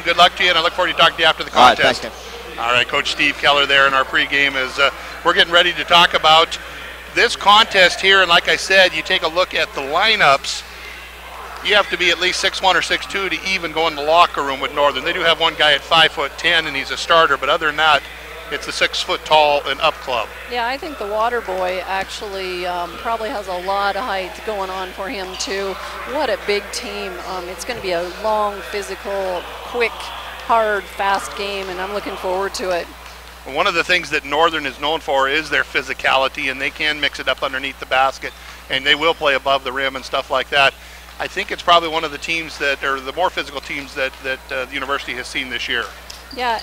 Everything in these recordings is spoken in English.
pregame. Good luck to you, and I look forward to talking to you after the contest. All right, thanks, All right, Coach Steve Keller there in our pregame as we're getting ready to talk about this contest here. And like I said, you take a look at the lineups. You have to be at least 6'1" or 6'2" to even go in the locker room with Northern. They do have one guy at 5'10", and he's a starter, but other than that, it's a 6 foot tall and up club. Yeah, I think the water boy actually probably has a lot of height going on for him too. What a big team. It's going to be a long, physical, quick, hard, fast game, and I'm looking forward to it. One of the things that Northern is known for is their physicality, and they can mix it up underneath the basket, and they will play above the rim and stuff like that. I think it's probably one of the teams that are the more physical teams that the university has seen this year. Yeah,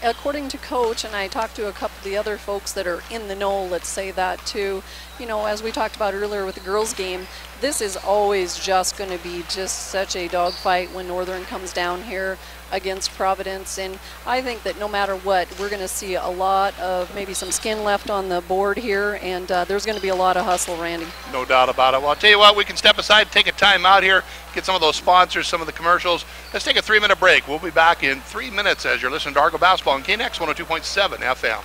according to Coach, and I talked to a couple of the other folks that are in the know, let's say that too, you know, as we talked about earlier with the girls game, this is always just going to be just such a dogfight when Northern comes down here against Providence. And I think that no matter what, we're going to see a lot of maybe some skin left on the board here, and there's going to be a lot of hustle, Randy. No doubt about it. Well, I'll tell you what, we can step aside, take a time out here, get some of those sponsors, some of the commercials. Let's take a 3-minute break. We'll be back in 3 minutes as you're listening to Argo Basketball on KNX 102.7 FM.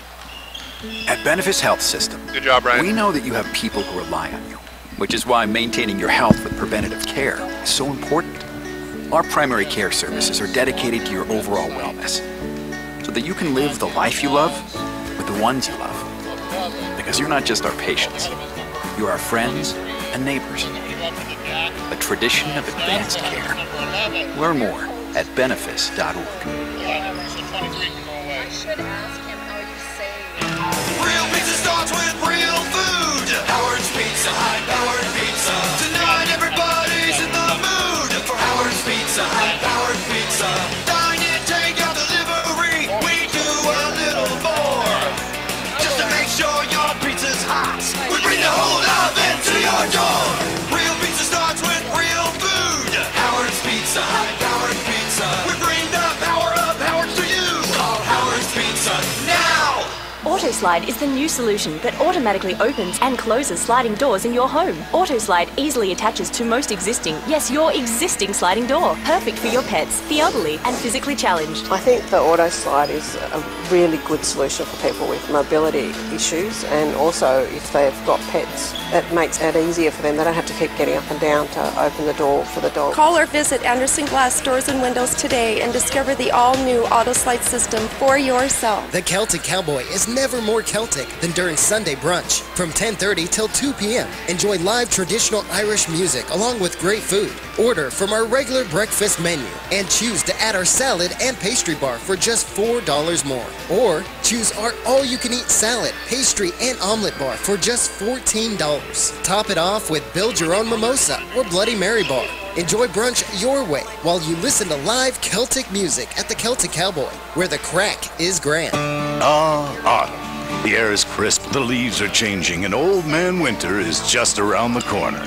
At Benefis Health System, good job, Brian. We know that you have people who rely on you, which is why maintaining your health with preventative care is so important. Our primary care services are dedicated to your overall wellness, so that you can live the life you love with the ones you love. Because you're not just our patients, you're our friends and neighbors. A tradition of advanced care. Learn more at benefis.org. I should ask him how you say Real pizza starts with real food. Howard's Pizza, high-powered pizza. Tonight everybody's in the mood for Howard's Pizza, high-powered pizza. Dine in, take out delivery. We do a little more just to make sure your pizza's hot. We bring the whole oven to your door. Real pizza starts with real food. Howard's Pizza, high-powered pizza. We bring the power of Howard's to you. Call Howard's Pizza now. AutoSlide is the new solution that automatically opens and closes sliding doors in your home. AutoSlide easily attaches to most existing, yes, your existing sliding door. Perfect for your pets, the elderly, and physically challenged. I think the AutoSlide is a really good solution for people with mobility issues, and also if they've got pets, it makes it easier for them. They don't have to keep getting up and down to open the door for the dog. Call or visit Anderson Glass Doors and Windows today and discover the all-new AutoSlide system for yourself. The Celtic Cowboy is never more Celtic than during Sunday brunch. From 10:30 till 2 p.m. Enjoy live traditional Irish music along with great food. Order from our regular breakfast menu and choose to add our salad and pastry bar for just $4 more. Or choose our all-you-can-eat salad, pastry, and omelet bar for just $14. Top it off with Build Your Own Mimosa or Bloody Mary bar. Enjoy brunch your way while you listen to live Celtic music at the Celtic Cowboy, where the crack is grand. Autumn. The air is crisp, the leaves are changing, and Old Man Winter is just around the corner.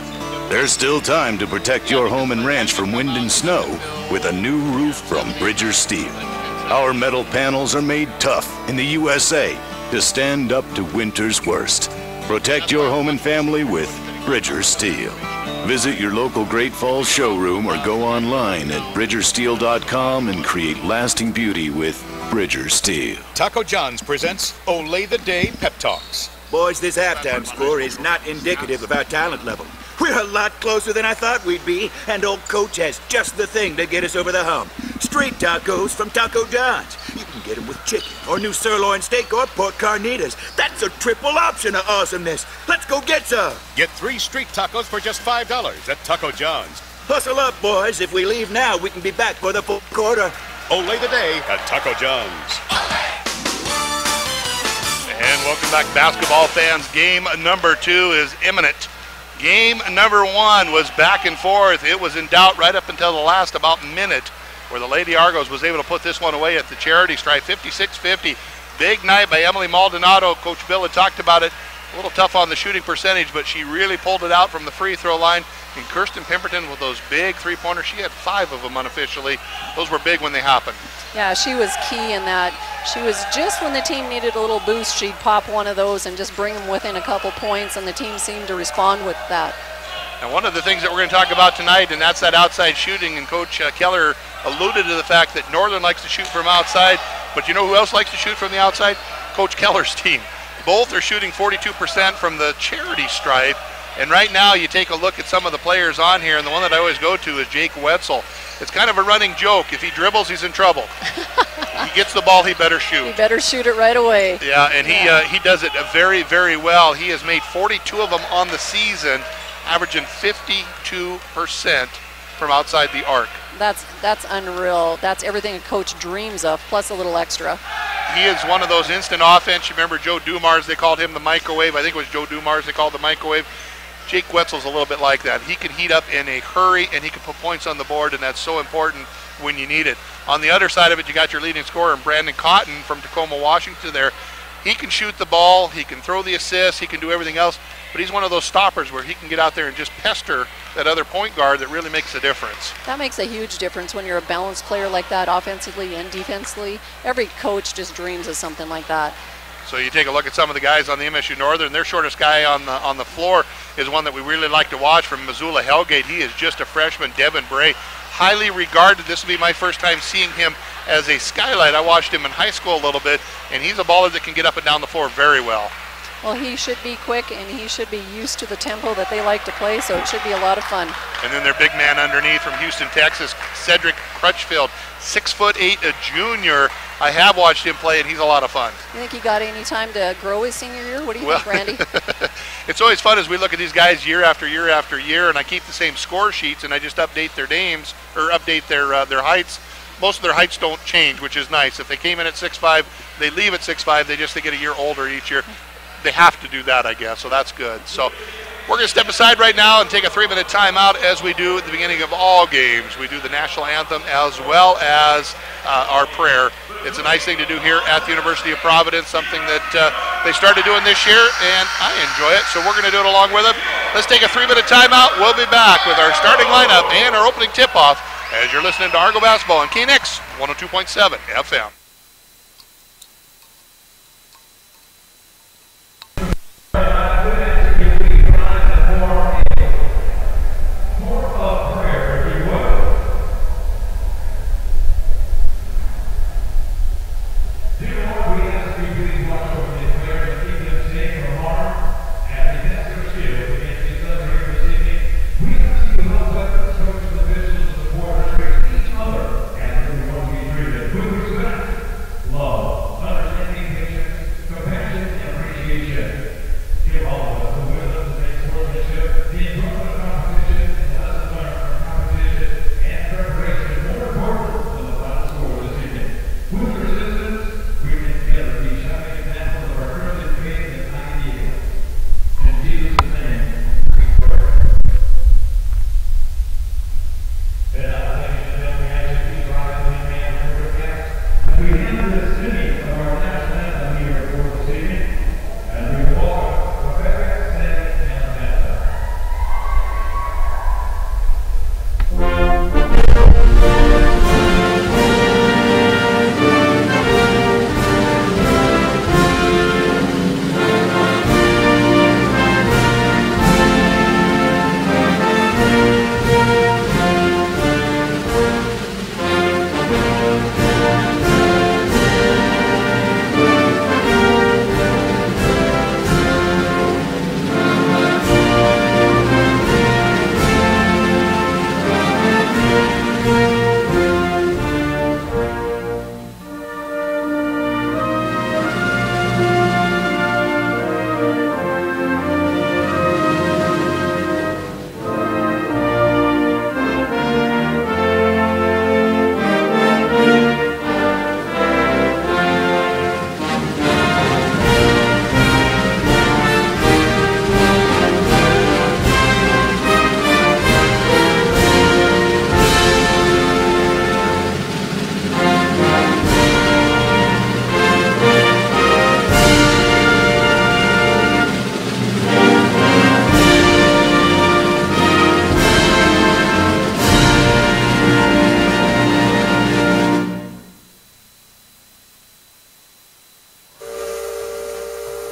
There's still time to protect your home and ranch from wind and snow with a new roof from Bridger Steel. Our metal panels are made tough in the USA to stand up to winter's worst. Protect your home and family with Bridger Steel. Visit your local Great Falls showroom or go online at bridgersteel.com and create lasting beauty with Bridger Steel. Taco John's presents Olay the Day Pep Talks. Boys, this halftime score is not indicative of our talent level. We're a lot closer than I thought we'd be, and old Coach has just the thing to get us over the hump. Street tacos from Taco John's. You can get them with chicken, or new sirloin steak, or pork carnitas. That's a triple option of awesomeness. Let's go get some. Get 3 street tacos for just $5 at Taco John's. Hustle up, boys. If we leave now, we can be back for the full quarter. Olay the Day at Taco John's. And welcome back, basketball fans. Game number 2 is imminent. Game number 1 was back and forth. It was in doubt right up until the last about minute, where the Lady Argos was able to put this one away at the charity stripe, 56-50. Big night by Emily Maldonado. Coach Bill had talked about it. A little tough on the shooting percentage, but she really pulled it out from the free throw line. And Kirsten Pemberton with those big three-pointers, she had 5 of them unofficially. Those were big when they happened. Yeah, she was key in that. She was just when the team needed a little boost, she'd pop one of those and just bring them within a couple points, and the team seemed to respond with that. And one of the things that we're going to talk about tonight, and that's that outside shooting, and Coach Keller alluded to the fact that Northern likes to shoot from outside, but you know who else likes to shoot from the outside? Coach Keller's team. Both are shooting 42% from the charity stripe. And right now you take a look at some of the players on here, and the one that I always go to is Jake Wetzel. It's kind of a running joke. If he dribbles, he's in trouble. He gets the ball, he better shoot. He better shoot it right away. Yeah, and he does it very, very well. He has made 42 of them on the season, averaging 52% from outside the arc. That's unreal. That's everything a coach dreams of, plus a little extra. He is one of those instant offense. You remember Joe Dumars, they called him the microwave. I think it was Joe Dumars they called the microwave. Jake Wetzel's a little bit like that. He can heat up in a hurry, and he can put points on the board, and that's so important when you need it. On the other side of it, you got your leading scorer, Brandon Cotton from Tacoma, Washington there. He can shoot the ball, he can throw the assists, he can do everything else, but he's one of those stoppers where he can get out there and just pester that other point guard that really makes a difference. That makes a huge difference when you're a balanced player like that, offensively and defensively. Every coach just dreams of something like that. So you take a look at some of the guys on the MSU Northern. Their shortest guy on the floor is one that we really like to watch from Missoula Hellgate. He is just a freshman, Devin Bray. Highly regarded. This will be my first time seeing him as a skylight. I watched him in high school a little bit, and he's a baller that can get up and down the floor very well. Well, he should be quick, and he should be used to the tempo that they like to play, so it should be a lot of fun. And then their big man underneath from Houston, Texas, Cedric Crutchfield, 6'8", a junior. I have watched him play, and he's a lot of fun. You think he got any time to grow his senior year? What do you think, Randy? It's always fun as we look at these guys year after year after year, and I keep the same score sheets, and I just update their names or update their heights. Most of their heights don't change, which is nice. If they came in at 6'5", they leave at 6'5". They get a year older each year. They have to do that, I guess, so that's good. So we're going to step aside right now and take a 3-minute timeout, as we do at the beginning of all games. We do the national anthem as well as our prayer. It's a nice thing to do here at the University of Providence, something that they started doing this year, and I enjoy it, so we're going to do it along with them. Let's take a 3-minute timeout. We'll be back with our starting lineup and our opening tip-off as you're listening to Argo Basketball on KNX 102.7 FM.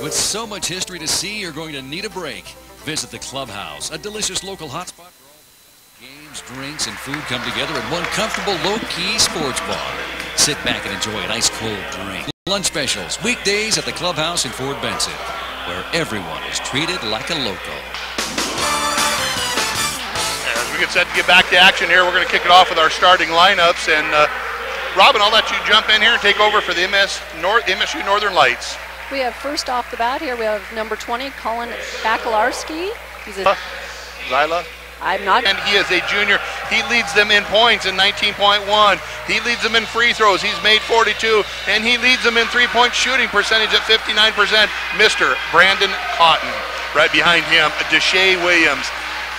With so much history to see, you're going to need a break. Visit the Clubhouse, a delicious local hotspot for all the games Foods, drinks, and food come together in one comfortable, low-key sports bar. Sit back and enjoy an ice-cold drink. Lunch specials, weekdays at the Clubhouse in Fort Benson, where everyone is treated like a local. As we get set to get back to action here, we're going to kick it off with our starting lineups. And Robin, I'll let you jump in here and take over for the MSU Northern Lights. We have first off the bat here, we have number 20, Colin Bakalarski. He's a Zyla. I'm not. And he is a junior. He leads them in points in 19.1. He leads them in free throws. He's made 42. And he leads them in three-point shooting percentage at 59%. Mr. Brandon Cotton. Right behind him, Deshae Williams.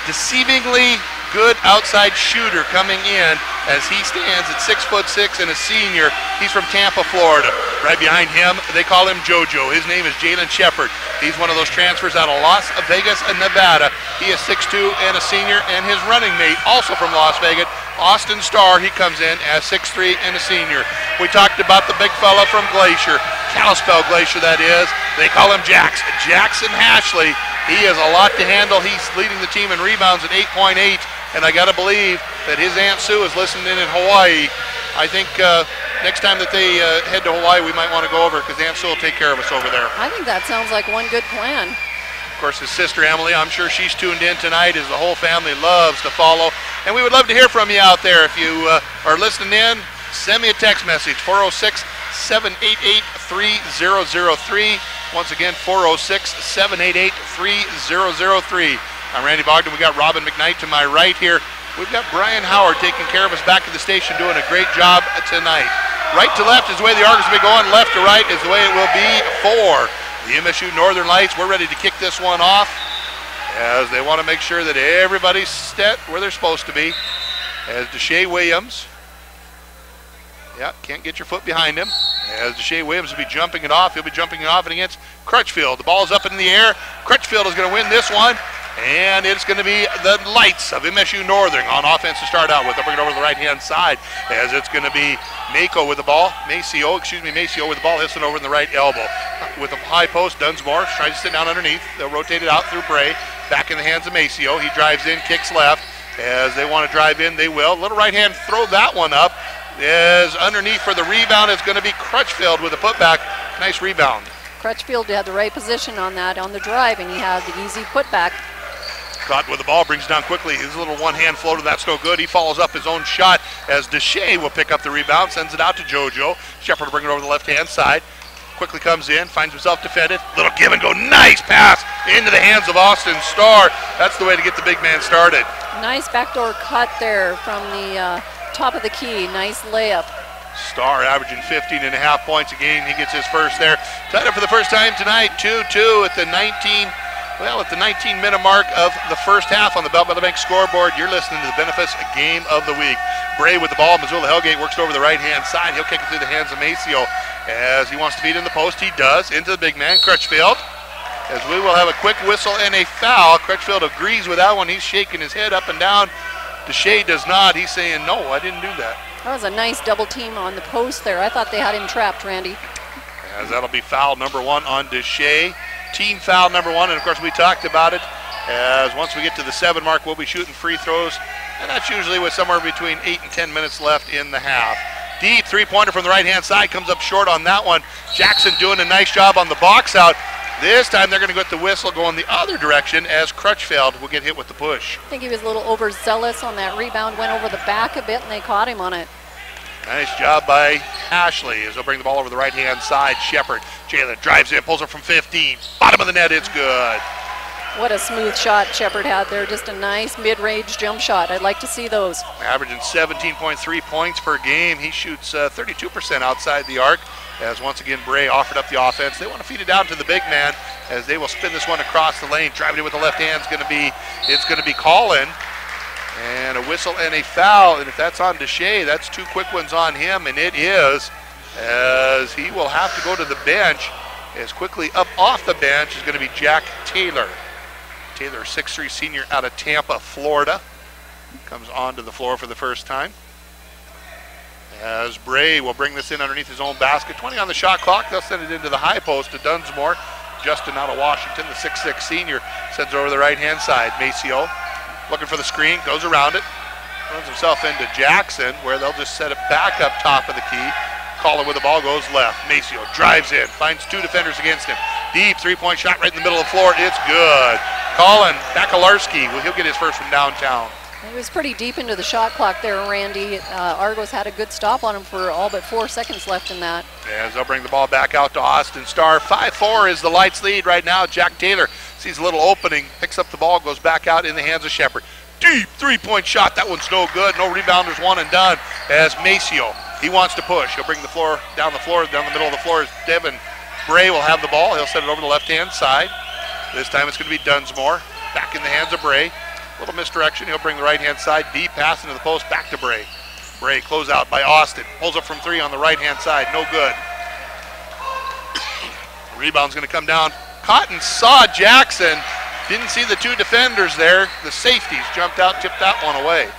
Deceivingly good outside shooter coming in as he stands at 6'6" and a senior. He's from Tampa, Florida. Right behind him, they call him JoJo. His name is Jalen Shepard. He's one of those transfers out of Las Vegas, Nevada. He is 6'2" and a senior, and his running mate, also from Las Vegas, Austin Starr, he comes in as 6'3" and a senior. We talked about the big fella from Glacier, Kalispell Glacier that is. They call him Jackson Hashley. He has a lot to handle. He's leading the team in rebounds at 8.8, and I got to believe that his Aunt Sue is listening in Hawaii. I think next time that they head to Hawaii, we might want to go over because Aunt Sue will take care of us over there. I think that sounds like one good plan. Of course, his sister Emily, I'm sure she's tuned in tonight as the whole family loves to follow. And we would love to hear from you out there. If you are listening in, send me a text message, 406-788-3003. Once again, 406-788-3003. I'm Randy Bogdan. We got Robin McKnight to my right here. We've got Brian Howard taking care of us back at the station, doing a great job tonight. Right to left is the way the Argos will be going. Left to right is the way it will be for the MSU Northern Lights. We're ready to kick this one off as they want to make sure that everybody's set where they're supposed to be. As Deshae Williams, can't get your foot behind him. As Deshae Williams will be jumping it off. He'll be jumping it off and against Crutchfield. The ball is up in the air. Crutchfield is going to win this one. And it's going to be the Lights of MSU Northern on offense to start out with. They'll bring it over to the right-hand side as it's going to be Maceo with the ball. Maceo with the ball, hits it over in the right elbow. With a high post, Dunsmore tries to sit down underneath. They'll rotate it out through Bray. Back in the hands of Maceo. He drives in, kicks left. As they want to drive in, they will. Little right-hand throw that one up. Is underneath for the rebound. It's going to be Crutchfield with a putback. Nice rebound. Crutchfield had the right position on that on the drive, and he had the easy putback. Caught with the ball, brings down quickly. His little one-hand floater, that's no good. He follows up his own shot as Deshae will pick up the rebound, sends it out to JoJo. Shepard will bring it over the left-hand side. Quickly comes in, finds himself defended. Little give and go, nice pass into the hands of Austin Starr. That's the way to get the big man started. Nice backdoor cut there from the top of the key. Nice layup. Starr averaging 15.5 points a game. He gets his first there. Tied up for the first time tonight, 2-2 at the 19-minute mark of the first half on the Belt by the Bank scoreboard. You're listening to the Benefice Game of the Week. Bray with the ball. Missoula Hellgate works it over the right-hand side. He'll kick it through the hands of Maceo as he wants to feed in the post. He does. Into the big man, Crutchfield. As we will have a quick whistle and a foul. Crutchfield agrees with that one. He's shaking his head up and down. Deshae does not. He's saying, no, I didn't do that. That was a nice double team on the post there. I thought they had him trapped, Randy. As that'll be foul number one on Deshae. Team foul number one, and of course we talked about it as once we get to the 7 mark, we'll be shooting free throws, and that's usually with somewhere between 8 and 10 minutes left in the half. Deep three-pointer from the right-hand side, comes up short on that one. Jackson doing a nice job on the box out. This time they're going to get the whistle going the other direction as Crutchfield will get hit with the push. I think he was a little overzealous on that rebound, went over the back a bit, and they caught him on it. Nice job by Ashley as they'll bring the ball over the right-hand side. Shepard, Jalen drives in, pulls it from 15. Bottom of the net, it's good. What a smooth shot Shepard had there. Just a nice mid-range jump shot. I'd like to see those. Averaging 17.3 points per game. He shoots 32% outside the arc as once again Bray offered up the offense. They want to feed it down to the big man as they will spin this one across the lane. Driving it with the left hand is going to be Colin. And a whistle and a foul, and if that's on Deshae, that's 2 quick ones on him, and it is, as he will have to go to the bench. As quickly up off the bench is going to be Jack Taylor. Taylor, 6'3" senior out of Tampa, Florida, comes onto the floor for the first time. As Bray will bring this in underneath his own basket. 20 on the shot clock, they'll send it into the high post to Dunsmore. Justin out of Washington, the 6'6" senior, sends it over the right-hand side. Maceo looking for the screen, goes around it. runs himself into Jackson, where they'll just set it back up top of the key. Colin with the ball goes left. Maceo drives in, finds two defenders against him. Deep three-point shot right in the middle of the floor. It's good. Colin Bakalarski, well, he'll get his first from downtown. He was pretty deep into the shot clock there, Randy. Argos had a good stop on him for all but 4 seconds left in that. As they'll bring the ball back out to Austin Starr. 5-4 is the Lights lead right now. Jack Taylor sees a little opening, picks up the ball, goes back out in the hands of Shepard. Deep three-point shot. That one's no good. No rebounders, one and done. As Maceo, he wants to push. He'll bring the floor down the middle of the floor. As Devin Bray will have the ball. He'll set it over the left-hand side. This time it's going to be Dunsmore. Back in the hands of Bray. A little misdirection. He'll bring the right-hand side. Deep pass into the post. Back to Bray. Bray close out by Austin. Pulls up from three on the right-hand side. No good. Rebound's going to come down. Cotton saw Jackson. Didn't see the two defenders there. The safeties jumped out, tipped that one away.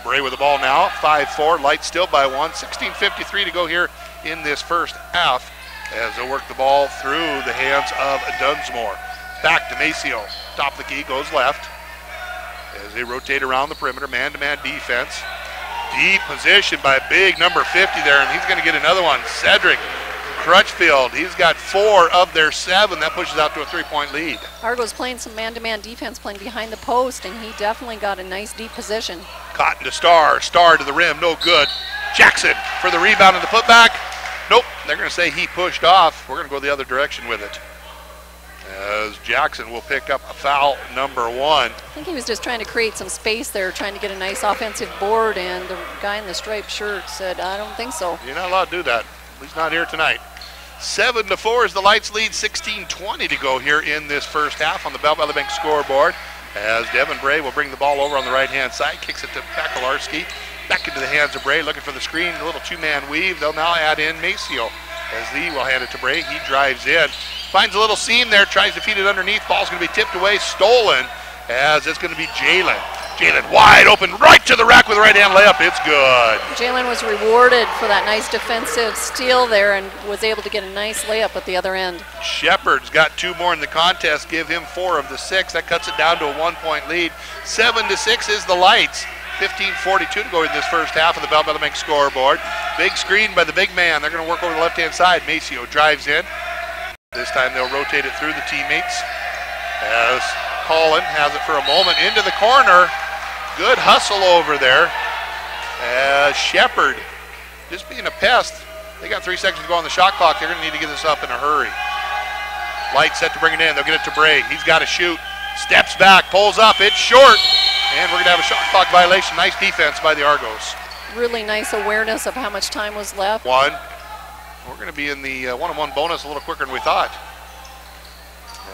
Bray with the ball now. 5-4. Lights still by one. 16:53 to go here in this first half as they'll work the ball through the hands of Dunsmore. Back to Maceo. Top of the key, goes left. As they rotate around the perimeter, man-to-man defense. Deep position by big number 50 there, and he's going to get another one. Cedric Crutchfield, he's got 4 of their 7. That pushes out to a 3-point lead. Argos playing some man-to-man defense, playing behind the post, and he definitely got a nice deep position. Cotton to Starr, Starr to the rim, no good. Jackson for the rebound and the putback. Nope, they're going to say he pushed off. We're going to go the other direction with it. As Jackson will pick up a foul number 1. I think he was just trying to create some space there, trying to get a nice offensive board, and the guy in the striped shirt said, I don't think so. You're not allowed to do that. At least not here tonight. 7-4 is the Lights lead. 16:20 to go here in this first half on the Bell Valley Bank scoreboard. As Devin Bray will bring the ball over on the right-hand side, kicks it to Bakalarski. Back into the hands of Bray, looking for the screen, a little two-man weave. They'll now add in Maceo as Lee will hand it to Bray. He drives in. Finds a little seam there, tries to feed it underneath. Ball's going to be tipped away, stolen, as it's going to be Jalen. Jalen wide open, right to the rack with a right-hand layup. It's good. Jalen was rewarded for that nice defensive steal there and was able to get a nice layup at the other end. Shepard's got 2 more in the contest, give him 4 of the 6. That cuts it down to a 1-point lead. 7-6 is the Lights. 15:42 to go in this first half of the Bell Valley Bank scoreboard. Big screen by the big man. They're going to work over the left-hand side. Maceo drives in. This time they'll rotate it through the teammates as Colin has it for a moment into the corner. Good hustle over there as Shepard just being a pest. They got 3 seconds to go on the shot clock. They're going to need to get this up in a hurry. Light set to bring it in. They'll get it to Bray. He's got to shoot. Steps back, pulls up. It's short. And we're going to have a shot clock violation. Nice defense by the Argos. Really nice awareness of how much time was left. 1. We're going to be in the one-on-one bonus a little quicker than we thought.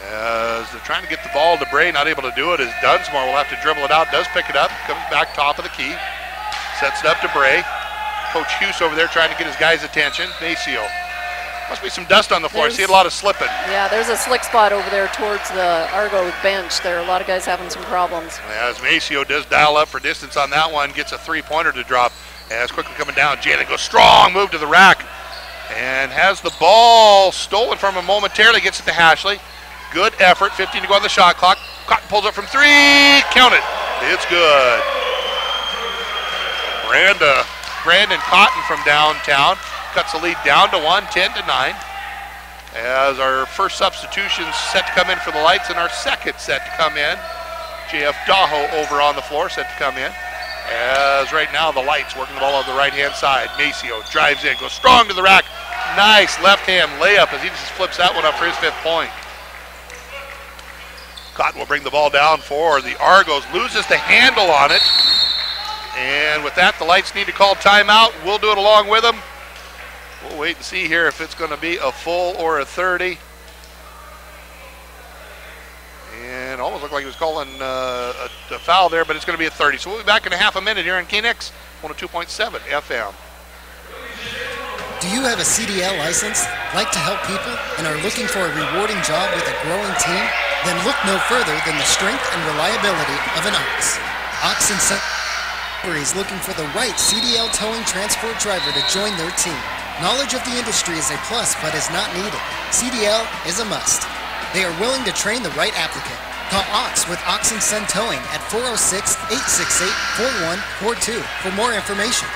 As they're trying to get the ball to Bray, not able to do it, as Dunsmore will have to dribble it out, does pick it up, comes back top of the key, sets it up to Bray. Coach Hughes over there trying to get his guys' attention. Maceo. Must be some dust on the floor. I see a lot of slipping. Yeah, there's a slick spot over there towards the Argo bench. There are a lot of guys having some problems. As Maceo does dial up for distance on that one, gets a 3-pointer to drop. As quickly coming down, Jalen goes strong, move to the rack, and has the ball stolen from him momentarily, gets it to Hashley. Good effort, 15 to go on the shot clock. Cotton pulls up from 3, count it. It's good. Brandon Cotton from downtown cuts the lead down to 1, 10-9. As our first substitution's set to come in for the Lights and our second set to come in. JF Daho over on the floor, set to come in. As right now the Lights working the ball on the right-hand side. Maceo drives in, goes strong to the rack. Nice left-hand layup as he just flips that one up for his 5th point. Cotton will bring the ball down for the Argos, loses the handle on it. And with that, the Lights need to call timeout. We'll do it along with them. We'll wait and see here if it's going to be a full or a 30. And almost looked like he was calling a foul there, but it's going to be a 30. So we'll be back in a half a minute here in Phoenix, 102.7 FM. Do you have a CDL license, like to help people, and are looking for a rewarding job with a growing team? Then look no further than the strength and reliability of an Ox. Ox and is looking for the right CDL towing transport driver to join their team. Knowledge of the industry is a plus, but is not needed. CDL is a must. They are willing to train the right applicant. Call Ox with Ox and Son Towing at 406-868-4142 for more information.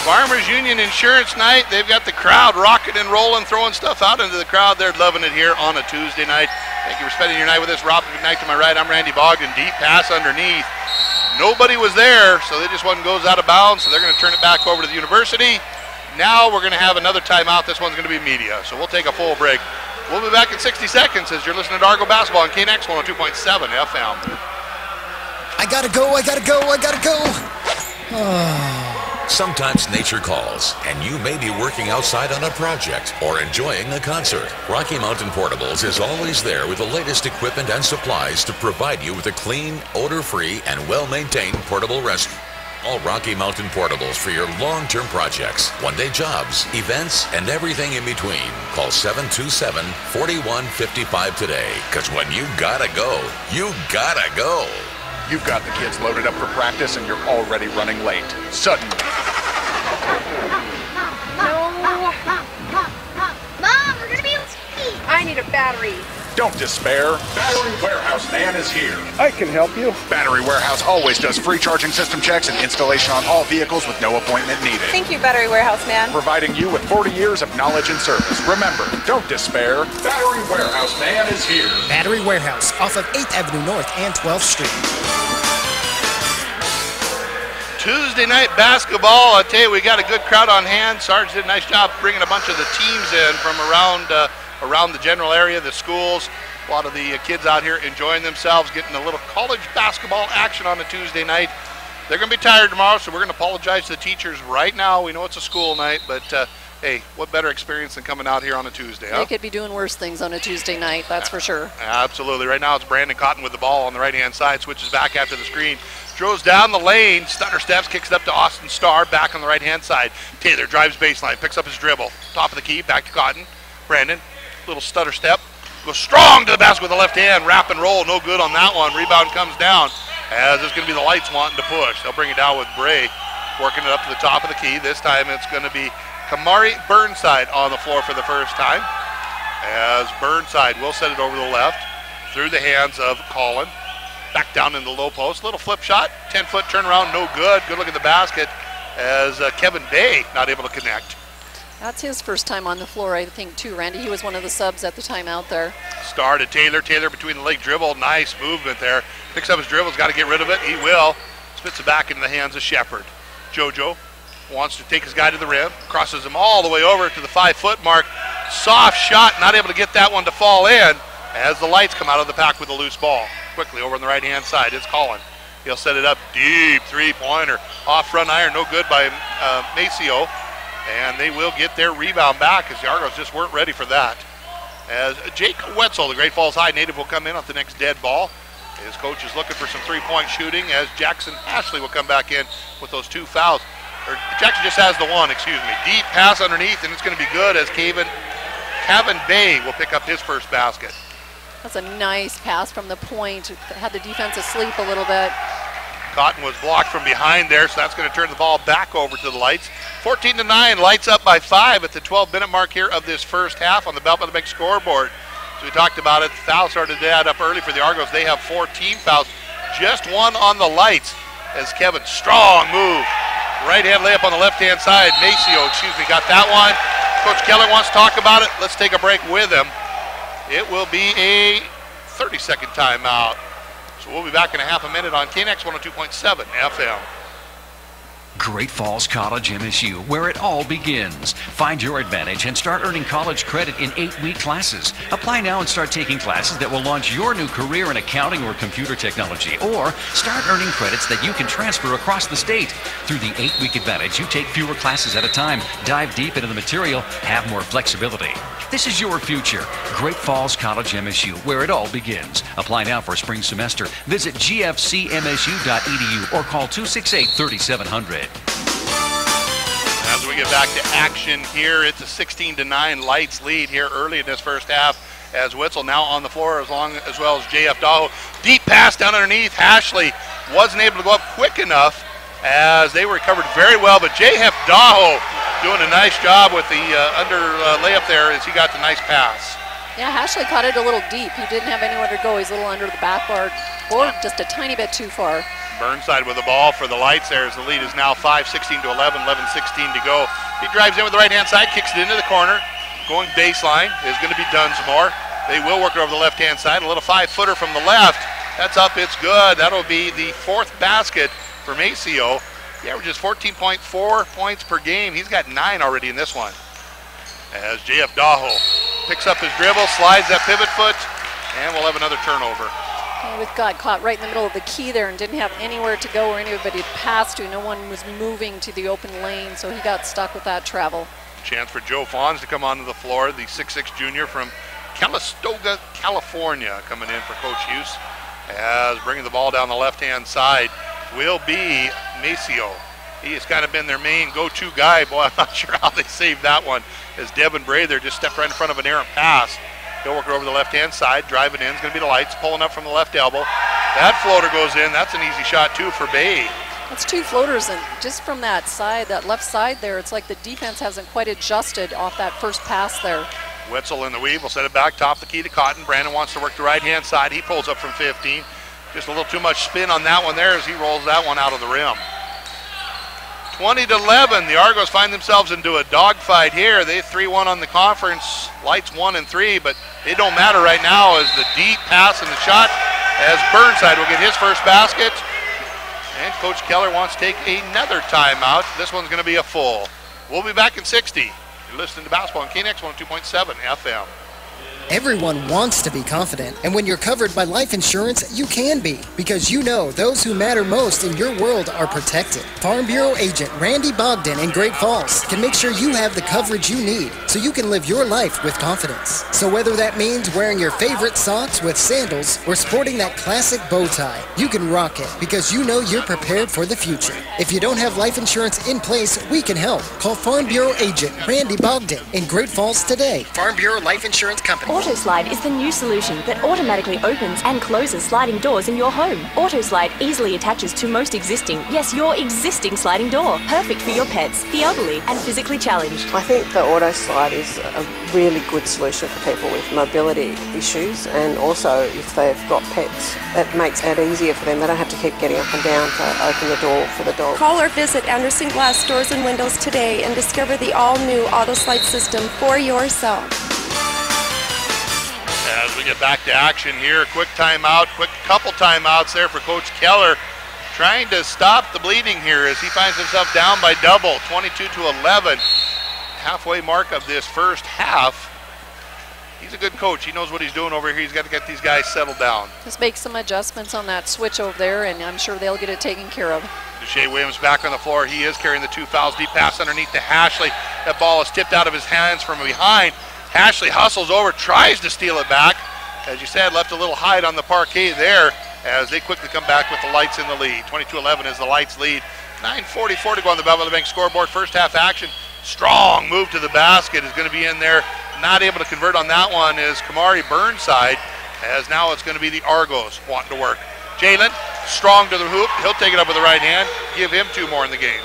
Farmers Union Insurance Night. They've got the crowd rocking and rolling, throwing stuff out into the crowd. They're loving it here on a Tuesday night. Thank you for spending your night with us. Rob McKnight to my right. I'm Randy Bogdan. Deep pass underneath. Nobody was there, so this one goes out of bounds, so they're going to turn it back over to the university. Now we're going to have another timeout. This one's going to be media, so we'll take a full break. We'll be back in 60 seconds as you're listening to Argo Basketball on KNX 102.7 FM. I gotta go, I gotta go, I gotta go. Sometimes nature calls, and you may be working outside on a project or enjoying a concert. Rocky Mountain Portables is always there with the latest equipment and supplies to provide you with a clean, odor-free, and well-maintained portable restroom. All Rocky Mountain Portables for your long-term projects, one-day jobs, events, and everything in between. Call 727-4155 today, because when you gotta go, you gotta go. You've got the kids loaded up for practice and you're already running late. Suddenly. No. Mom, we're gonna be late. I need a battery. Don't despair. Battery Warehouse Man is here. I can help you. Battery Warehouse always does free charging system checks and installation on all vehicles with no appointment needed. Thank you, Battery Warehouse Man. Providing you with 40 years of knowledge and service. Remember, don't despair. Battery Warehouse Man is here. Battery Warehouse off of 8th Avenue North and 12th Street. Tuesday night basketball. I tell you, we got a good crowd on hand. Sarge did a nice job bringing a bunch of the teams in from around the general area, the schools. A lot of the kids out here enjoying themselves, getting a little college basketball action on a Tuesday night. They're going to be tired tomorrow, so we're going to apologize to the teachers right now. We know it's a school night, but hey, what better experience than coming out here on a Tuesday, huh? They could be doing worse things on a Tuesday night, that's for sure. Absolutely. Right now it's Brandon Cotton with the ball on the right-hand side, switches back after the screen. Throws down the lane, stutter steps, kicks it up to Austin Starr, back on the right-hand side. Taylor drives baseline, picks up his dribble. Top of the key, back to Cotton. Brandon, little stutter step. Goes strong to the basket with the left hand. Wrap and roll, no good on that one. Rebound comes down as it's going to be the Lights wanting to push. They'll bring it down with Bray, working it up to the top of the key. This time it's going to be Kamari Burnside on the floor for the first time, as Burnside will set it over the left through the hands of Colin. Back down in the low post. Little flip shot. 10-foot turnaround. No good. Good look at the basket as Kevin Bay not able to connect. That's his first time on the floor, I think, too, Randy. He was one of the subs at the time out there. Star to Taylor. Taylor between the leg dribble. Nice movement there. Picks up his dribble. He's got to get rid of it. He will. Spits it back into the hands of Shepard. JoJo wants to take his guy to the rim. Crosses him all the way over to the 5-foot mark. Soft shot. Not able to get that one to fall in as the Lights come out of the pack with a loose ball. Quickly over on the right-hand side, it's Colin. He'll set it up deep, three-pointer. Off front iron, no good by Maceo. And they will get their rebound back as the Argos just weren't ready for that. As Jake Wetzel, the Great Falls High native, will come in off the next dead ball. His coach is looking for some three-point shooting as Jackson Ashley will come back in with those two fouls. Or Jackson just has the one, excuse me. Deep pass underneath, and it's going to be good as Kevin Bay will pick up his first basket. That's a nice pass from the point. Had the defense asleep a little bit. Cotton was blocked from behind there, so that's going to turn the ball back over to the Lights. 14-9, Lights up by 5 at the 12-minute mark here of this first half on the Belt by the Bank scoreboard. So we talked about it. Fouls started to add up early for the Argos. They have 4 team fouls, just one on the Lights as Kevin, strong move. Right-hand layup on the left-hand side. Maceo, got that one. Coach Keller wants to talk about it. Let's take a break with him. It will be a 30-second timeout. So we'll be back in a half a minute on KNX 102.7 FM. Great Falls College MSU, where it all begins. Find your advantage and start earning college credit in 8-week classes. Apply now and start taking classes that will launch your new career in accounting or computer technology, or start earning credits that you can transfer across the state. Through the 8-week advantage, you take fewer classes at a time, dive deep into the material, have more flexibility. This is your future. Great Falls College MSU, where it all begins. Apply now for spring semester. Visit gfcmsu.edu or call 268-3700. As we get back to action here, it's a 16-9 Lights lead here early in this first half as Wetzel now on the floor as well as J.F. Daho. Deep pass down underneath. Ashley wasn't able to go up quick enough as they recovered very well, but J.F. Daho doing a nice job with the under layup there as he got the nice pass. Yeah, Ashley caught it a little deep. He didn't have anywhere to go. He's a little under the backboard, or just a tiny bit too far. Burnside with the ball for the Lights there as the lead is now 5-16 to 11, 11-16 to go. He drives in with the right-hand side, kicks it into the corner. Going baseline is going to be Dunsmore. They will work it over the left-hand side. A little 5-footer from the left. That's up, it's good. That'll be the 4th basket for Maceo. He averages 14.4 points per game. He's got 9 already in this one. As J.F. Daho picks up his dribble, slides that pivot foot, and we'll have another turnover. We got caught right in the middle of the key there and didn't have anywhere to go or anybody to pass to. No one was moving to the open lane, so he got stuck with that travel. Chance for Joe Fawns to come onto the floor, the 6'6 junior from Calistoga, California, coming in for Coach Hughes. As bringing the ball down the left-hand side will be Maceo. He has kind of been their main go-to guy. Boy, I'm not sure how they saved that one, as Devin Bray there just stepped right in front of an errant pass. He'll work it over the left-hand side, driving in. It's going to be the Lights, pulling up from the left elbow. That floater goes in. That's an easy shot, too, for Bay. That's 2 floaters, and just from that side, that left side there, it's like the defense hasn't quite adjusted off that first pass there. Wetzel in the weave will set it back, top the key to Cotton. Brandon wants to work the right-hand side. He pulls up from 15. Just a little too much spin on that one there as he rolls that one out of the rim. 20-11, the Argos find themselves into a dogfight here. They 3-1 on the conference, Lights 1-3, but it don't matter right now as the deep pass and the shot as Burnside will get his first basket. And Coach Keller wants to take another timeout. This one's going to be a full. We'll be back in 60. You're listening to Basketball on KNX 102.7 FM. Everyone wants to be confident, and when you're covered by life insurance, you can be, because you know those who matter most in your world are protected. Farm Bureau agent Randy Bogdan in Great Falls can make sure you have the coverage you need so you can live your life with confidence. So whether that means wearing your favorite socks with sandals or sporting that classic bow tie, you can rock it because you know you're prepared for the future. If you don't have life insurance in place, we can help. Call Farm Bureau agent Randy Bogdan in Great Falls today. Farm Bureau Life Insurance Company. AutoSlide is the new solution that automatically opens and closes sliding doors in your home. AutoSlide easily attaches to most existing, yes, your existing sliding door. Perfect for your pets, the elderly, and physically challenged. I think the AutoSlide is a really good solution for people with mobility issues, and also if they've got pets, it makes it easier for them. They don't have to keep getting up and down to open the door for the dog. Call or visit Anderson Glass Doors and Windows today and discover the all-new AutoSlide system for yourself. As we get back to action here, quick timeout, quick couple timeouts there for Coach Keller, trying to stop the bleeding here as he finds himself down by double, 22-11. Halfway mark of this first half. He's a good coach. He knows what he's doing over here. He's got to get these guys settled down. Just make some adjustments on that switch over there, and I'm sure they'll get it taken care of. Deshae Williams back on the floor. He is carrying the 2 fouls. Deep pass underneath to Ashley. That ball is tipped out of his hands from behind. Ashley hustles over, tries to steal it back. As you said, left a little hide on the parquet there as they quickly come back with the Lights in the lead. 22-11 is the Lights lead. 9:44 to go on the Belvedere Bank scoreboard. First half action. Strong move to the basket is going to be in there. Not able to convert on that one is Kamari Burnside, as now it's going to be the Argos wanting to work. Jalen, strong to the hoop. He'll take it up with the right hand. Give him 2 more in the game.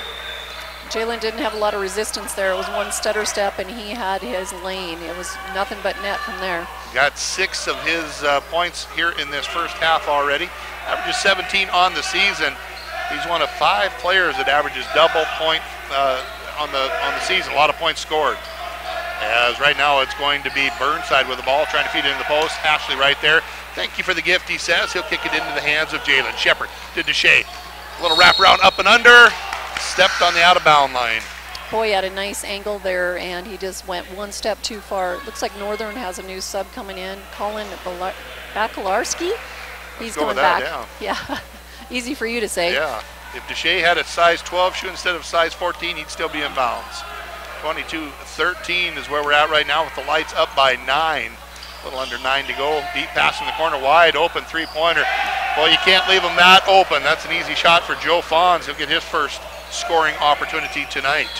Jalen didn't have a lot of resistance there. It was one stutter step, and he had his lane. It was nothing but net from there. Got 6 of his points here in this first half already. Averages 17 on the season. He's one of 5 players that averages double point on the season. A lot of points scored. As right now it's going to be Burnside with the ball, trying to feed it into the post. Ashley right there. Thank you for the gift, he says. He'll kick it into the hands of Jalen. Shepard to Deshae. A little wraparound up and under. Stepped on the out-of-bound line. Boy, he had a nice angle there, and he just went one step too far. Looks like Northern has a new sub coming in. Colin Bakalarski. He's coming back. Yeah. Easy for you to say. Yeah. If Deshae had a size 12 shoe instead of size 14, he'd still be in bounds. 22-13 is where we're at right now with the Lights up by 9. A little under 9 to go. Deep pass in the corner, wide open three-pointer. Well, you can't leave him that open. That's an easy shot for Joe Fawns. He'll get his first scoring opportunity tonight.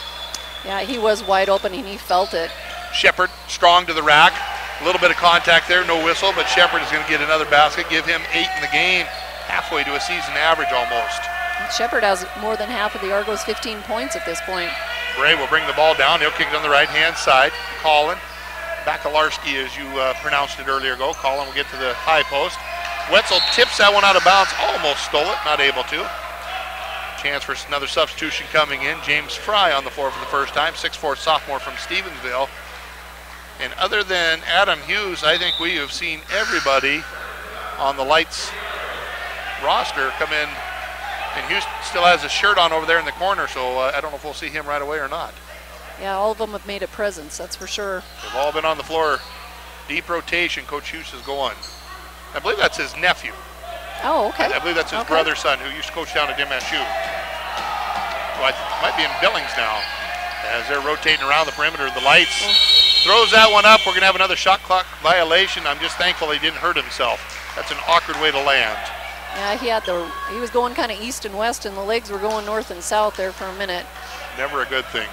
Yeah, he was wide open and he felt it. Shepard strong to the rack. A little bit of contact there, no whistle, but Shepard is going to get another basket, give him 8 in the game, halfway to a season average almost. Shepard has more than half of the Argos' 15 points at this point. Bray will bring the ball down. He'll kick it on the right-hand side. Colin Bakalarski, as you pronounced it earlier ago. Colin will get to the high post. Wetzel tips that one out of bounds, almost stole it, not able to. Chance for another substitution coming in. James Fry on the floor for the first time, 6'4" sophomore from Stevensville. And other than Adam Hughes, I think we have seen everybody on the Lights roster come in. And Hughes still has his shirt on over there in the corner, so I don't know if we'll see him right away or not. Yeah, all of them have made a presence, that's for sure. They've all been on the floor. Deep rotation, Coach Hughes is going. I believe that's his nephew. Oh, okay. I believe that's his brother's son who used to coach down at MSU. Well, might be in Billings now as they're rotating around the perimeter of the Lights. Throws that one up. We're going to have another shot clock violation. I'm just thankful he didn't hurt himself. That's an awkward way to land. Yeah, he was going kind of east and west, and the legs were going north and south there for a minute. Never a good thing.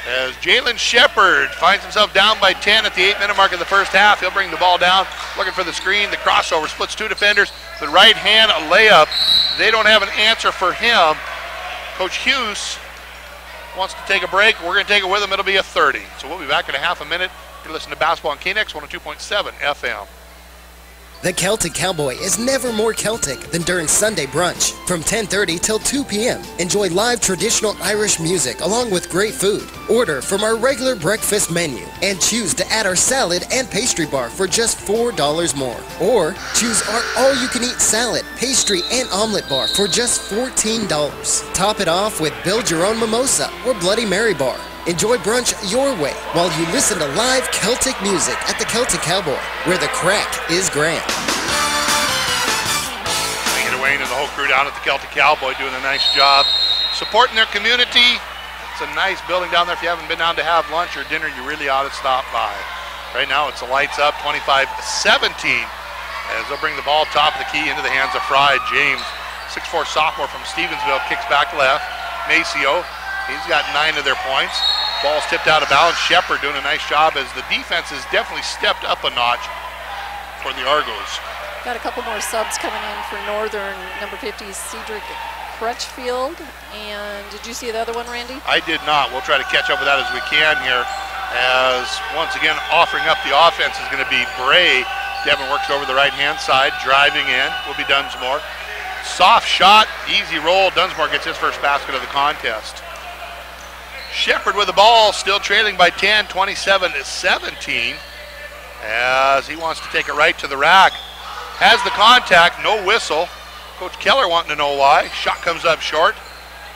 As Jalen Shepard finds himself down by 10 at the 8-minute mark of the first half. He'll bring the ball down, looking for the screen. The crossover splits two defenders. The right hand, a layup. They don't have an answer for him. Coach Hughes wants to take a break. We're going to take it with him. It'll be a 30. So we'll be back in a half a minute. You're listening to Basketball on KNX 102.7 FM. The Celtic Cowboy is never more Celtic than during Sunday brunch. From 10:30 till 2 p.m., enjoy live traditional Irish music along with great food. Order from our regular breakfast menu and choose to add our salad and pastry bar for just $4 more. Or choose our all-you-can-eat salad, pastry, and omelet bar for just $14. Top it off with Build Your Own Mimosa or Bloody Mary bar. Enjoy brunch your way while you listen to live Celtic music at the Celtic Cowboy, where the crack is grand. Bringing it away and the whole crew down at the Celtic Cowboy doing a nice job supporting their community. It's a nice building down there. If you haven't been down to have lunch or dinner, you really ought to stop by. Right now it's the Lights up 25-17 as they'll bring the ball top of the key into the hands of Fry. James, 6'4" sophomore from Stevensville, kicks back left. Maceo, he's got 9 of their points. Ball's tipped out of bounds. Shepard doing a nice job as the defense has definitely stepped up a notch for the Argos. Got a couple more subs coming in for Northern. Number 50, Cedric Crutchfield. And did you see the other one, Randy? I did not. We'll try to catch up with that as we can here. As once again, offering up the offense is going to be Bray. Devin works over the right-hand side, driving in. Will be Dunsmore. Soft shot, easy roll. Dunsmore gets his first basket of the contest. Shepard with the ball, still trailing by 10, 27-17, as he wants to take it right to the rack. Has the contact, no whistle. Coach Keller wanting to know why. Shot comes up short,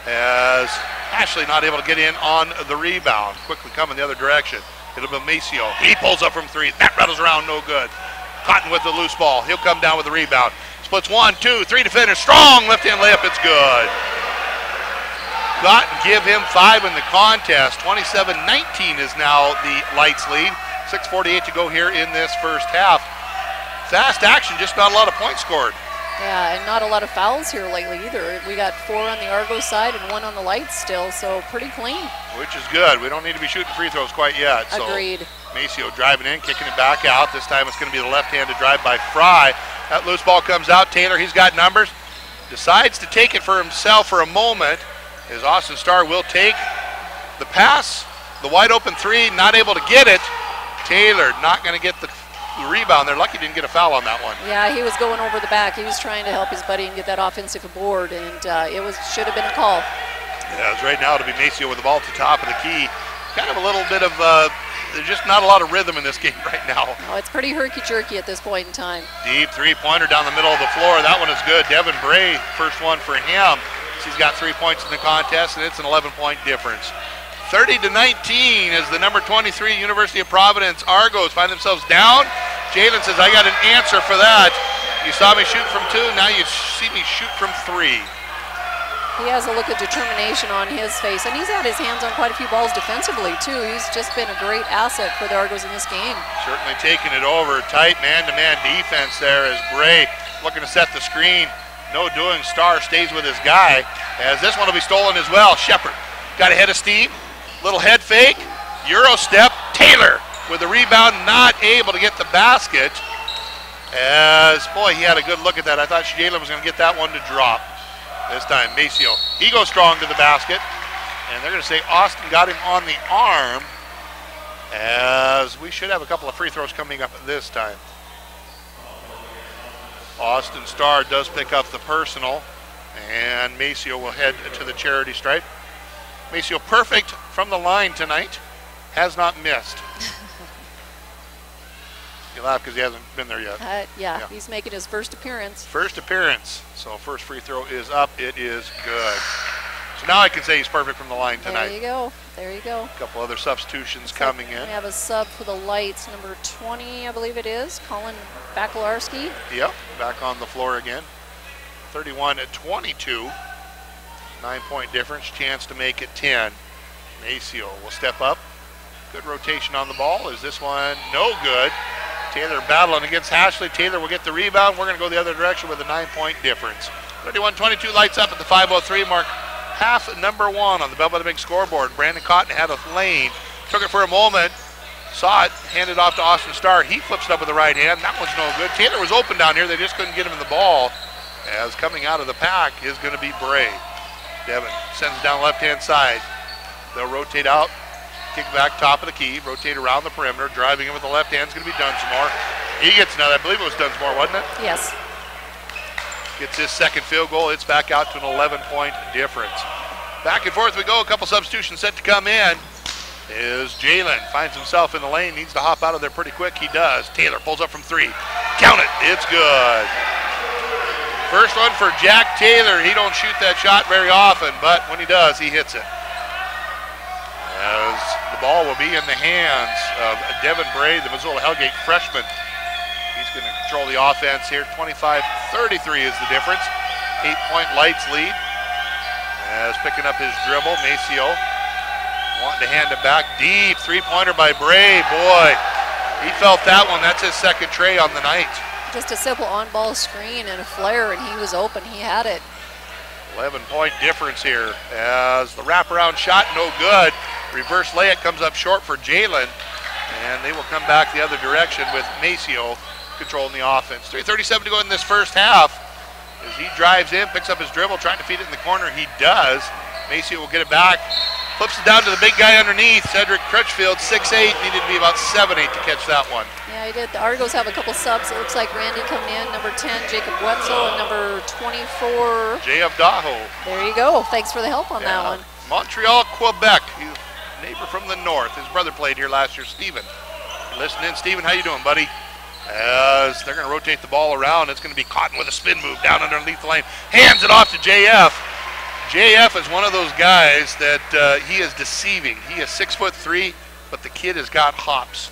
as Ashley not able to get in on the rebound. Quickly coming the other direction. It'll be Maceo. He pulls up from 3. That rattles around, no good. Cotton with the loose ball. He'll come down with the rebound. Splits 1, 2, 3 defenders. Strong left-hand layup. It's good. Cotton give him 5 in the contest. 27-19 is now the Lights lead. 6:48 to go here in this first half. Fast action, just not a lot of points scored. Yeah, and not a lot of fouls here lately either. We got 4 on the Argos side and 1 on the Lights still, so pretty clean. Which is good. We don't need to be shooting free throws quite yet. Agreed. So Maceo driving in, kicking it back out. This time it's going to be the left-handed drive by Fry. That loose ball comes out. Taylor, he's got numbers. Decides to take it for himself for a moment. As Austin Starr will take the pass, the wide open 3, not able to get it. Taylor not going to get the rebound there. Lucky didn't get a foul on that one. Yeah, he was going over the back. He was trying to help his buddy and get that offensive board, and should have been a call. Yeah, as right now it'll be Maceo with the ball at the top of the key. Kind of a little bit of, there's just not a lot of rhythm in this game right now. No, it's pretty herky-jerky at this point in time. Deep three-pointer down the middle of the floor. That one is good. Devin Bray, first one for him. He's got 3 points in the contest, and it's an 11-point difference. 30-19 as the number 23 University of Providence Argos find themselves down. Jalen says, I got an answer for that. You saw me shoot from 2, now you see me shoot from 3. He has a look of determination on his face, and he's had his hands on quite a few balls defensively, too. He's just been a great asset for the Argos in this game. Certainly taking it over. Tight man-to-man defense there as Bray looking to set the screen. No doing. Starr stays with his guy, as this one will be stolen as well. Shepard got ahead of steam. Little head fake. Euro step. Taylor with the rebound, not able to get the basket. As, boy, he had a good look at that. I thought Jalen was going to get that one to drop. This time, Maceo. He goes strong to the basket. And they're going to say Austin got him on the arm. as we should have a couple of free throws coming up this time. Austin Starr does pick up the personal, and Maceo will head to the charity stripe. Maceo perfect from the line tonight, has not missed. You laugh because he hasn't been there yet. Yeah, he's making his first appearance. First appearance. So first free throw is up. It is good. So now I can say he's perfect from the line tonight. There you go. There you go. A couple other substitutions coming in. We have a sub for the Lights, number 20, I believe it is, Colin Bakalarski. Yep, back on the floor again. 31-22. 9-point difference, chance to make it 10. Maceo will step up. Good rotation on the ball. Is this one no good? Taylor battling against Ashley. Taylor will get the rebound. We're going to go the other direction with a 9-point difference. 31-22, Lights up at the 5:03 mark. Half number 1 on the Bell by the Big scoreboard. Brandon Cotton had a lane. Took it for a moment. Saw it. Handed off to Austin Starr. He flips it up with the right hand. That one's no good. Taylor was open down here. They just couldn't get him in the ball. As coming out of the pack is going to be Bray. Devin sends it down left-hand side. They'll rotate out. Kick back top of the key. Rotate around the perimeter. Driving in with the left hand is going to be Dunsmore. He gets another. I believe it was Dunsmore, wasn't it? Yes. Gets his second field goal. It's back out to an 11-point difference. Back and forth we go. A couple substitutions set to come in. Is Jalen. Finds himself in the lane. Needs to hop out of there pretty quick. He does. Taylor pulls up from 3. Count it. It's good. First one for Jack Taylor. He don't shoot that shot very often, but when he does, he hits it. As the ball will be in the hands of Devin Bray, the Missoula Hellgate freshman. He's going to control the offense here. 25-33 is the difference. 8-point Lights lead. As picking up his dribble, Maceo wanting to hand it back. Deep three-pointer by Bray. Boy, he felt that one. That's his second tray on the night. Just a simple on-ball screen and a flare, and he was open. He had it. 11-point difference here as the wraparound shot, no good. Reverse layup comes up short for Jalen, and they will come back the other direction with Maceo controlling the offense. 3:37 to go in this first half. As he drives in, picks up his dribble, trying to feed it in the corner. He does. Maceo will get it back. Flips it down to the big guy underneath. Cedric Crutchfield, 6'8", needed to be about 7'8" to catch that one. Yeah, he did. The Argos have a couple subs. It looks like Randy coming in, number 10, Jacob Wetzel, and number 24. J.F. Daho. There you go. Thanks for the help on that one. Montreal, Quebec. He's a neighbor from the north. His brother played here last year, Steven. You're listening, Steven? How you doing, buddy? As they're going to rotate the ball around, it's going to be Cotton with a spin move down underneath the lane. Hands it off to J.F. J.F. is one of those guys that he is deceiving. He is 6'3", but the kid has got hops.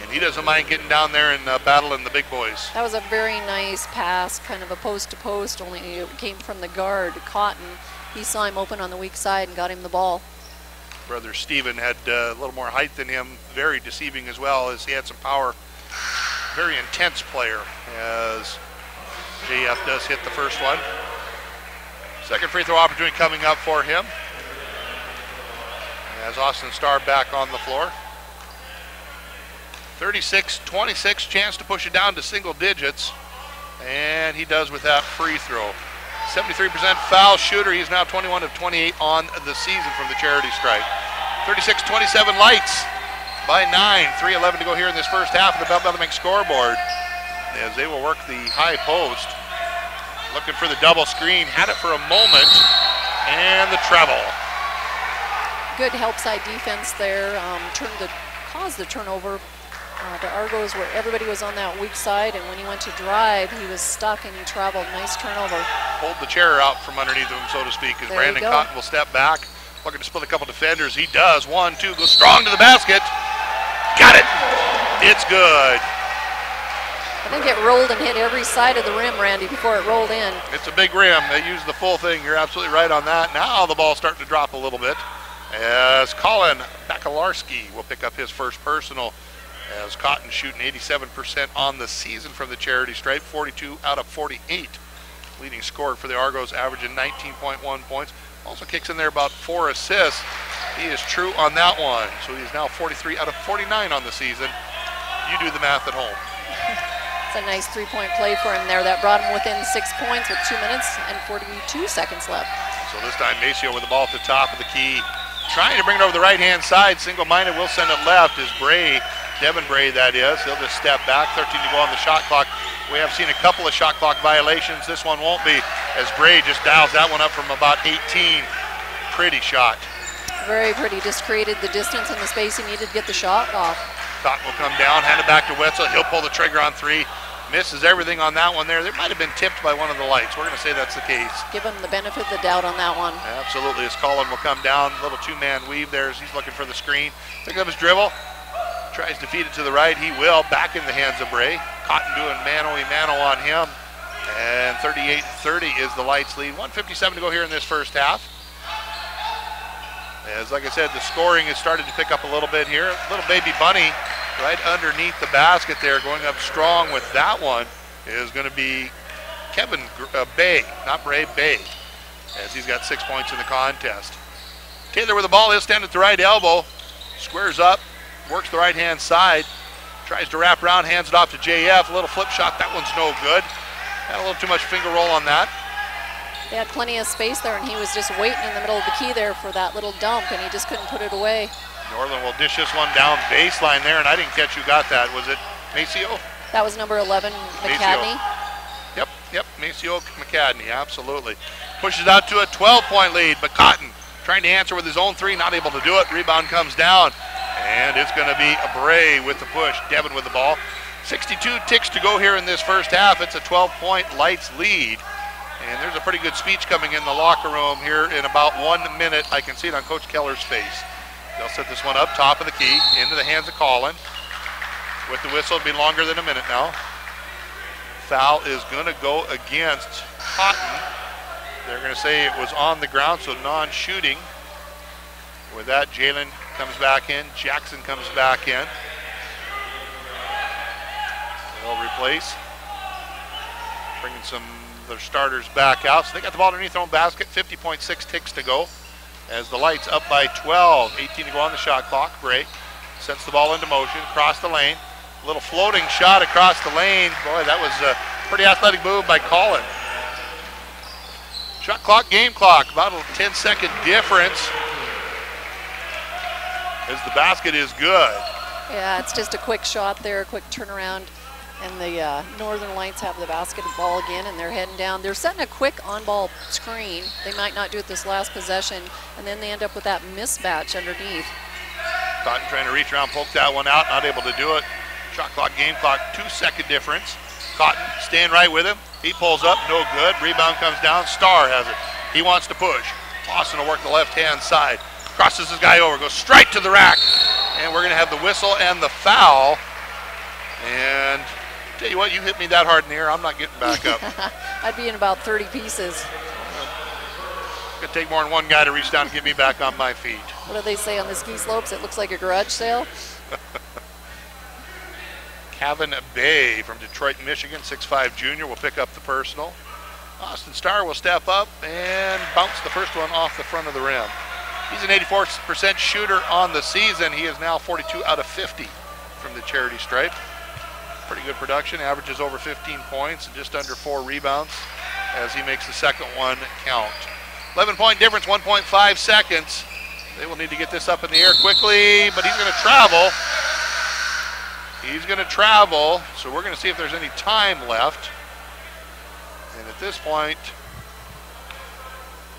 And he doesn't mind getting down there and battling the big boys. That was a very nice pass, kind of a post-to-post, only it came from the guard, Cotton. He saw him open on the weak side and got him the ball. Brother Steven had a little more height than him, very deceiving as well, as he had some power. Very intense player, as J.F. does hit the first one. Second free throw opportunity coming up for him. As Austin Starr back on the floor. 36-26, chance to push it down to single digits. And he does with that free throw. 73% foul shooter. He's now 21 of 28 on the season from the charity stripe. 36-27 Lights by 9. 3:11 to go here in this first half of the Bell Bellamy scoreboard. As they will work the high post. Looking for the double screen. Had it for a moment. And the treble. Good help side defense there. Caused the turnover. The Argos, where everybody was on that weak side, and when he went to drive, he was stuck and he traveled. Nice turnover. Pulled the chair out from underneath him, so to speak, as Brandon Cotton will step back. Looking to split a couple defenders. He does. 1, 2, goes strong to the basket. Got it. It's good. I think it rolled and hit every side of the rim, Randy, before it rolled in. It's a big rim. They used the full thing. You're absolutely right on that. Now the ball's starting to drop a little bit as Colin Bakalarski will pick up his first personal, as Cotton shooting 87% on the season from the charity stripe, 42 out of 48. Leading scorer for the Argos, averaging 19.1 points. Also kicks in there about 4 assists. He is true on that one. So he's now 43 out of 49 on the season. You do the math at home. It's a nice three-point play for him there. That brought him within 6 points with 2 minutes and 42 seconds left. So this time Maceo with the ball at the top of the key. trying to bring it over the right-hand side. Single-minded will send it left is Bray. Devin Bray, that is. He'll just step back. 13 to go on the shot clock. We have seen a couple of shot clock violations. This one won't be, as Bray just dials that one up from about 18. Pretty shot. Very pretty. Just created the distance and the space he needed to get the shot off. Cotton will come down, hand it back to Wetzel. He'll pull the trigger on three. Misses everything on that one there. There might have been tipped by one of the lights. We're going to say that's the case. Give him the benefit of the doubt on that one. Absolutely. As Colin will come down, little two-man weave there as he's looking for the screen. Picks up his dribble. Tries to feed it to the right. He will. Back in the hands of Bray. Cotton doing mano-a-mano on him. And 38-30 is the Lights lead. 1:57 to go here in this first half. As, like I said, the scoring has started to pick up a little bit here. Little baby bunny right underneath the basket there, going up strong with that one is going to be Kevin Bay, not Bray, Bay, as he's got 6 points in the contest. Taylor with the ball, he'll stand at the right elbow, squares up, works the right-hand side, tries to wrap around, hands it off to JF. A little flip shot, that one's no good. Had a little too much finger roll on that. They had plenty of space there, and he was just waiting in the middle of the key there for that little dump, and he just couldn't put it away. Northern will dish this one down baseline there, and I didn't catch who got that. Was it Maceo? That was number 11, McCadney. Yep, Maceo McCadney, absolutely. Pushes out to a 12-point lead, but Cotton trying to answer with his own three, not able to do it. Rebound comes down, and it's going to be a Bray with the push. Devin with the ball. 62 ticks to go here in this first half. It's a 12-point Lights lead. And there's a pretty good speech coming in the locker room here in about 1 minute. I can see it on Coach Keller's face. They'll set this one up top of the key into the hands of Colin. With the whistle, it'll be longer than a minute now. Foul is going to go against Cotton. They're going to say it was on the ground, so non-shooting. With that, Jalen comes back in. Jackson comes back in. They'll replace. Bringing some their starters back out. So they got the ball underneath their own basket. 50.6 ticks to go. As the Lights up by 12. 18 to go on the shot clock. Bray sets the ball into motion. Across the lane. A little floating shot across the lane. Boy, that was a pretty athletic move by Colin. Shot clock, game clock. About a 10-second difference. As the basket is good. Yeah, it's just a quick shot there, quick turnaround. And the Northern Lights have the basketball again, and they're heading down. They're setting a quick on-ball screen. They might not do it this last possession, and then they end up with that mismatch underneath. Cotton trying to reach around, poke that one out, not able to do it. Shot clock, game clock, 2-second difference. Cotton staying right with him. He pulls up, no good. Rebound comes down. Starr has it. He wants to push. Austin will work the left-hand side. Crosses his guy over, goes straight to the rack. And we're going to have the whistle and the foul. And tell you what, you hit me that hard in the air, I'm not getting back up. I'd be in about 30 pieces. It's going to take more than one guy to reach down and get me back on my feet. What do they say on the ski slopes? It looks like a garage sale. Kevin Bay from Detroit, Michigan, 6'5" junior, will pick up the personal. Austin Starr will step up and bounce the first one off the front of the rim. He's an 84% shooter on the season. He is now 42 out of 50 from the charity stripe. Pretty good production, averages over 15 points and just under 4 rebounds as he makes the second one count. 11-point difference, 1.5 seconds. They will need to get this up in the air quickly, but he's going to travel. He's going to travel, so we're going to see if there's any time left. And at this point,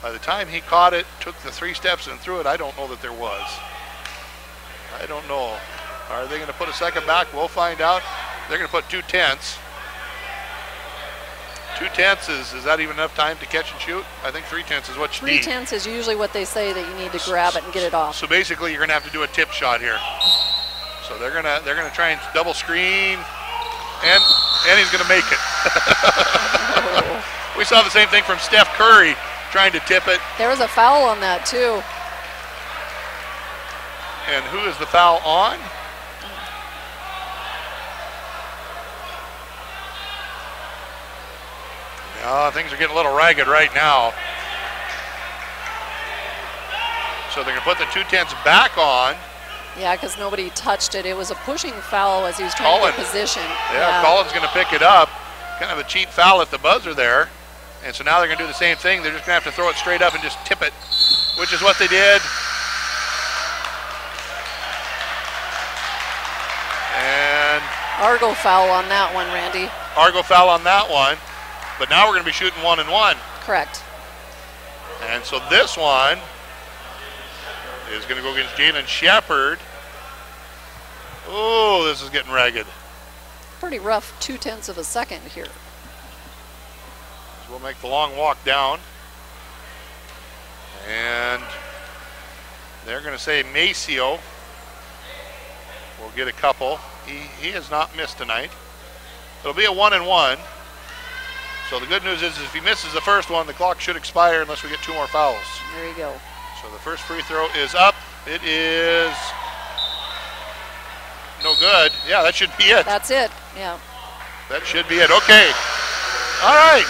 by the time he caught it, took the 3 steps and threw it, I don't know that there was. I don't know. Are they going to put a second back? We'll find out. They're going to put 2 tenths. 2 tenths, is that even enough time to catch and shoot? I think 3 tenths is what you need. 3 tenths is usually what they say that you need to grab it and get it off. So basically you're going to have to do a tip shot here. So they're gonna try and double screen, and he's gonna make it. We saw the same thing from Steph Curry trying to tip it. There was a foul on that too. And who is the foul on? Things are getting a little ragged right now. So they're gonna put the 2 tenths back on. Yeah, because nobody touched it. It was a pushing foul as he was trying to get position. Yeah, Colin's going to pick it up. Kind of a cheap foul at the buzzer there. And so now they're going to do the same thing. They're just going to have to throw it straight up and just tip it, which is what they did. Argo foul on that one, Randy. Argo foul on that one. But now we're going to be shooting 1-1. Correct. And so this one is going to go against Jalen Shepard. Oh, this is getting ragged. Pretty rough 0.2 of a second here. So we'll make the long walk down. And they're going to say Maceo will get a couple. He has not missed tonight. It'll be a 1-1. So the good news is if he misses the first one, the clock should expire unless we get 2 more fouls. There you go. So the first free throw is up. It is no good. Yeah, that should be it. That's it, yeah. That should be it. Okay. All right.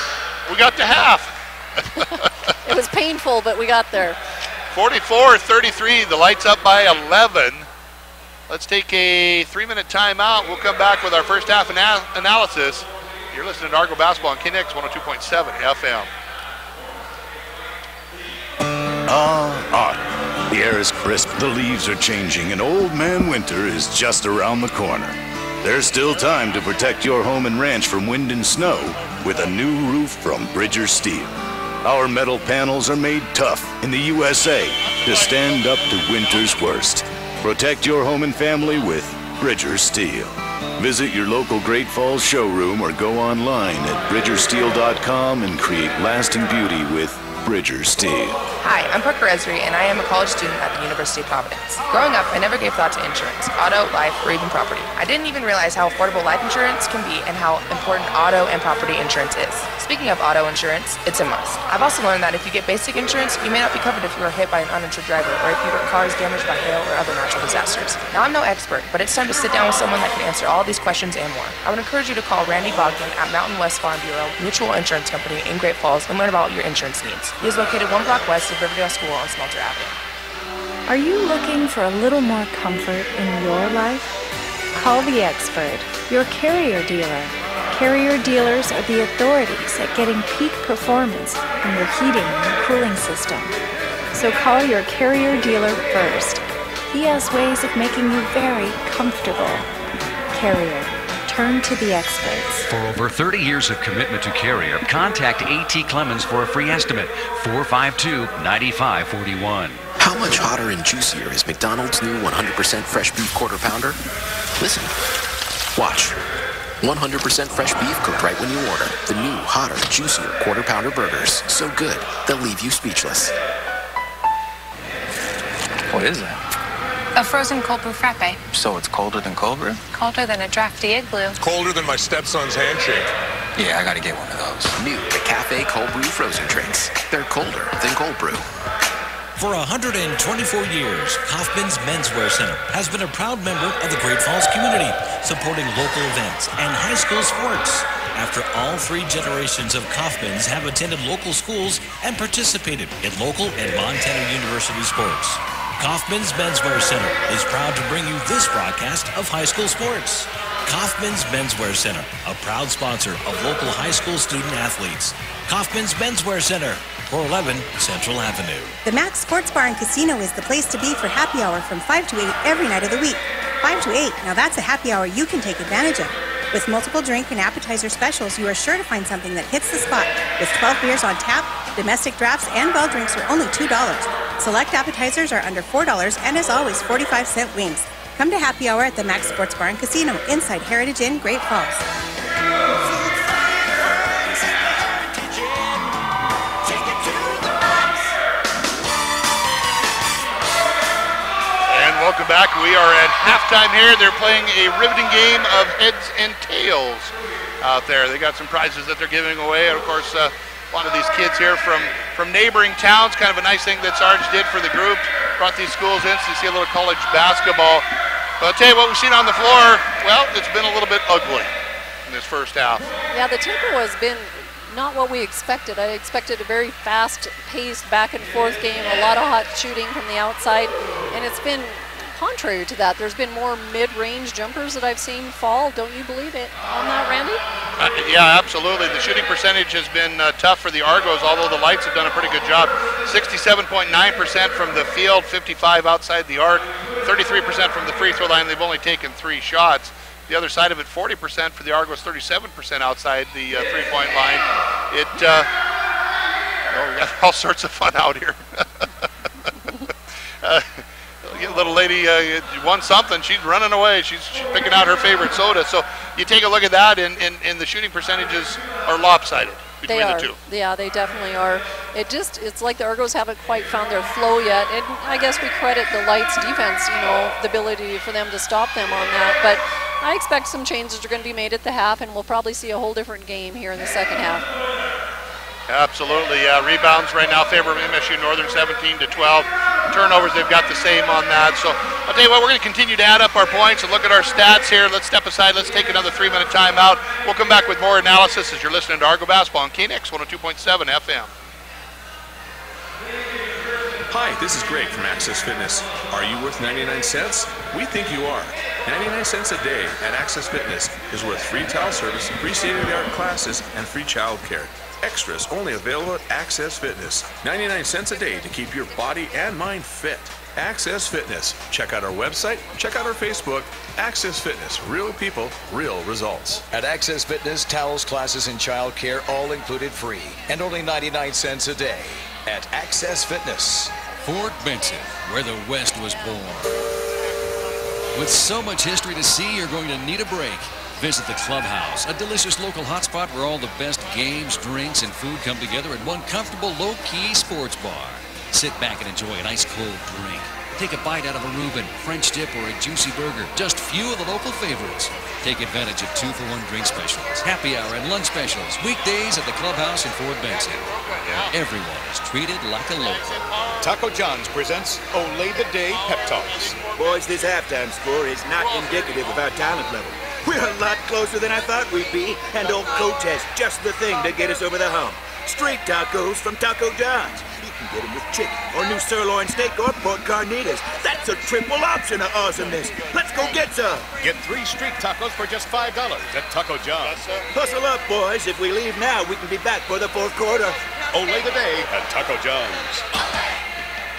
We got to half. It was painful, but we got there. 44-33. The Lights up by 11. Let's take a 3-minute timeout. We'll come back with our first half analysis. You're listening to Argo Basketball on KNX 102.7 FM. Autumn. The air is crisp, the leaves are changing, and Old Man Winter is just around the corner. There's still time to protect your home and ranch from wind and snow with a new roof from Bridger Steel. Our metal panels are made tough in the USA to stand up to winter's worst. Protect your home and family with Bridger Steel. Visit your local Great Falls showroom or go online at bridgersteel.com and create lasting beauty with Bridger Steel. Hi, I'm Parker Esri, and I am a college student at the University of Providence. Growing up, I never gave thought to insurance, auto, life, or even property. I didn't even realize how affordable life insurance can be and how important auto and property insurance is. Speaking of auto insurance, it's a must. I've also learned that if you get basic insurance, you may not be covered if you are hit by an uninsured driver or if your car is damaged by hail or other natural disasters. Now, I'm no expert, but it's time to sit down with someone that can answer all these questions and more. I would encourage you to call Randy Bogdan at Mountain West Farm Bureau Mutual Insurance Company in Great Falls and learn about your insurance needs. He is located 1 block west of Riverdale School on Smelter Avenue. Are you looking for a little more comfort in your life? Call the expert, your Carrier dealer. Carrier dealers are the authorities at getting peak performance in your heating and cooling system. So call your Carrier dealer first. He has ways of making you very comfortable. Carrier. Turn to the experts. For over 30 years of commitment to Carrier, contact A.T. Clemens for a free estimate. 452-9541. How much hotter and juicier is McDonald's new 100% fresh beef quarter pounder? Listen. Watch. 100% fresh beef cooked right when you order. The new, hotter, juicier quarter pounder burgers. So good, they'll leave you speechless. What is that? A frozen cold brew frappe. So it's colder than cold brew? Colder than a drafty igloo. Colder than my stepson's handshake. Yeah, I gotta get one of those. New McCafe cold brew frozen drinks. They're colder than cold brew. For 124 years, Kaufman's Menswear Center has been a proud member of the Great Falls community, supporting local events and high school sports. After all 3 generations of Kaufman's have attended local schools and participated in local and Montana University sports, Kaufman's Menswear Center is proud to bring you this broadcast of high school sports. Kaufman's Menswear Center, a proud sponsor of local high school student athletes. Kaufman's Menswear Center, 411 Central Avenue. The Max Sports Bar and Casino is the place to be for happy hour from 5 to 8 every night of the week. 5 to 8, now that's a happy hour you can take advantage of. With multiple drink and appetizer specials, you are sure to find something that hits the spot. With 12 beers on tap, domestic drafts, and well drinks are only $2. Select appetizers are under $4, and as always, 45-cent wings. Come to happy hour at the Max Sports Bar and Casino inside Heritage Inn, Great Falls. Welcome back. We are at halftime here. They're playing a riveting game of heads and tails out there. They got some prizes that they're giving away. And of course, a lot of these kids here from neighboring towns. Kind of a nice thing that Sarge did for the group. Brought these schools in so you see a little college basketball. But I'll tell you what we've seen on the floor, well, it's been a little bit ugly in this first half. Yeah, the tempo has been not what we expected. I expected a very fast-paced back-and-forth game, a lot of hot shooting from the outside, and it's been contrary to that. There's been more mid-range jumpers that I've seen fall. Don't you believe it on that, Randy? Yeah, absolutely. The shooting percentage has been tough for the Argos, although the Lights have done a pretty good job. 67.9% from the field, 55 outside the arc, 33% from the free throw line. They've only taken 3 shots. the other side of it, 40% for the Argos, 37% outside the three-point line. We got all sorts of fun out here. Little lady won something. She's running away. She's picking out her favorite soda. So you take a look at that, and the shooting percentages are lopsided between the two. Yeah, they definitely are. It's like the Argos haven't quite found their flow yet. And I guess we credit the Lights defense, the ability for them to stop them on that. But I expect some changes are going to be made at the half, and we'll probably see a whole different game here in the second half. Absolutely, yeah. Rebounds right now favor MSU Northern 17-12. Turnovers, they've got the same on that. So I'll tell you what, we're going to continue to add up our points and look at our stats here. Let's step aside. Let's take another 3-minute timeout. We'll come back with more analysis as you're listening to Argo Basketball on KNX 102.7 FM. Hi, this is Greg from Access Fitness. Are you worth 99 cents? We think you are. 99 cents a day at Access Fitness is worth free towel service, free state-of-the-art classes, and free child care. Extras only available at Access Fitness. 99 cents a day to keep your body and mind fit. Access Fitness. Check out our website, check out our Facebook. Access Fitness. Real people, real results. At Access Fitness, towels, classes, and child care all included free. And only 99 cents a day. At Access Fitness. Fort Benson, where the West was born. With so much history to see, you're going to need a break. Visit the Clubhouse, a delicious local hotspot where all the best games, drinks, and food come together at one comfortable, low-key sports bar. Sit back and enjoy an ice-cold drink. Take a bite out of a Reuben, French dip, or a juicy burger. Just few of the local favorites. Take advantage of 2-for-1 drink specials, happy hour, and lunch specials. Weekdays at the Clubhouse in Fort Benson. Where everyone is treated like a local. Taco John's presents Olay the Day Pep Talks. Boys, this halftime score is not indicative of our talent level. We're a lot closer than I thought we'd be, and old coach has just the thing to get us over the hump. Street tacos from Taco John's. You can get them with chicken, or new sirloin steak, or pork carnitas. That's a triple option of awesomeness. Let's go get some. Get 3 street tacos for just $5 at Taco John's. Hustle up, boys. If we leave now, we can be back for the fourth quarter. Olay the Day at Taco John's.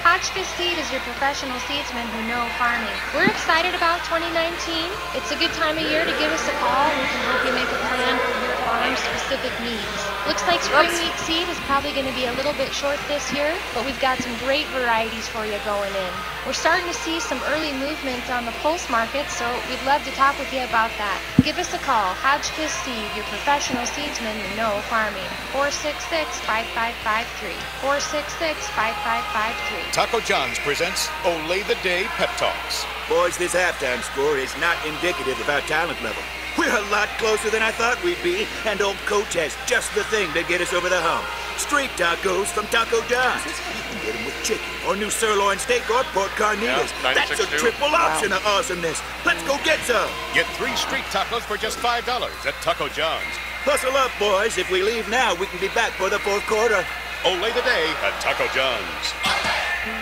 Hotchkiss Seed is your professional seedsman who know farming. We're excited about 2019. It's a good time of year to give us a call. We can help you make a plan for your farm's specific needs. Looks like spring wheat seed is probably going to be a little bit short this year, but we've got some great varieties for you going in. We're starting to see some early movement on the pulse market, so we'd love to talk with you about that. Give us a call. Hotchkiss Seed, your professional seedsman who know farming. 466-5553. 466-5553. Taco John's presents Olay the Day Pep Talks. Boys, this halftime score is not indicative of our talent level. We're a lot closer than I thought we'd be, and old coach has just the thing to get us over the hump. Street tacos from Taco John's. You can get them with chicken, or new sirloin steak, or pork carnitas. That's a triple option of awesomeness. Let's go get some. Get 3 street tacos for just $5 at Taco John's. Hustle up, boys. If we leave now, we can be back for the fourth quarter. Olay the Day at Taco John's.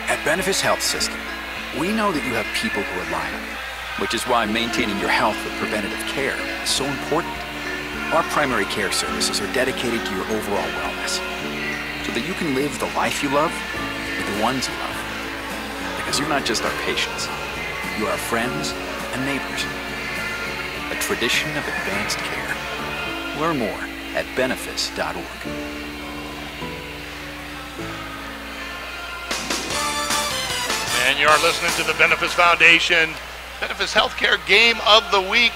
At Benefis Health System, we know that you have people who rely on you, which is why maintaining your health with preventative care is so important. Our primary care services are dedicated to your overall wellness, so that you can live the life you love with the ones you love. Because you're not just our patients, you're our friends and neighbors. A tradition of advanced care. Learn more at benefis.org. And you are listening to the Benefis Foundation Benefis Healthcare Game of the Week.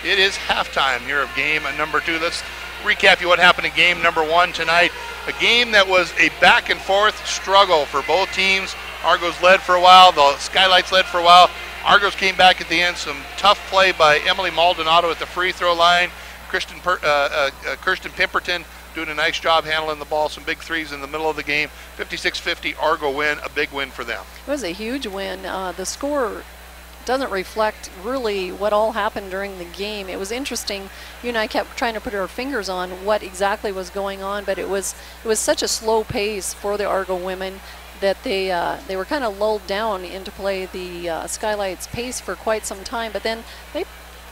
It is halftime here of game number 2. Let's recap you what happened in game number 1 tonight. A game that was a back and forth struggle for both teams. Argos led for a while, the Skylights led for a while. Argos came back at the end. Some tough play by Emily Maldonado at the free throw line. Kirsten Pimperton doing a nice job handling the ball. Some big threes in the middle of the game. 56-50 Argo win, a big win for them. It was a huge win. The score doesn't reflect really what all happened during the game. It was interesting. You and I kept trying to put our fingers on what exactly was going on, but it was such a slow pace for the Argo women that they were kind of lulled down into play the Skylights pace for quite some time, but then they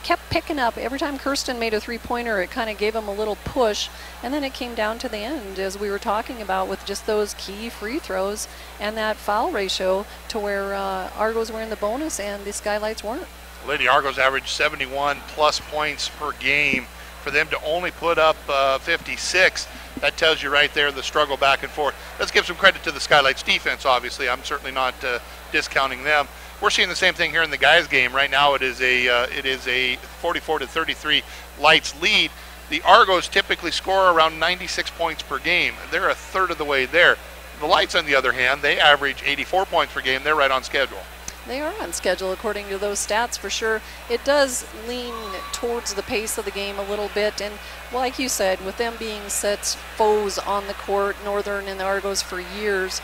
kept picking up. Every time Kirsten made a three-pointer, it kind of gave them a little push, and then it came down to the end, as we were talking about, with just those key free throws and that foul ratio to where Argos were in the bonus and the Skylights weren't. Lady Argos average 71 plus points per game. For them to only put up 56, that tells you right there the struggle back and forth. Let's give some credit to the Skylights defense, obviously. I'm certainly not discounting them. We're seeing the same thing here in the guys' game. Right now it is a 44-33 Lights lead. The Argos typically score around 96 points per game. They're a third of the way there. The Lights, on the other hand, they average 84 points per game. They're right on schedule. They are on schedule according to those stats for sure. It does lean towards the pace of the game a little bit, and like you said, with them being such foes on the court, Northern and the Argos for years,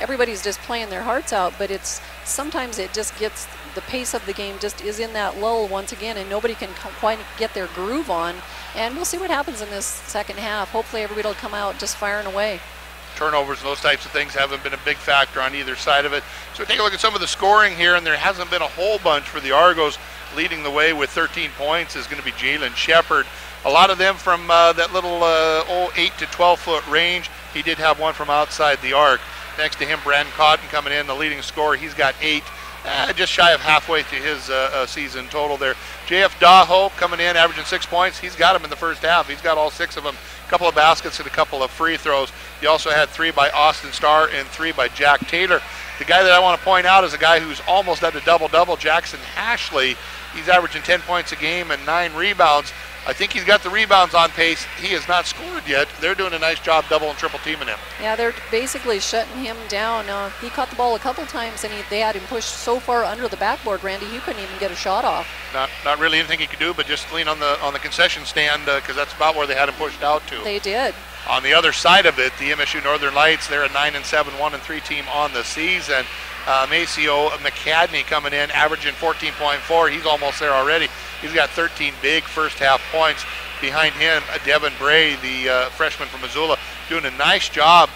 everybody's just playing their hearts out, but sometimes it just gets, the pace of the game just is in that lull once again, and nobody can quite get their groove on, and we'll see what happens in this second half. Hopefully everybody will come out just firing away. Turnovers and those types of things haven't been a big factor on either side of it. So take a look at some of the scoring here, and there hasn't been a whole bunch for the Argos. Leading the way with 13 points is going to be Jalen Shepard. A lot of them from that little 8 to 12 foot range. He did have one from outside the arc. Next to him, Brandon Cotton coming in, the leading scorer. He's got 8, just shy of halfway to his season total there. JF Daho coming in, averaging 6 points. He's got them in the first half. He's got all 6 of them. A couple of baskets and a couple of free throws. He also had 3 by Austin Starr and 3 by Jack Taylor. The guy that I want to point out is a guy who's almost at a double-double, Jackson Hashley. He's averaging 10 points a game and 9 rebounds. I think he's got the rebounds on pace. He has not scored yet. They're doing a nice job double and triple teaming him. Yeah, they're basically shutting him down. He caught the ball a couple times, and they had him pushed so far under the backboard, Randy, he couldn't even get a shot off. Not really anything he could do, but just lean on the concession stand, because that's about where they had him pushed out to. They did. On the other side of it, the MSU Northern Lights, they're a 9-7, 1-3 team on the season. Maceo McCadney coming in, averaging 14.4. He's almost there already. He's got 13 big first half points. Behind him, Devin Bray, the freshman from Missoula, doing a nice job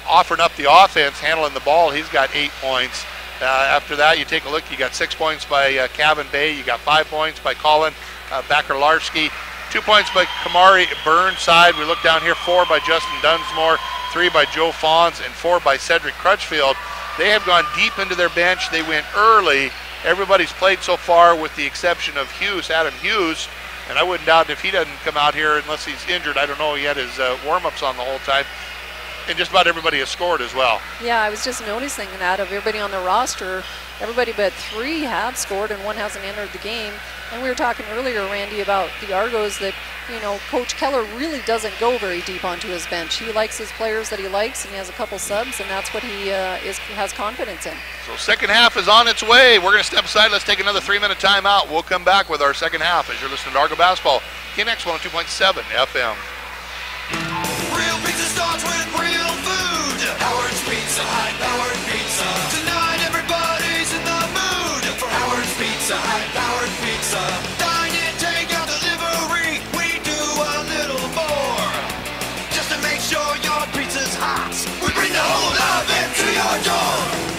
offering up the offense, handling the ball. He's got 8 points. After that, you take a look, you got 6 points by Kevin Bay. You got 5 points by Colin Bakarlarski. 2 points by Kamari Burnside. We look down here, 4 by Justin Dunsmore, 3 by Joe Fawns, and 4 by Cedric Crutchfield. They have gone deep into their bench. They went early. Everybody's played so far with the exception of Hughes, Adam Hughes, and I wouldn't doubt if he doesn't come out here unless he's injured. I don't know, he had his warm-ups on the whole time. And just about everybody has scored as well. Yeah, I was just noticing that of everybody on the roster, everybody but 3 have scored and 1 hasn't entered the game. And we were talking earlier, Randy, about the Argos that, Coach Keller really doesn't go very deep onto his bench. He likes his players that he likes, and he has a couple subs, and that's what he has confidence in. So second half is on its way. We're going to step aside. Let's take another 3-minute timeout. We'll come back with our second half as you're listening to Argo Basketball, KMX 102.7 FM. Real pizza starts with real food. Howard's Pizza, high-powered pizza. Tonight everybody's in the mood for Howard's Pizza, high-powered pizza. Dine in, take out delivery. We do a little more just to make sure your pizza's hot. We bring the whole oven to your door.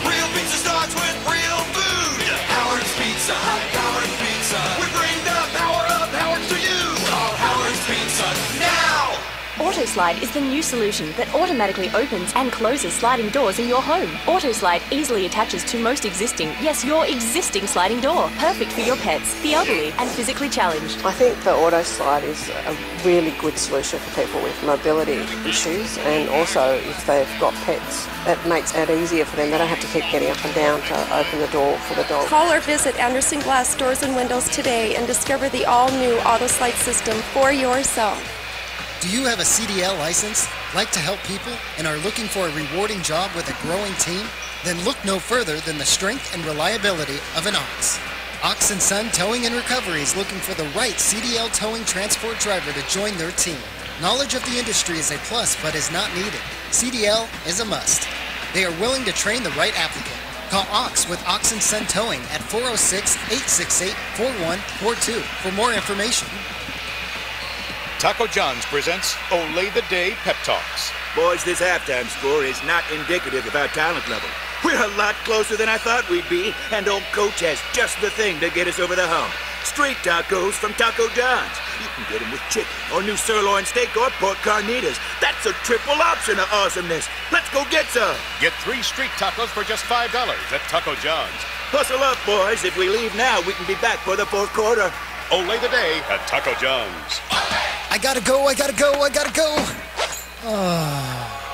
Real pizza starts with real food. Howard's Pizza, high-powered pizza. We bring the power of Howard's to you. Call Howard's Pizza now. AutoSlide is the new solution that automatically opens and closes sliding doors in your home. AutoSlide easily attaches to most existing, yes, your existing sliding door. Perfect for your pets, the elderly, and physically challenged. I think the AutoSlide is a really good solution for people with mobility issues, and also if they've got pets, it makes it easier for them. They don't have to keep getting up and down to open the door for the dog. Call or visit Anderson Glass Doors and Windows today and discover the all-new AutoSlide system for yourself. Do you have a CDL license, like to help people, and are looking for a rewarding job with a growing team? Then look no further than the strength and reliability of an Ox. Ox & Son Towing and Recovery is looking for the right CDL towing transport driver to join their team. Knowledge of the industry is a plus but is not needed. CDL is a must. They are willing to train the right applicant. Call Ox with Ox & Son Towing at 406-868-4142 for more information. Taco John's presents Olay the Day Pep Talks. Boys, this halftime score is not indicative of our talent level. We're a lot closer than I thought we'd be, and old coach has just the thing to get us over the hump. Street tacos from Taco John's. You can get them with chicken or new sirloin steak or pork carnitas. That's a triple option of awesomeness. Let's go get some. Get 3 street tacos for just $5 at Taco John's. Hustle up, boys. If we leave now, we can be back for the fourth quarter. Olay the day at Taco John's. I gotta go, I gotta go, I gotta go.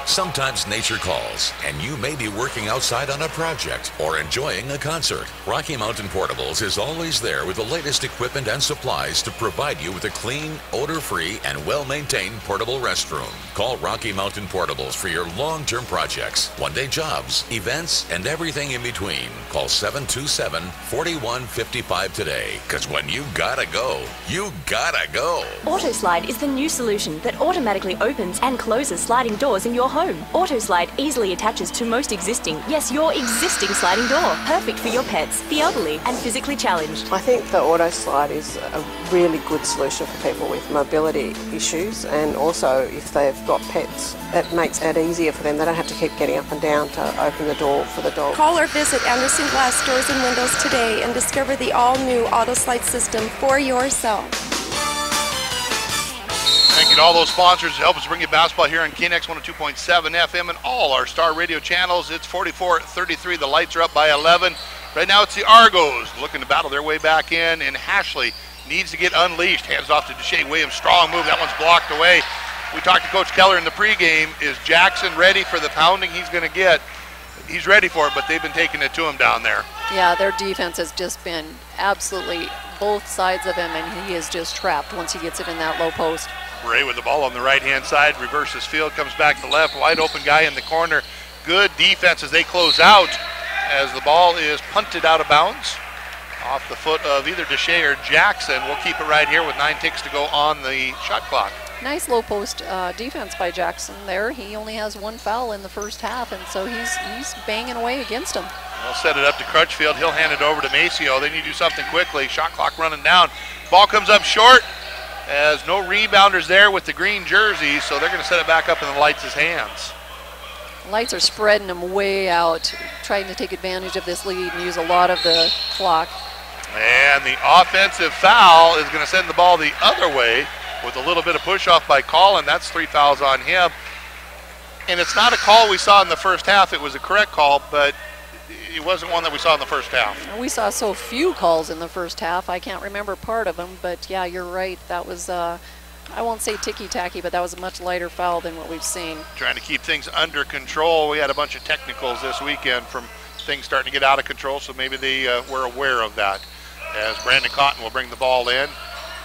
Sometimes nature calls, and you may be working outside on a project or enjoying a concert. Rocky Mountain Portables is always there with the latest equipment and supplies to provide you with a clean, odor-free, and well-maintained portable restroom. Call Rocky Mountain Portables for your long-term projects, one-day jobs, events, and everything in between. Call 727-4155 today, because when you gotta go, you gotta go. AutoSlide is the new solution that automatically opens and closes sliding doors in your home. AutoSlide easily attaches to most existing, yes, your existing sliding door. Perfect for your pets, the elderly, and physically challenged. I think the AutoSlide is a really good solution for people with mobility issues, and also if they've got pets, it makes it easier for them. They don't have to keep getting up and down to open the door for the dog. Call or visit Anderson Glass Doors and Windows today and discover the all-new AutoSlide system for yourself. Thank you to all those sponsors to help us bring you basketball here on KNX 102.7 FM and all our Star Radio channels. It's 44-33. The lights are up by 11. Right now it's the Argos looking to battle their way back in, and Hashley needs to get unleashed. Hands off to Deshae Williams. Strong move. That one's blocked away. We talked to Coach Keller in the pregame. Is Jackson ready for the pounding he's going to get? He's ready for it, but they've been taking it to him down there. Yeah, their defense has just been absolutely both sides of him, and he is just trapped once he gets it in that low post. Bray with the ball on the right-hand side, reverses field, comes back to left, wide open guy in the corner. Good defense as they close out as the ball is punted out of bounds off the foot of either Deshae or Jackson. We'll keep it right here with 9 ticks to go on the shot clock. Nice low post defense by Jackson there. He only has 1 foul in the first half, and so he's banging away against him. They'll set it up to Crutchfield. He'll hand it over to Maceo. They need to do something quickly. Shot clock running down. Ball comes up short as no rebounders there with the green jersey, so they're going to set it back up in the Lights' hands. Lights are spreading them way out, trying to take advantage of this lead and use a lot of the clock. And the offensive foul is going to send the ball the other way with a little bit of push off by Colin. That's 3 fouls on him. And it's not a call we saw in the first half. It was a correct call, but it wasn't one that we saw in the first half. We saw so few calls in the first half. I can't remember part of them, but yeah, you're right. That was, I won't say ticky-tacky, but that was a much lighter foul than what we've seen. Trying to keep things under control. We had a bunch of technicals this weekend from things starting to get out of control, so maybe they were aware of that. As Brandon Cotton will bring the ball in.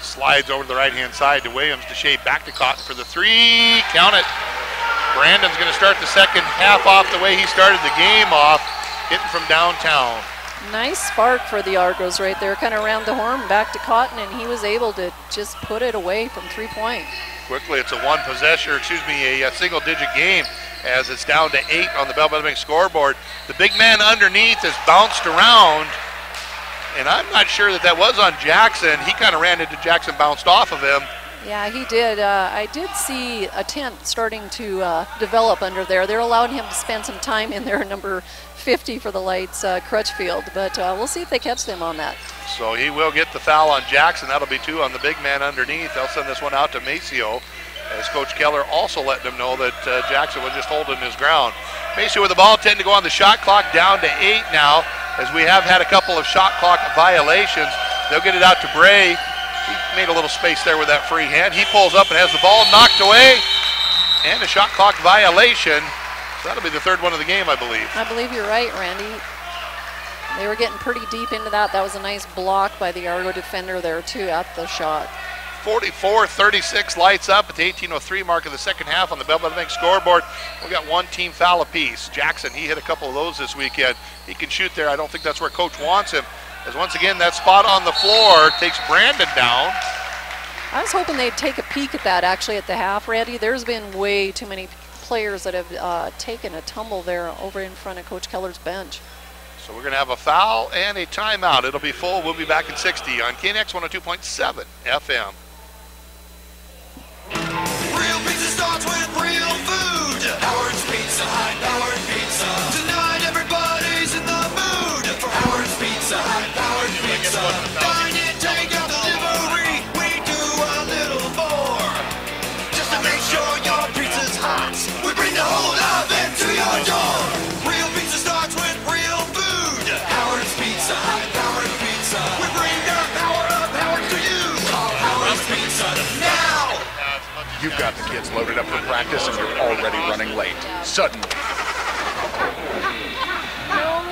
Slides over to the right-hand side to Williams. Deshae back to Cotton for the 3. Count it. Brandon's going to start the second half off the way he started the game off, hitting from downtown. Nice spark for the Argos right there, kind of around the horn, back to Cotton, and he was able to just put it away from 3-point. Quickly, it's a single-digit game as it's down to 8 on the Bell Bank scoreboard. The big man underneath has bounced around, and I'm not sure that was on Jackson. He kind of ran into Jackson, bounced off of him. Yeah, he did. I did see a tent starting to develop under there. They're allowing him to spend some time in there, number 50 for the Lights, Crutchfield. But we'll see if they catch them on that. So he will get the foul on Jackson. That'll be 2 on the big man underneath. They'll send this one out to Maceo, as Coach Keller also letting them know that Jackson was just holding his ground. Maceo with the ball, 10 to go on the shot clock, down to 8 now, as we have had a couple of shot clock violations. They'll get it out to Bray. He made a little space there with that free hand. He pulls up and has the ball knocked away, and a shot clock violation. So that'll be the 3rd one of the game, I believe. I believe you're right, Randy. They were getting pretty deep into that. That was a nice block by the Argo defender there, too, at the shot. 44-36, Lights up at the 18:03 mark of the second half on the Bell Bank scoreboard. We got 1 team foul apiece. Jackson, he hit a couple of those this weekend. He can shoot there. I don't think that's where Coach wants him. As once again, that spot on the floor takes Brandon down. I was hoping they'd take a peek at that actually at the half, Randy. There's been way too many players that have taken a tumble there over in front of Coach Keller's bench. So we're going to have a foul and a timeout. It'll be full. We'll be back in 60 on KNX 102.7 FM. Real pizza starts with real food. Howard's Pizza, high-powered pizza. Tonight everybody's in the mood for Howard's Pizza, high-powered pizza. Dine in, take out delivery. We do a little more. Just to make sure your pizza's hot, we bring the whole oven to your door. Real pizza starts with real food. Howard's Pizza, You've got the kids loaded up for practice and you're already running late. Suddenly. Mom,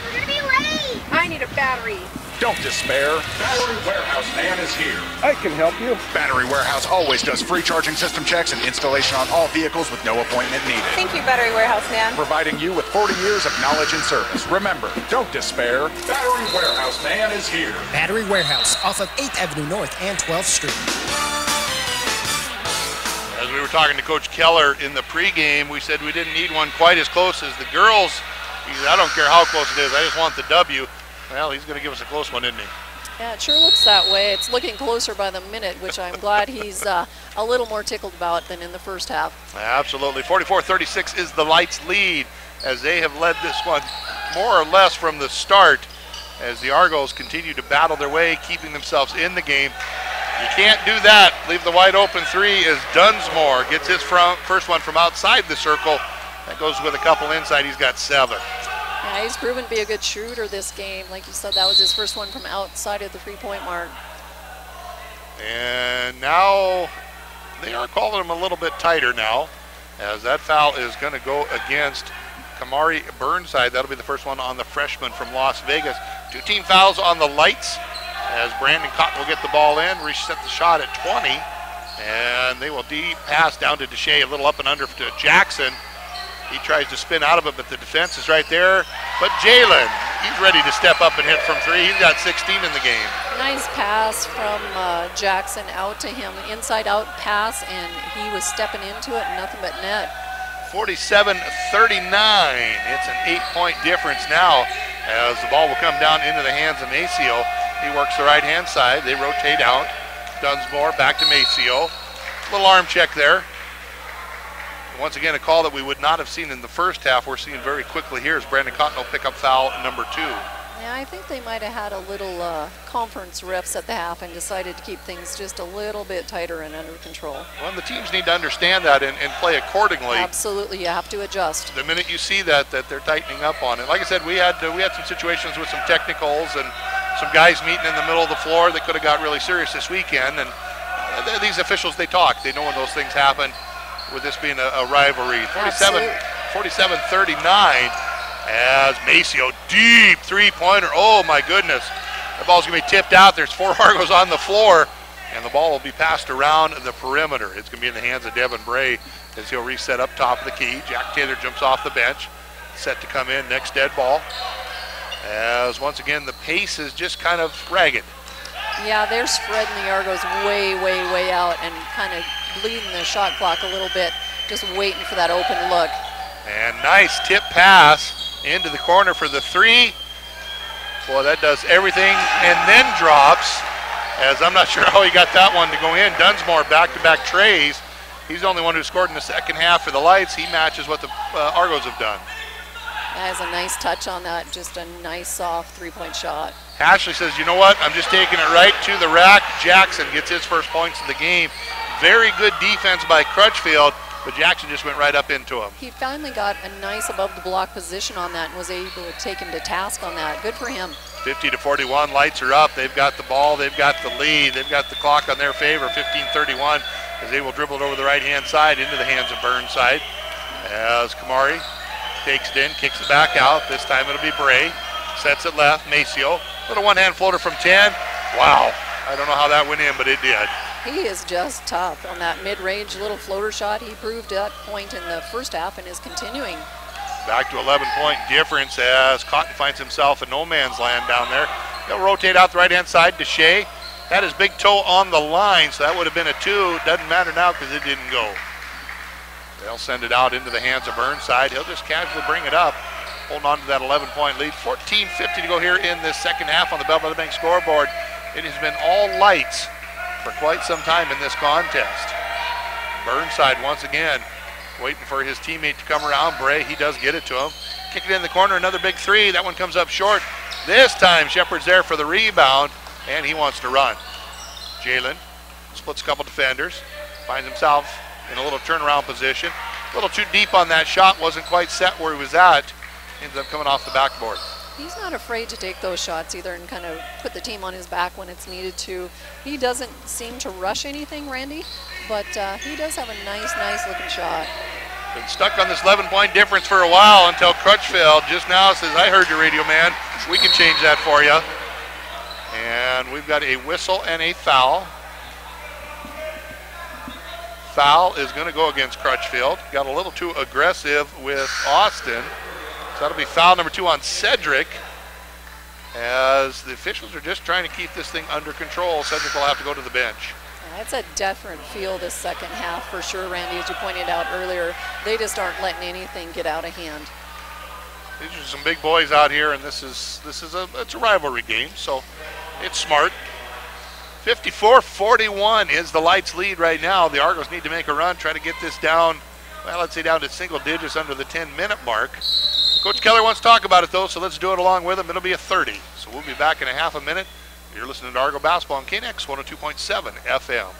we're gonna be late! I need a battery. Don't despair. Battery Warehouse Man is here. I can help you. Battery Warehouse always does free charging system checks and installation on all vehicles with no appointment needed. Thank you, Battery Warehouse Man. Providing you with 40 years of knowledge and service. Remember, don't despair. Battery Warehouse Man is here. Battery Warehouse off of 8th Avenue North and 12th Street. As we were talking to Coach Keller in the pregame, we said we didn't need one quite as close as the girls. He said, I don't care how close it is, I just want the W. Well, he's going to give us a close one, isn't he? Yeah, it sure looks that way. It's looking closer by the minute, which I'm glad he's a little more tickled about than in the first half. Absolutely. 44-36 is the Lights' lead, as they have led this one more or less from the start, as the Argos continue to battle their way, keeping themselves in the game. You can't do that. Leave the wide open three as Dunsmore gets his first one from outside the circle. That goes with a couple inside. He's got 7. Yeah, he's proven to be a good shooter this game. Like you said, that was his first one from outside of the 3-point mark. And now they are calling him a little bit tighter now, as that foul is going to go against Kamari Burnside. That'll be the first one on the freshman from Las Vegas. 2 team fouls on the Lights, as Brandon Cotton will get the ball in, reset the shot at 20, and they will deep pass down to Deshay, a little up and under to Jackson. He tries to spin out of it, but the defense is right there. But Jalen, he's ready to step up and hit from 3. He's got 16 in the game. Nice pass from Jackson out to him, inside out pass, and he was stepping into it, nothing but net. 47-39, it's an 8-point difference now, as the ball will come down into the hands of Maceo. He works the right-hand side, they rotate out. Dunsmore back to Maceo. Little arm check there. Once again, a call that we would not have seen in the first half. We're seeing very quickly here as Brandon Cotton will pick up foul number 2. Yeah, I think they might have had a little conference riffs at the half and decided to keep things just a little bit tighter and under control. Well, the teams need to understand that and play accordingly. Absolutely, you have to adjust. The minute you see that they're tightening up on it. Like I said, we had some situations with some technicals and some guys meeting in the middle of the floor that could have got really serious this weekend. And these officials, they talk. They know when those things happen. With this being a rivalry. 47-39 as Maceo, deep 3-pointer. Oh my goodness. The ball's gonna be tipped out. There's 4 Argos on the floor, and the ball will be passed around the perimeter. It's gonna be in the hands of Devin Bray as he'll reset up top of the key. Jack Taylor jumps off the bench, set to come in, next dead ball. As once again, the pace is just kind of ragged. Yeah, they're spreading the Argos way, way, way out and kind of bleeding the shot clock a little bit, just waiting for that open look. And nice tip pass into the corner for the 3. Boy, that does everything and then drops, as I'm not sure how he got that one to go in. Dunsmore back-to-back trays. He's the only one who scored in the second half for the Lights. He matches what the Argos have done. That is a nice touch on that, just a nice soft 3-point shot. Ashley says, you know what, I'm just taking it right to the rack. Jackson gets his first points of the game. Very good defense by Crutchfield, but Jackson just went right up into him. He finally got a nice above the block position on that and was able to take him to task on that. Good for him. 50-41, Lights are up. They've got the ball, they've got the lead, they've got the clock on their favor. 15-31 as they will dribble it over the right-hand side into the hands of Burnside. As Kamari takes it in, kicks it back out. This time it'll be Bray. Sets it left, Maceo. Little one-hand floater from 10. Wow, I don't know how that went in, but it did. He is just tough on that mid-range little floater shot. He proved that point in the first half and is continuing. Back to 11-point difference as Cotton finds himself in no man's land down there. He'll rotate out the right-hand side. Deshay had his big toe on the line, so that would have been a 2. Doesn't matter now because it didn't go. They'll send it out into the hands of Burnside. He'll just casually bring it up, holding on to that 11-point lead. 14:50 to go here in this second half on the Belleville Bank scoreboard. It has been all Lights for quite some time in this contest. Burnside once again waiting for his teammate to come around. Bray, he does get it to him. Kick it in the corner, another big 3. That one comes up short. This time Shepard's there for the rebound, and he wants to run. Jalen splits a couple defenders, finds himself in a little turnaround position. A little too deep on that shot, wasn't quite set where he was at. Ends up coming off the backboard. He's not afraid to take those shots either and kind of put the team on his back when it's needed to. He doesn't seem to rush anything, Randy, but he does have a nice looking shot. Been stuck on this 11-point difference for a while until Crutchfield just now says, I heard you, radio man. We can change that for you. And we've got a whistle and a foul. Foul is going to go against Crutchfield. Got a little too aggressive with Austin. So that'll be foul number 2 on Cedric. As the officials are just trying to keep this thing under control. Cedric will have to go to the bench. It's a different feel this second half for sure, Randy, as you pointed out earlier. They just aren't letting anything get out of hand. These are some big boys out here, and it's a rivalry game, so it's smart. 54-41 is the Lights lead right now. The Argos need to make a run, try to get this down, well, let's say down to single digits under the 10-minute mark. Coach Keller wants to talk about it, though, so let's do it along with him. It'll be a 30. So we'll be back in a half a minute. You're listening to Argo Basketball on KNX 102.7 FM.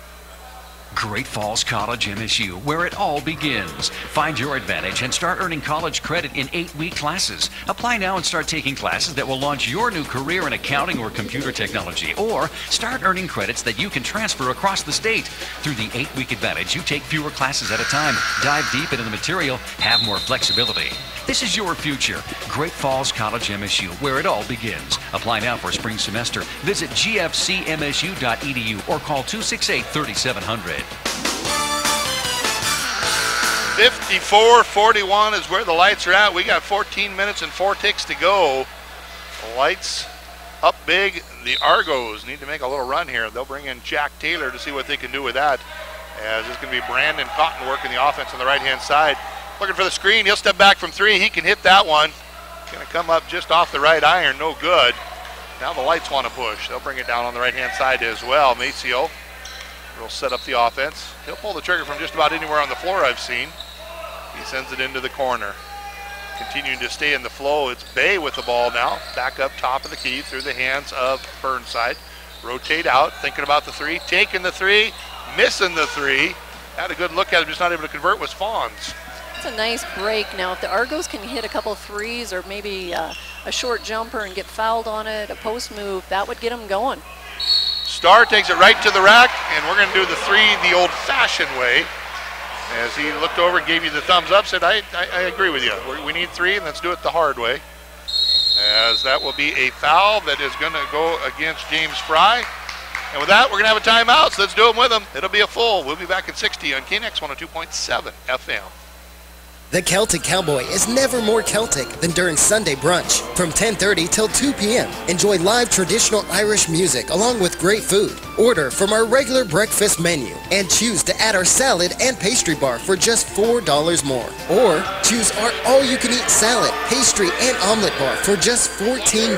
Great Falls College MSU, where it all begins. Find your advantage and start earning college credit in 8-week classes. Apply now and start taking classes that will launch your new career in accounting or computer technology, or start earning credits that you can transfer across the state. Through the 8-week advantage, you take fewer classes at a time, dive deep into the material, have more flexibility. This is your future. Great Falls College MSU, where it all begins. Apply now for spring semester. Visit gfcmsu.edu or call 268-3700. 54-41 is where the Lights are at. We got 14 minutes and 4 ticks to go. The Lights up big. The Argos need to make a little run here. They'll bring in Jack Taylor to see what they can do with that. As it's going to be Brandon Cotton working the offense on the right-hand side. Looking for the screen. He'll step back from 3. He can hit that one. Going to come up just off the right iron. No good. Now the Lights want to push. They'll bring it down on the right-hand side as well. Maceo will set up the offense. He'll pull the trigger from just about anywhere on the floor I've seen. He sends it into the corner. Continuing to stay in the flow. It's Bay with the ball now. Back up top of the key through the hands of Burnside. Rotate out. Thinking about the 3. Taking the 3. Missing the 3. Had a good look at it. Just not able to convert was Fawns. It's a nice break. Now, if the Argos can hit a couple threes or maybe a short jumper and get fouled on it, a post move, that would get them going. Starr takes it right to the rack, and we're going to do the 3 the old-fashioned way. As he looked over, gave you the thumbs up, said, I agree with you. We need 3, and let's do it the hard way. As that will be a foul that is going to go against James Fry. And with that, we're going to have a timeout, so let's do it with him. It'll be a full. We'll be back at 60 on KNX 102.7 FM. The Celtic Cowboy is never more Celtic than during Sunday brunch. From 10:30 till 2 p.m., enjoy live traditional Irish music along with great food. Order from our regular breakfast menu and choose to add our salad and pastry bar for just $4 more. Or choose our all-you-can-eat salad, pastry, and omelet bar for just $14.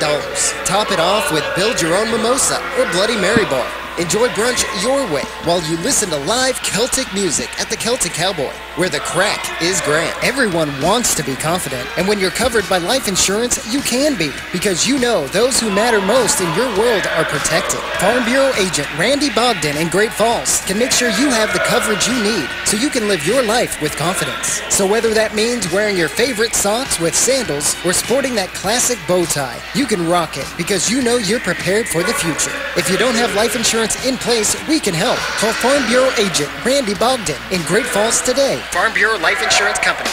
Top it off with Build Your Own Mimosa or Bloody Mary bar. Enjoy brunch your way while you listen to live Celtic music at the Celtic Cowboy, where the crack is grand. Everyone wants to be confident, and when you're covered by life insurance, you can be, because you know those who matter most in your world are protected. Farm Bureau agent Randy Bogdan in Great Falls can make sure you have the coverage you need so you can live your life with confidence. So whether that means wearing your favorite socks with sandals or sporting that classic bow tie, you can rock it because you know you're prepared for the future. If you don't have life insurance in place, we can help. Call Farm Bureau agent Randy Bogdan in Great Falls today. Farm Bureau Life Insurance Company.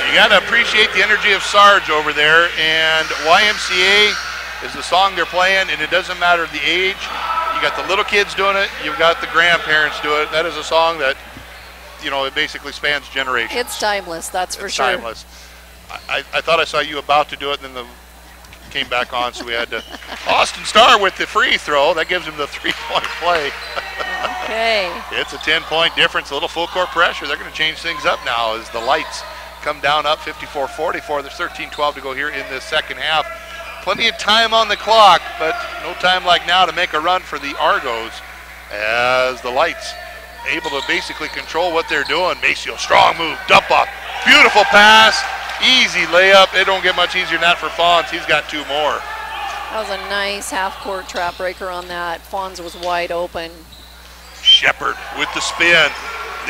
You got to appreciate the energy of Sarge over there, and YMCA is the song they're playing, and it doesn't matter the age. You got the little kids doing it, you've got the grandparents doing it. That is a song that, you know, it basically spans generations. It's timeless, that's for sure. Timeless. I thought I saw you about to do it, and then the came back on, so we had to. Austin Starr with the free throw. That gives him the 3-point play. Okay. It's a 10-point difference, a little full court pressure. They're going to change things up now as the Lights come down up 54-44. There's 13-12 to go here in the second half. Plenty of time on the clock, but no time like now to make a run for the Argos as the Lights able to basically control what they're doing. Maceo, strong move, dump off, beautiful pass. Easy layup. It don't get much easier than that for Fawns. He's got 2 more. That was a nice half-court trap breaker on that. Fawns was wide open. Shepard with the spin.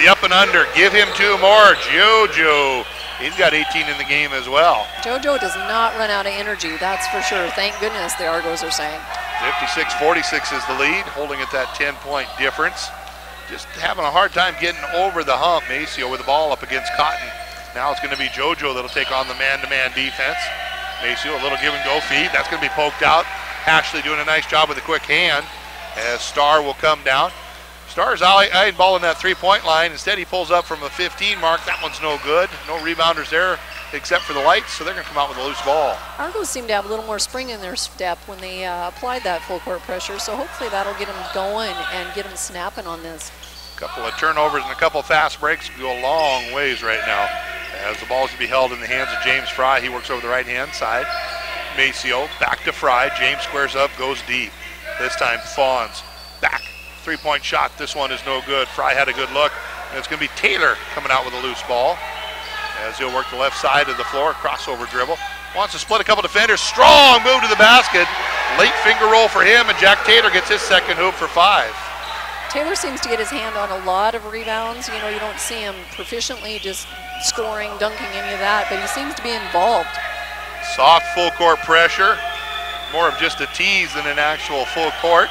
The up and under. Give him 2 more. Jojo He's got 18 in the game as well. JoJo does not run out of energy, that's for sure. Thank goodness, the Argos are saying. 56-46 is the lead, holding at that 10-point difference. Just having a hard time getting over the hump. Maceo with the ball up against Cotton. Now it's going to be JoJo that'll take on the man-to-man defense. Maceo, a little give-and-go feed. That's going to be poked out. Ashley doing a nice job with a quick hand as Starr will come down. Starr's eyeing ball in that three-point line. Instead, he pulls up from the 15 mark. That one's no good. No rebounders there except for the Lights, so they're going to come out with a loose ball. Argos seem to have a little more spring in their step when they applied that full court pressure, so hopefully that'll get them going and get them snapping on this. A couple of turnovers and a couple of fast breaks go a long ways right now. As the ball is to be held in the hands of James Fry. He works over the right-hand side. Maceo back to Fry. James squares up, goes deep. This time Fawns back. Three-point shot. This one is no good. Fry had a good look. And it's going to be Taylor coming out with a loose ball. As he'll work the left side of the floor. Crossover dribble. Wants to split a couple defenders. Strong move to the basket. Late finger roll for him, and Jack Taylor gets his second hoop for 5. Taylor seems to get his hand on a lot of rebounds. You know, you don't see him proficiently just scoring, dunking, any of that, but he seems to be involved. Soft full court pressure. More of just a tease than an actual full court.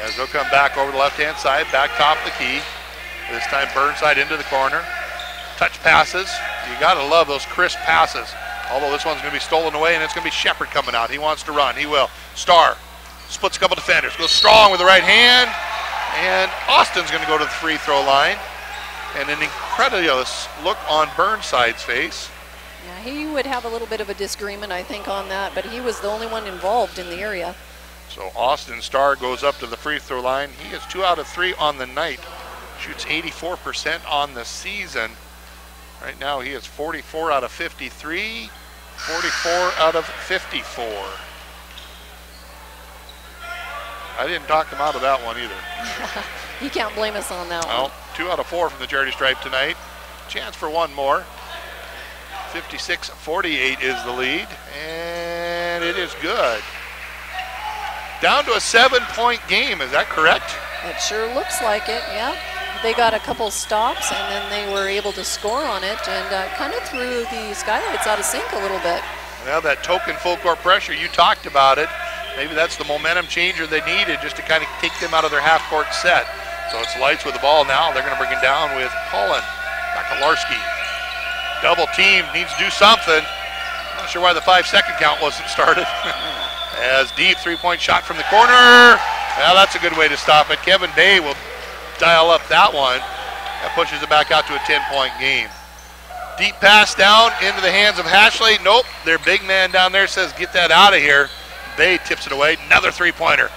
As they'll come back over the left-hand side, back top of the key. This time Burnside into the corner. Touch passes. You gotta love those crisp passes. Although this one's gonna be stolen away, and it's gonna be Shepard coming out. He wants to run, he will. Starr splits a couple defenders, goes strong with the right hand, and Austin's gonna go to the free throw line. And an incredulous look on Burnside's face. Yeah, he would have a little bit of a disagreement, I think, on that, but he was the only one involved in the area. So Austin Starr goes up to the free throw line. He is 2 out of 3 on the night. Shoots 84% on the season. Right now he is 44 out of 53, 44 out of 54. I didn't talk him out of that one either. You can't blame us on that well, one. 2 out of 4 from the charity stripe tonight. Chance for one more. 56-48 is the lead, and it is good. Down to a 7-point game, is that correct? It sure looks like it, yeah. They got a couple stops, and then they were able to score on it, and kind of threw the Skylights out of sync a little bit. Well, that token full court pressure, you talked about it. Maybe that's the momentum changer they needed just to kind of take them out of their half-court set. So it's Lights with the ball now. They're going to bring it down with Holland. Bakalarski. Double team, needs to do something. Not sure why the 5-second count wasn't started. As deep three-point shot from the corner. Well, that's a good way to stop it. Kevin Day will dial up that one. That pushes it back out to a 10-point game. Deep pass down into the hands of Hashley. Nope, their big man down there says, get that out of here. Bay tips it away. Another three-pointer.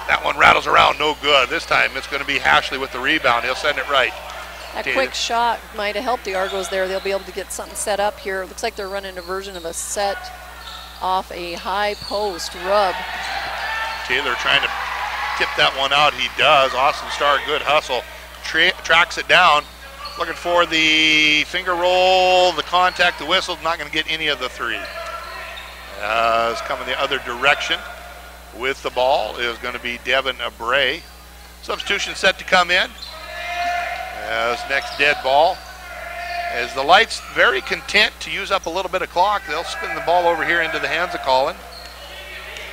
That one rattles around, no good. This time it's going to be Hashley with the rebound. He'll send it right. That quick shot might have helped the Argos there. They'll be able to get something set up here. It looks like they're running a version of a set off a high post rub. Taylor trying to tip that one out. He does. Austin Starr, good hustle. Tracks it down. Looking for the finger roll, the contact, the whistle. Not going to get any of the three. Is coming the other direction with the ball is going to be Devin Bray. Substitution set to come in. As next dead ball. As the Lights very content to use up a little bit of clock, they'll spin the ball over here into the hands of Colin.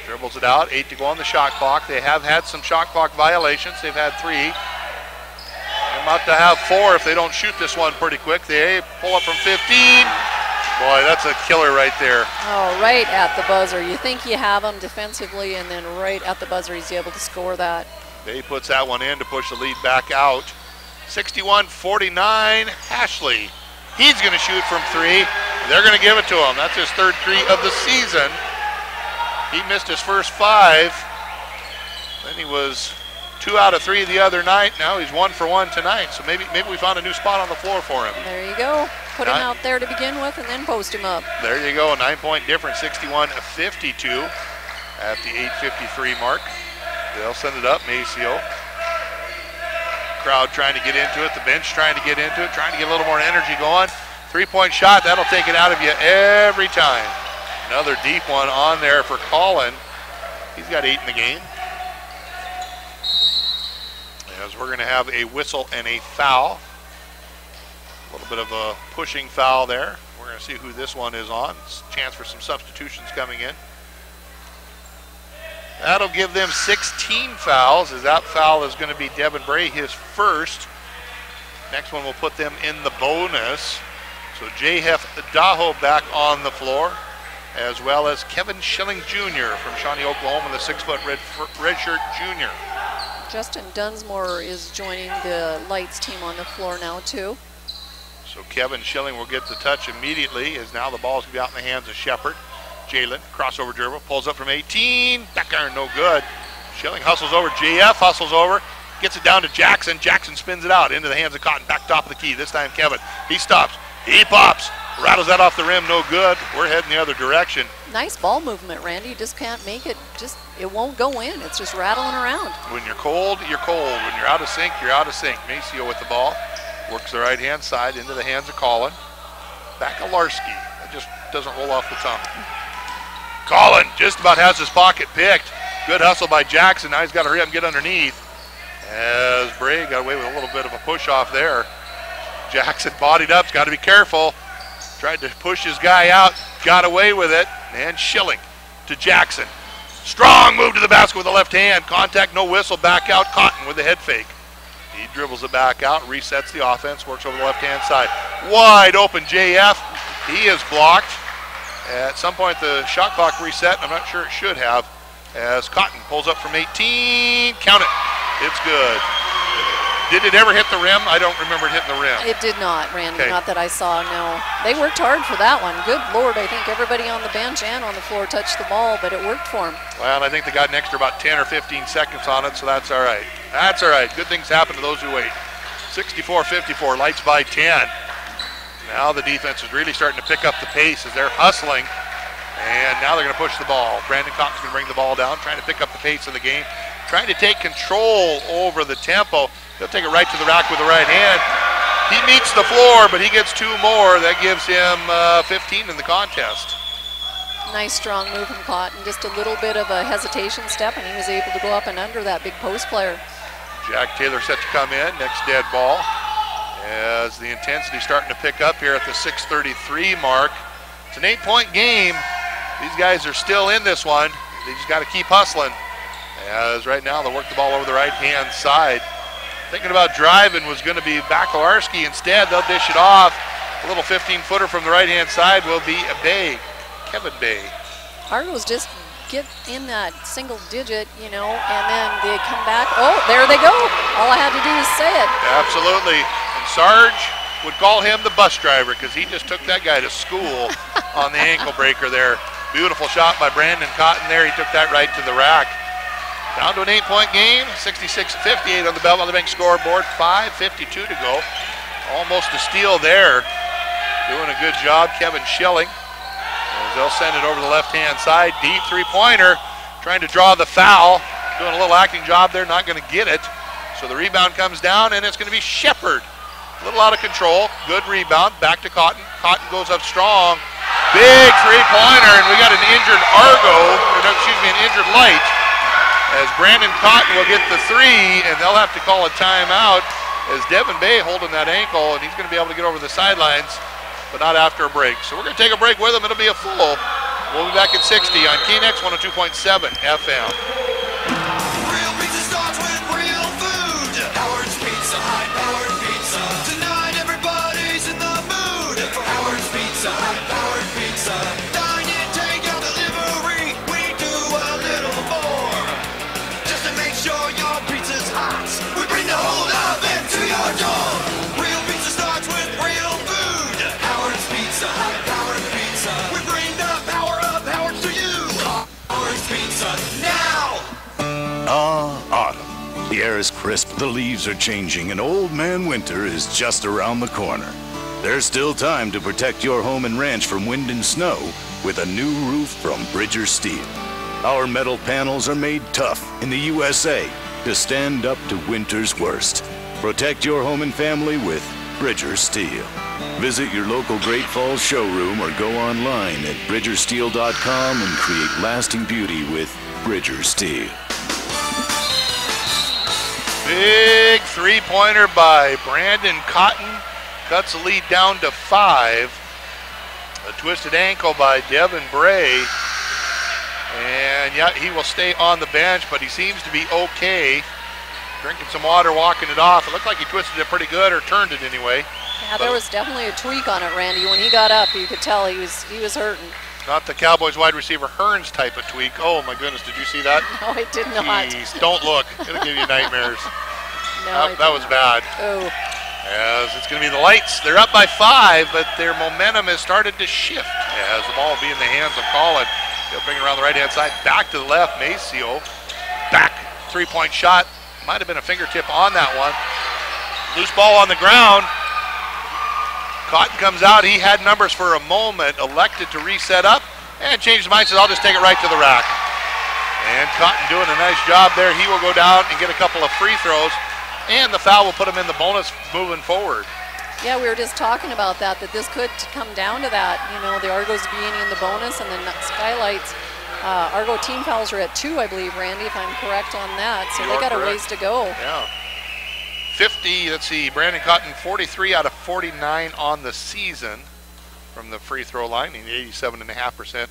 Dribbles it out, 8 to go on the shot clock. They have had some shot clock violations. They've had 3. They're about to have 4 if they don't shoot this one pretty quick. They pull up from 15. Boy, that's a killer right there. Oh, right at the buzzer. You think you have him defensively, and then right at the buzzer he's able to score that. Bay puts that one in to push the lead back out. 61-49, Hashley. He's going to shoot from 3. They're going to give it to him. That's his 3rd 3 of the season. He missed his first 5. Then he was 2 out of 3 the other night. Now he's 1 for 1 tonight. So maybe we found a new spot on the floor for him. There you go. Put him out there to begin with and then post him up. There you go. A 9-point difference, 61-52 at the 8:53 mark. They'll send it up, Maceo. Crowd trying to get into it. The bench trying to get into it, trying to get a little more energy going. 3-point shot, that'll take it out of you every time. Another deep one on there for Colin. He's got 8 in the game. As we're going to have a whistle and a foul. A little bit of a pushing foul there. We're going to see who this one is on. It's a chance for some substitutions coming in. That'll give them 16 fouls, as that foul is going to be Devin Bray, his first. Next one will put them in the bonus. So J.F. Daho back on the floor, as well as Kevin Schilling Jr. from Shawnee, Oklahoma, the 6-foot redshirt junior. Justin Dunsmore is joining the Lights team on the floor now too. So Kevin Schilling will get the touch immediately, as now the ball's going to be out in the hands of Shepard. Jalen, crossover dribble, pulls up from 18, back iron, no good. Schilling hustles over, JF hustles over, gets it down to Jackson. Jackson spins it out into the hands of Cotton, back top of the key. This time Kevin, he stops, he pops, rattles that off the rim, no good. We're heading the other direction. Nice ball movement, Randy. You just can't make it, it won't go in. It's just rattling around. When you're cold, you're cold. When you're out of sync, you're out of sync. Maceo with the ball, works the right-hand side into the hands of Colin. Bakalarski, that just doesn't roll off the tongue. Colin just about has his pocket picked. Good hustle by Jackson. Now he's got to hurry up and get underneath. As Bray got away with a little bit of a push off there. Jackson bodied up, he's got to be careful. Tried to push his guy out, got away with it. And Schilling to Jackson. Strong move to the basket with the left hand. Contact, no whistle, back out. Cotton with the head fake. He dribbles it back out, resets the offense, works over the left-hand side. Wide open JF. He is blocked. At some point, the shot clock reset. I'm not sure it should have. As Cotton pulls up from 18. Count it. It's good. Did it ever hit the rim? I don't remember it hitting the rim. It did not, Randy. Okay. Not that I saw, no. They worked hard for that one. Good Lord, I think everybody on the bench and on the floor touched the ball, but it worked for them. Well, I think they got an extra about 10 or 15 seconds on it, so that's all right. That's all right. Good things happen to those who wait. 64-54, Lights by 10. Now the defense is really starting to pick up the pace as they're hustling. And now they're going to push the ball. Brandon Cotton's going to bring the ball down, trying to pick up the pace of the game, trying to take control over the tempo. He'll take it right to the rack with the right hand. He meets the floor, but he gets 2 more. That gives him 15 in the contest. Nice strong move from Cotton. Just a little bit of a hesitation step, and he was able to go up and under that big post player. Jack Taylor set to come in. Next dead ball. As the intensity starting to pick up here at the 6:33 mark. It's an 8-point game. These guys are still in this one. They just got to keep hustling. As right now they'll work the ball over the right-hand side. Thinking about driving was going to be Bakalarski. Instead, they'll dish it off. A little 15-footer from the right-hand side will be Bay, Kevin Bay. Argos just get in that single digit, and then they come back. Oh, there they go. All I had to do is say it. Absolutely. And Sarge would call him the bus driver because he just took that guy to school on the ankle breaker there. Beautiful shot by Brandon Cotton there. He took that right to the rack. Down to an 8-point game, 66-58 on the Belmont Bank scoreboard, 5:52 to go. Almost a steal there. Doing a good job, Kevin Schilling. As they'll send it over the left-hand side. Deep three-pointer, trying to draw the foul. Doing a little acting job there, not going to get it. So the rebound comes down, and it's going to be Shepard. A little out of control. Good rebound, back to Cotton. Cotton goes up strong. Big three-pointer, and we got an injured an injured Light. As Brandon Cotton will get the 3, and they'll have to call a timeout as Devin Bay holding that ankle, and he's going to be able to get over the sidelines, but not after a break. So we're going to take a break with him. It'll be a full. We'll be back at 60 on KNX 102.7 FM. Real pizza starts with real food. Howard's Pizza, high-powered pizza. Tonight everybody's in the mood for Howard's Pizza, high-powered pizza. Dine in, take out delivery. We do a little more just to make sure your pizza's hot. We bring the whole oven to your door. Real pizza starts with real food. Howard's Pizza, high-powered pizza. We bring the power of Howard to you. Howard's Pizza now. Autumn. The air is crisp, the leaves are changing, and Old Man Winter is just around the corner. There's still time to protect your home and ranch from wind and snow with a new roof from Bridger Steel. Our metal panels are made tough in the USA to stand up to winter's worst. Protect your home and family with Bridger Steel. Visit your local Great Falls showroom or go online at bridgersteel.com and create lasting beauty with Bridger Steel. Big three-pointer by Brandon Cotton. Cuts the lead down to 5. A twisted ankle by Devin Bray. And yeah, he will stay on the bench, but he seems to be okay. Drinking some water, walking it off. It looked like he twisted it pretty good, or turned it anyway. Yeah, there was definitely a tweak on it, Randy. When he got up, you could tell he was hurting. Not the Cowboys wide receiver Hearns type of tweak. Oh my goodness, did you see that? No, I did not. Jeez, don't look. It'll give you nightmares. No, that was bad. Oh. As it's going to be the Lights. They're up by 5, but their momentum has started to shift as the ball will be in the hands of Colin. He'll bring it around the right-hand side, back to the left. Maceo, back, three-point shot. Might have been a fingertip on that one. Loose ball on the ground. Cotton comes out. He had numbers for a moment, elected to reset up, and changed his mind, says, I'll just take it right to the rack. And Cotton doing a nice job there. He will go down and get a couple of free throws, and the foul will put him in the bonus moving forward. Yeah, we were just talking about that this could come down to that. You know, the Argos being in the bonus, and the Skylights, Argo team fouls are at 2, I believe, Randy, if I'm correct on that. So they got a ways to go. Yeah. 50, let's see, Brandon Cotton, 43 out of 49 on the season from the free throw line. He's 87.5%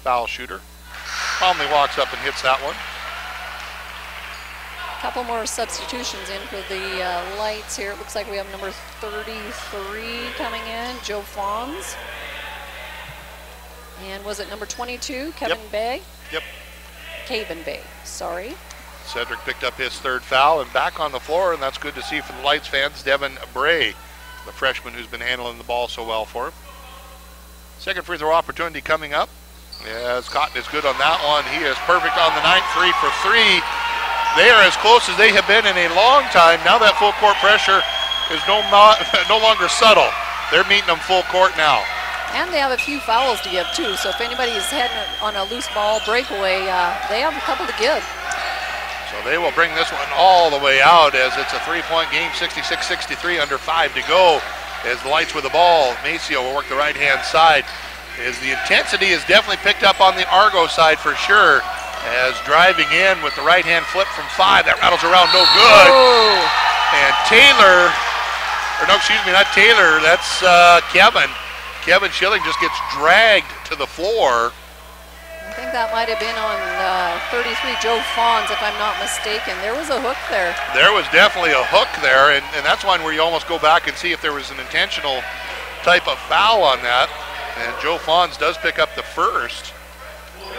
foul shooter. Calmly walks up and hits that one. Couple more substitutions in for the Lights here. It looks like we have number 33 coming in, Joe Fawns. And was it number 22, Kevin Bay? Yep. Kevin Bay, sorry. Cedric picked up his 3rd foul and back on the floor, and that's good to see for the Lights fans. Devin Bray, the freshman who's been handling the ball so well for him. Second free throw opportunity coming up. As Cotton is good on that one. He is perfect on the night, 3 for 3. They are as close as they have been in a long time. Now that full court pressure is no longer subtle. They're meeting them full court now. And they have a few fouls to give too. So if anybody's heading on a loose ball breakaway, they have a couple to give. So they will bring this one all the way out as it's a 3-point game, 66-63, under 5 to go. As the Lights with the ball, Maceo will work the right-hand side. As the intensity is definitely picked up on the Argo side for sure. As driving in with the right-hand flip from 5, that rattles around, no good. Oh. And Taylor, or no, excuse me, not Taylor, that's Kevin. Kevin Schilling just gets dragged to the floor. I think that might have been on 33, Joe Fawns, if I'm not mistaken. There was a hook there. There was definitely a hook there, and that's one where you almost go back and see if there was an intentional type of foul on that. And Joe Fawns does pick up the first.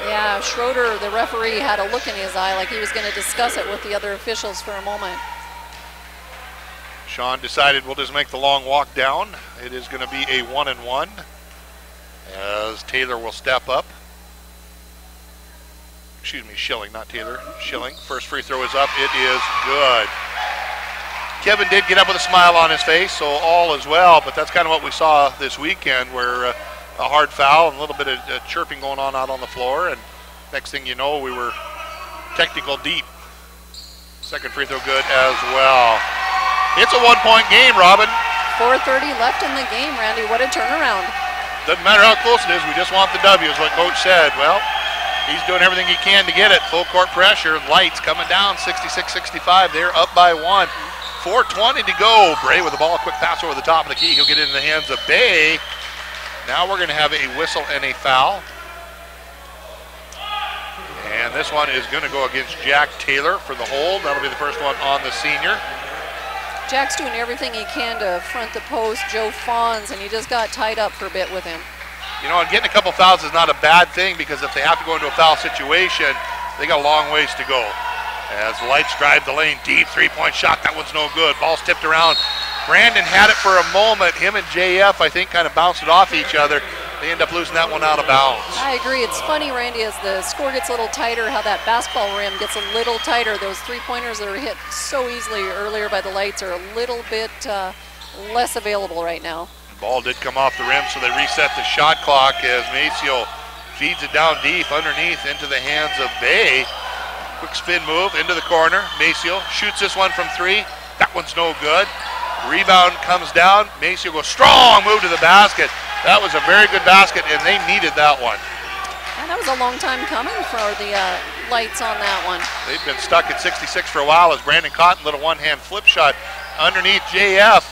Yeah, Schroeder, the referee, had a look in his eye like he was going to discuss it with the other officials for a moment. Sean decided we'll just make the long walk down. It is going to be a 1-and-1 as Taylor will step up. Excuse me, Schilling, not Taylor. Schilling. First free throw is up. It is good. Kevin did get up with a smile on his face, so all is well, but that's kind of what we saw this weekend where a hard foul and a little bit of chirping going on out on the floor, and next thing you know, we were technical deep. Second free throw good as well. It's a 1-point game, Robin. 4:30 left in the game, Randy. What a turnaround. Doesn't matter how close it is, we just want the W, is what Coach said. Well, he's doing everything he can to get it. Full court pressure. Lights coming down, 66-65. They're up by 1. 4:20 to go. Bray with the ball, quick pass over the top of the key. He'll get it in the hands of Bay. Now we're going to have a whistle and a foul. And this one is going to go against Jack Taylor for the hold. That'll be the first one on the senior. Jack's doing everything he can to front the post, Joe Fawns, and he just got tied up for a bit with him. You know, and getting a couple fouls is not a bad thing because if they have to go into a foul situation, they got a long ways to go. As the Lights drive the lane, deep three-point shot. That one's no good. Ball's tipped around. Brandon had it for a moment. Him and JF, I think, kind of bounced it off each other. They end up losing that one out of bounds. I agree. It's funny, Randy, as the score gets a little tighter, how that basketball rim gets a little tighter. Those three-pointers that are hit so easily earlier by the Lights are a little bit less available right now. Ball did come off the rim, so they reset the shot clock as Maceo feeds it down deep underneath into the hands of Bay. Quick spin move into the corner. Maceo shoots this one from 3. That one's no good. Rebound comes down. Maceo goes strong move to the basket. That was a very good basket, and they needed that one. And that was a long time coming for the Lights on that one. They've been stuck at 66 for a while as Brandon Cotton, little one-hand flip shot underneath JF.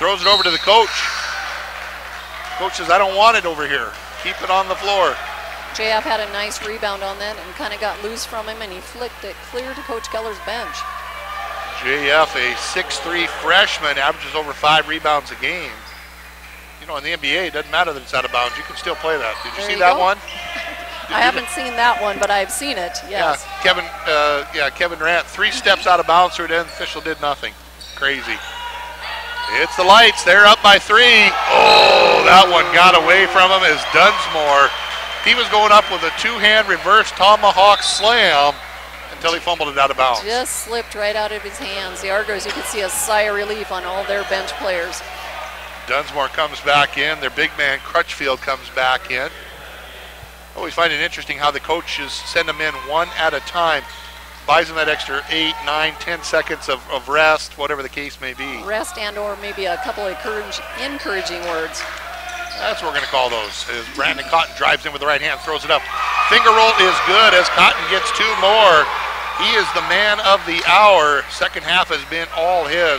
Throws it over to the coach. Coach says, I don't want it over here. Keep it on the floor. JF had a nice rebound on that and kind of got loose from him, and he flicked it clear to Coach Keller's bench. JF, a 6'3" freshman, averages over 5 rebounds a game. You know, in the NBA, it doesn't matter that it's out of bounds. You can still play that. Did you see that one? I haven't seen that one, but I've seen it, yes. Yeah, Kevin Durant, 3 steps out of bounds through it, and the official did nothing. Crazy. It's the Lights. They're up by 3. Oh, that one got away from him as Dunsmore. He was going up with a 2-hand reverse tomahawk slam until he fumbled it out of bounds. Just slipped right out of his hands. The Argos, you could see a sigh of relief on all their bench players. Dunsmore comes back in. Their big man Crutchfield comes back in. I always find it interesting how the coaches send them in one at a time. Buys them that extra 8, 9, 10 seconds of rest, whatever the case may be. Rest and or maybe a couple of encouraging words. That's what we're going to call those. As Brandon Cotton drives in with the right hand, throws it up. Finger roll is good as Cotton gets 2 more. He is the man of the hour. Second half has been all his.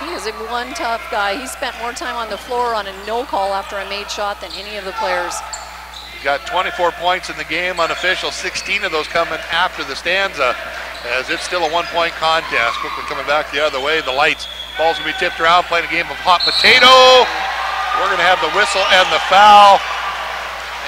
He is one tough guy. He spent more time on the floor on a no call after a made shot than any of the players. He got 24 points in the game unofficial, 16 of those coming after the stanza, as it's still a 1-point contest. Quickly coming back the other way. The Lights. Ball's going to be tipped around, playing a game of hot potato. We're going to have the whistle and the foul.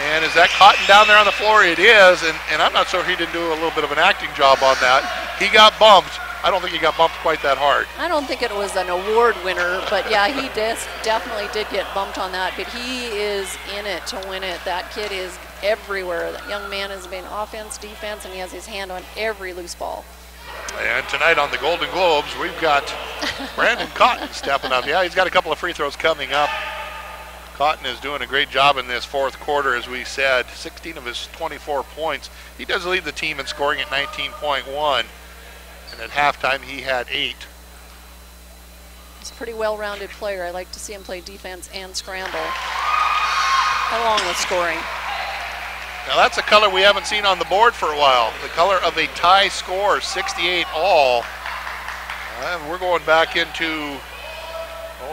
And is that Cotton down there on the floor? It is, and I'm not sure he didn't do a little bit of an acting job on that. He got bumped. I don't think he got bumped quite that hard. I don't think it was an award winner, but yeah, he definitely did get bumped on that, but he is in it to win it. That kid is everywhere. That young man has been offense, defense, and he has his hand on every loose ball. And tonight on the Golden Globes, we've got Brandon Cotton stepping up. Yeah, he's got a couple of free throws coming up. Cotton is doing a great job in this fourth quarter, as we said. 16 of his 24 points. He does lead the team in scoring at 19.1. And at halftime, he had 8. He's a pretty well-rounded player. I like to see him play defense and scramble, along with scoring. Now that's a color we haven't seen on the board for a while. The color of a tie score, 68 all. And we're going back into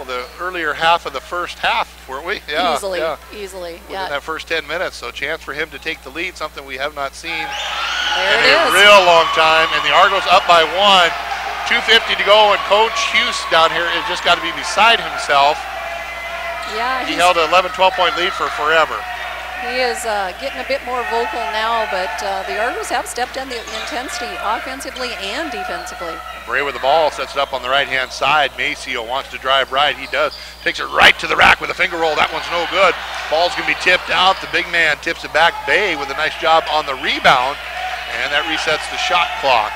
the earlier half of the first half, weren't we? Yeah, easily. Within that first 10 minutes. So a chance for him to take the lead, something we have not seen in a real long time. And the Argos up by 1. 2:50 to go, and Coach Hughes down here has just got to be beside himself. Yeah, he held an 11, 12-point lead for forever. He is getting a bit more vocal now, but the Argos have stepped in the intensity offensively and defensively. Bray with the ball, sets it up on the right-hand side. Maceo wants to drive right. He does. Takes it right to the rack with a finger roll. That one's no good. Ball's going to be tipped out. The big man tips it back. Bay with a nice job on the rebound, and that resets the shot clock.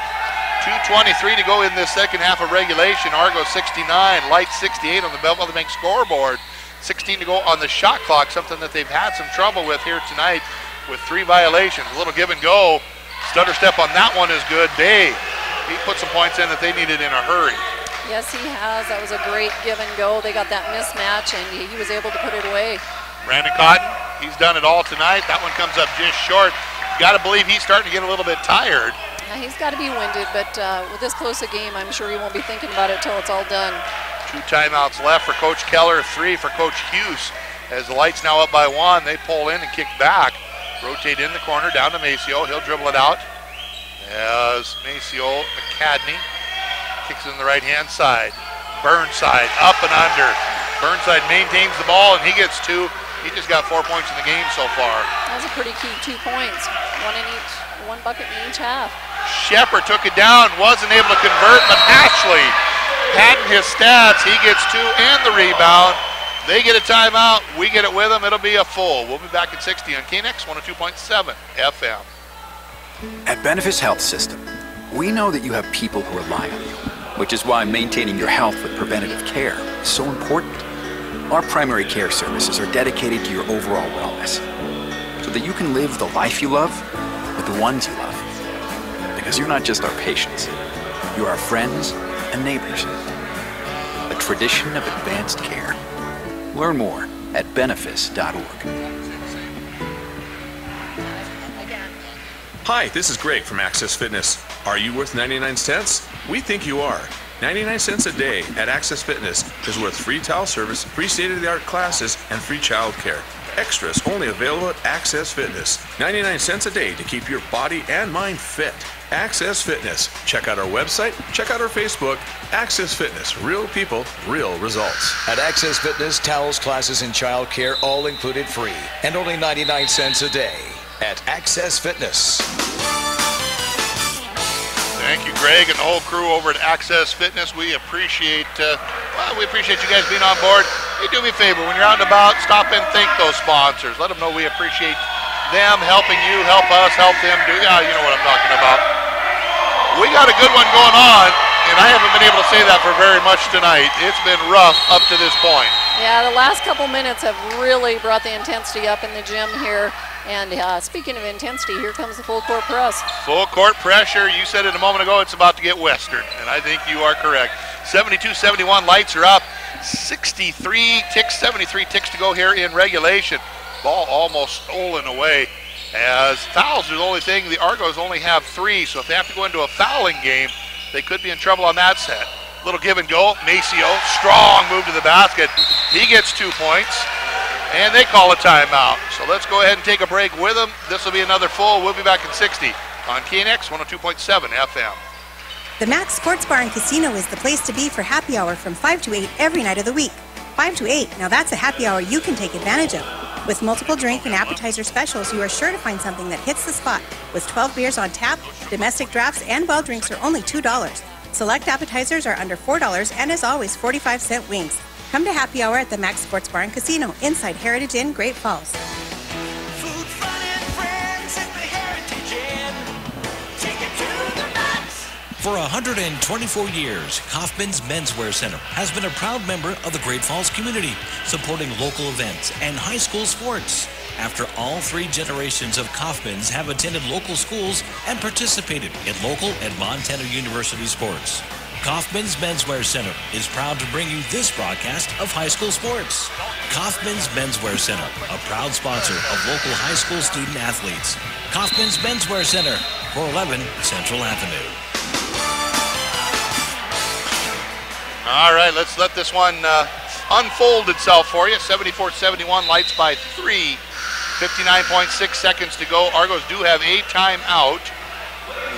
2:23 to go in this second half of regulation. Argos 69, Lights 68 on the Belleville Bank scoreboard. 16 to go on the shot clock, something that they've had some trouble with here tonight with 3 violations. A little give and go. Stutter step on that one is good. Bay, he put some points in that they needed in a hurry. Yes, he has. That was a great give and go. They got that mismatch, and he was able to put it away. Brandon Cotton, he's done it all tonight. That one comes up just short. Got to believe he's starting to get a little bit tired. Yeah, he's got to be winded, but with this close a game, I'm sure he won't be thinking about it till it's all done. 2 timeouts left for Coach Keller, 3 for Coach Hughes. As the Lights now up by 1, they pull in and kick back. Rotate in the corner, down to Maceo. He'll dribble it out. As Maceo, McCadney kicks it in the right-hand side. Burnside up and under. Burnside maintains the ball, and he gets 2. He just got 4 points in the game so far. That was a pretty key 2 points. One bucket in each half. Shepard took it down, wasn't able to convert, but Ashley padding his stats. He gets 2 and the rebound. They get a timeout. We get it with them. It'll be a full. We'll be back at 60 on KNX 102.7 FM. At Benefis Health System, we know that you have people who rely on you, which is why maintaining your health with preventative care is so important. Our primary care services are dedicated to your overall wellness, so that you can live the life you love with the ones you love. Because you're not just our patients, you're our friends and neighbors. A tradition of advanced care. Learn more at benefis.org. Hi, this is Greg from Access Fitness. Are you worth 99 cents? We think you are. 99 cents a day at Access Fitness is worth free towel service, free state-of-the-art classes, and free child care. Extras only available at Access Fitness. 99 cents a day to keep your body and mind fit. Access Fitness. Check out our website, check out our Facebook. Access Fitness. Real people, real results. At Access Fitness, towels, classes, and child care all included free. And only 99 cents a day at Access Fitness. Thank you, Greg, and the whole crew over at Access Fitness. We appreciate you guys being on board. Hey, do me a favor, when you're out and about, stop and thank those sponsors. Let them know we appreciate them helping you, help us, help them do. Yeah, you know what I'm talking about. We got a good one going on, and I haven't been able to say that for very much tonight. It's been rough up to this point. Yeah, the last couple minutes have really brought the intensity up in the gym here. And speaking of intensity, here comes the full court press. Full court pressure. You said it a moment ago, it's about to get Western, and I think you are correct. 72-71, lights are up. 73 ticks to go here in regulation. Ball almost stolen away. As fouls are the only thing, the Argos only have 3, so if they have to go into a fouling game, they could be in trouble on that set. Little give and go. Maceo, strong move to the basket. He gets 2 points. And they call a timeout. So let's go ahead and take a break with them. This will be another full. We'll be back in 60 on KNX 102.7 FM. The Max Sports Bar and Casino is the place to be for happy hour from 5 to 8 every night of the week. 5 to 8, now that's a happy hour you can take advantage of. With multiple drink and appetizer specials, you are sure to find something that hits the spot. With 12 beers on tap, domestic drafts and well drinks are only $2. Select appetizers are under $4, and as always, 45-cent wings. Come to happy hour at the Max Sports Bar and Casino inside Heritage Inn, Great Falls. Food, fun, and friends at the Heritage Inn. Take it to the max. For 124 years, Kaufman's Menswear Center has been a proud member of the Great Falls community, supporting local events and high school sports. After all 3 generations of Kaufman's have attended local schools and participated in local and Montana University sports, Kaufman's Menswear Center is proud to bring you this broadcast of high school sports. Kaufman's Menswear Center, a proud sponsor of local high school student athletes. Kaufman's Menswear Center, 411 Central Avenue. All right, let's let this one unfold itself for you. 74-71, lights by 3. 59.6 seconds to go. Argos do have a timeout.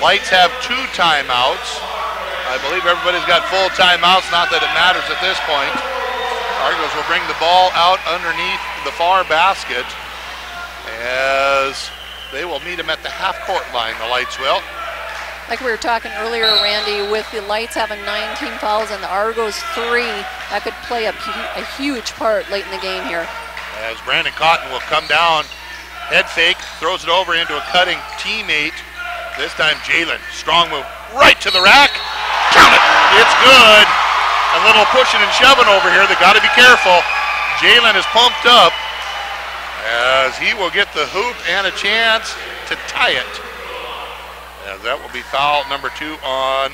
Lights have 2 timeouts. I believe everybody's got full timeouts, not that it matters at this point. Argos will bring the ball out underneath the far basket as they will meet him at the half-court line, the Lights will. Like we were talking earlier, Randy, with the Lights having 19 fouls and the Argos 3, that could play a huge part late in the game here. As Brandon Cotton will come down, head fake, throws it over into a cutting teammate. This time Jalen, strong move, right to the rack. Count it, it's good. A little pushing and shoving over here, they gotta be careful. Jalen is pumped up as he will get the hoop and a chance to tie it. As that will be foul number 2 on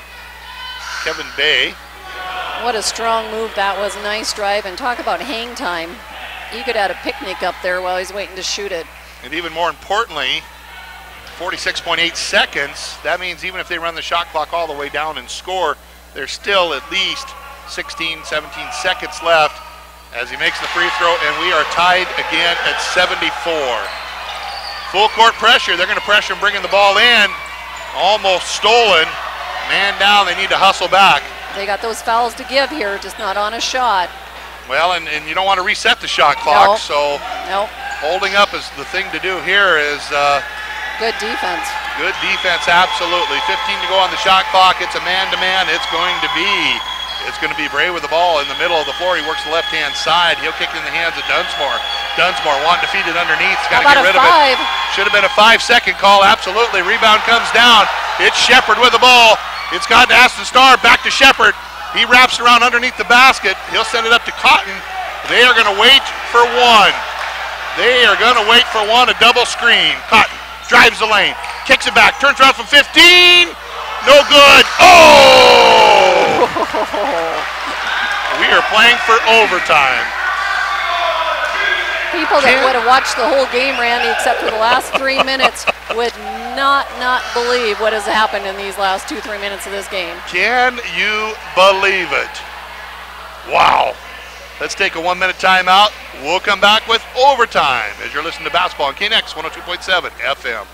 Kevin Bay. What a strong move that was, nice drive, and talk about hang time. He could have had a picnic up there while he's waiting to shoot it. And even more importantly, 46.8 seconds. That means even if they run the shot clock all the way down and score, there's still at least 16, 17 seconds left as he makes the free throw, and we are tied again at 74. Full court pressure. They're going to pressure him bringing the ball in. Almost stolen. Man down. They need to hustle back. They got those fouls to give here, just not on a shot. Well, and you don't want to reset the shot clock, so holding up is the thing to do here is good defense. Good defense, absolutely. 15 to go on the shot clock. It's a man-to-man. It's going to be Bray with the ball in the middle of the floor. He works the left-hand side. He'll kick it in the hands of Dunsmore. Dunsmore wanting to feed it underneath. Got to get rid of it. Should have been a 5-second call, absolutely. Rebound comes down. It's Shepard with the ball. It's got to Aston Starr, back to Shepard. He wraps around underneath the basket. He'll send it up to Cotton. They are going to wait for one. They are going to wait for one, a double screen. Cotton drives the lane, kicks it back, turns around from 15. No good. Oh! We are playing for overtime. People that would have watched the whole game, Randy, except for the last 3 minutes, would not believe what has happened in these last 2-3 minutes of this game. Can you believe it? Wow. Let's take a 1-minute timeout. We'll come back with overtime as you're listening to basketball on KNX 102.7 FM.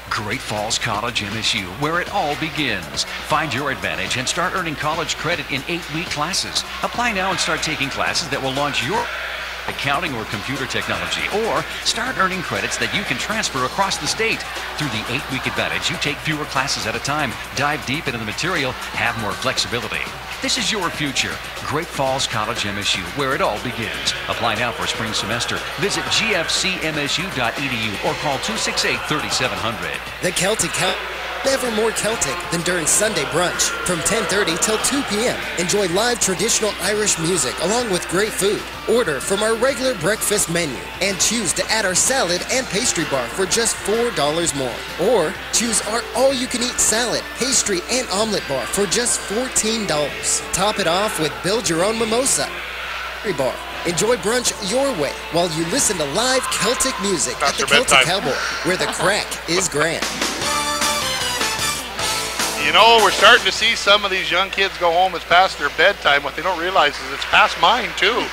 Great Falls College MSU, where it all begins. Find your advantage and start earning college credit in 8-week classes. Apply now and start taking classes that will launch your accounting or computer technology, or start earning credits that you can transfer across the state. Through the 8-week advantage, you take fewer classes at a time, dive deep into the material, have more flexibility. This is your future. Great Falls College MSU, where it all begins. Apply now for spring semester. Visit gfcmsu.edu or call 268-3700. The Celtic never more Celtic than during Sunday brunch. From 10:30 till 2 p.m. Enjoy live traditional Irish music along with great food. Order from our regular breakfast menu and choose to add our salad and pastry bar for just $4 more. Or choose our all-you-can-eat salad, pastry, and omelet bar for just $14. Top it off with build your own mimosa bar. Enjoy brunch your way while you listen to live Celtic music at the Celtic Cowboy, where the crack is grand. You know, we're starting to see some of these young kids go home. It's past their bedtime. What they don't realize is it's past mine, too.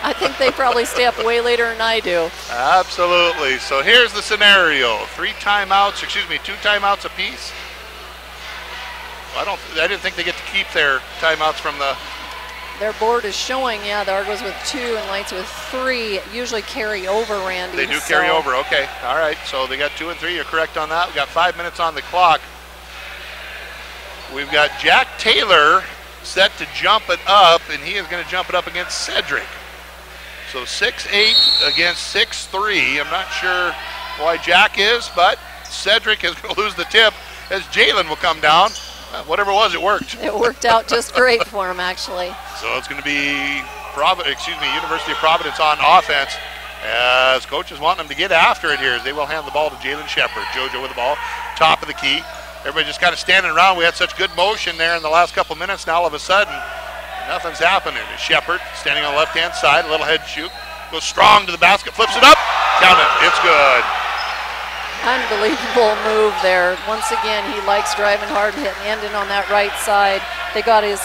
I think they probably stay up way later than I do. Absolutely. So here's the scenario. 2 timeouts apiece. Well, I didn't think they get to keep their timeouts from the... Their board is showing, the Argos with 2 and Lights with 3 usually carry over, Randy. They do carry over, okay. All right, so they got 2 and 3. You're correct on that. We got 5 minutes on the clock. We've got Jack Taylor set to jump it up, and he is going to jump it up against Cedric. So 6'8" against 6'3". I'm not sure why Jack is, but Cedric is going to lose the tip as Jalen will come down. Whatever it was, it worked. It worked out just great for him, actually. So it's going to be University of Providence on offense, as coaches want them to get after it here as they will hand the ball to Jalen Shepard. JoJo with the ball, top of the key. Everybody just kind of standing around. We had such good motion there in the last couple minutes. Now all of a sudden, nothing's happening. Shepard standing on the left-hand side, a little head shoot. Goes strong to the basket, flips it up. Count it. It's good. Unbelievable move there. Once again, he likes driving hard and ending on that right side. They got his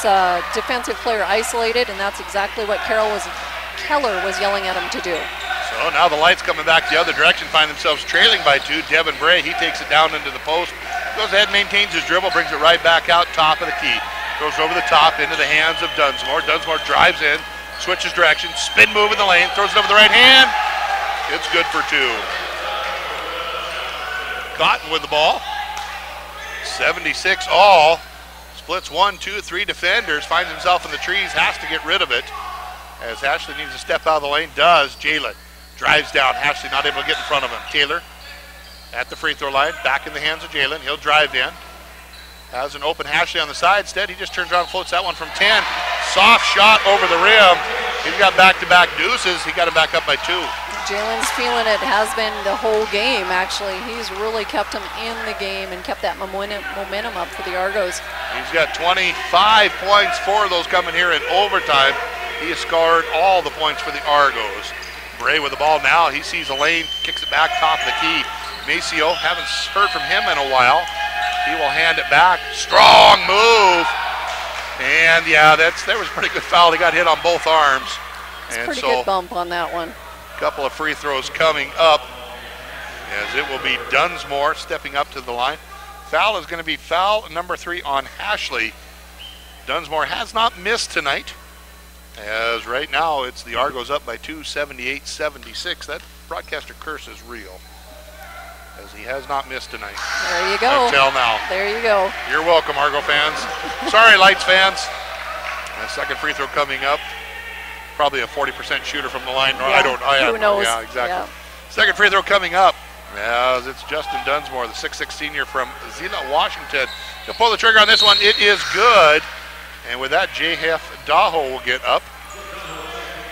defensive player isolated, and that's exactly what Keller was yelling at him to do. So now the Lights coming back the other direction, find themselves trailing by 2. Devin Bray, he takes it down into the post. Goes ahead, maintains his dribble, brings it right back out, top of the key. Goes over the top into the hands of Dunsmore. Dunsmore drives in, switches direction, spin move in the lane, throws it over the right hand. It's good for 2. Cotton with the ball. 76 all. Splits 1, 2, 3 defenders. Finds himself in the trees. Has to get rid of it. As Ashley needs to step out of the lane. Does. Jalen drives down. Ashley not able to get in front of him. Taylor at the free throw line. Back in the hands of Jalen. He'll drive in. Has an open Ashley on the side. Instead, he just turns around and floats that one from 10. Soft shot over the rim. He's got back-to-back deuces. He got him back up by 2. Jalen's feeling it, has been the whole game, actually. He's really kept him in the game and kept that momentum up for the Argos. He's got 25 points, 4 of those coming here in overtime. He has scored all the points for the Argos. Bray with the ball now. He sees a lane, kicks it back, top of the key. Maceo, haven't heard from him in a while. He will hand it back. Strong move. And yeah, that was a pretty good foul. He got hit on both arms. It's a pretty good bump on that one. Couple of free throws coming up as it will be Dunsmore stepping up to the line. Foul is going to be foul number 3 on Ashley. Dunsmore has not missed tonight, as right now it's the Argos up by 2, 78-76. That broadcaster curse is real, as he has not missed tonight. There you go. Until now. There you go. You're welcome, Argo fans. Sorry, Lights fans. And second free throw coming up. Probably a 40% shooter from the line. Yeah. Who knows? Yeah, exactly. Yeah. Second free throw coming up as it's Justin Dunsmore, the 6'6" senior from Zila, Washington. He'll pull the trigger on this one. It is good. And with that, J.F. Daho will get up.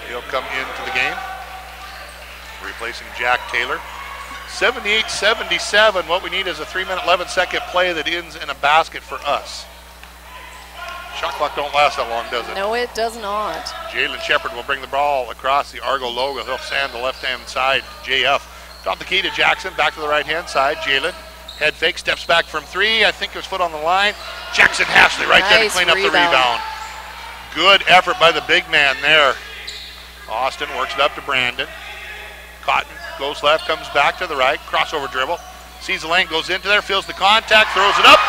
He'll come into the game, replacing Jack Taylor. 78-77. What we need is a 3-minute, 11-second play that ends in a basket for us. Shot clock don't last that long, does it? No, it does not. Jalen Shepard will bring the ball across the Argo logo. He'll stand the left-hand side. JF. Drop the key to Jackson. Back to the right-hand side. Jalen. Head fake. Steps back from 3. I think it was foot on the line. Jackson Hashley right there to clean up the rebound. Good effort by the big man there. Austin works it up to Brandon. Cotton goes left, comes back to the right, crossover dribble. Sees the lane, goes into there, feels the contact, throws it up,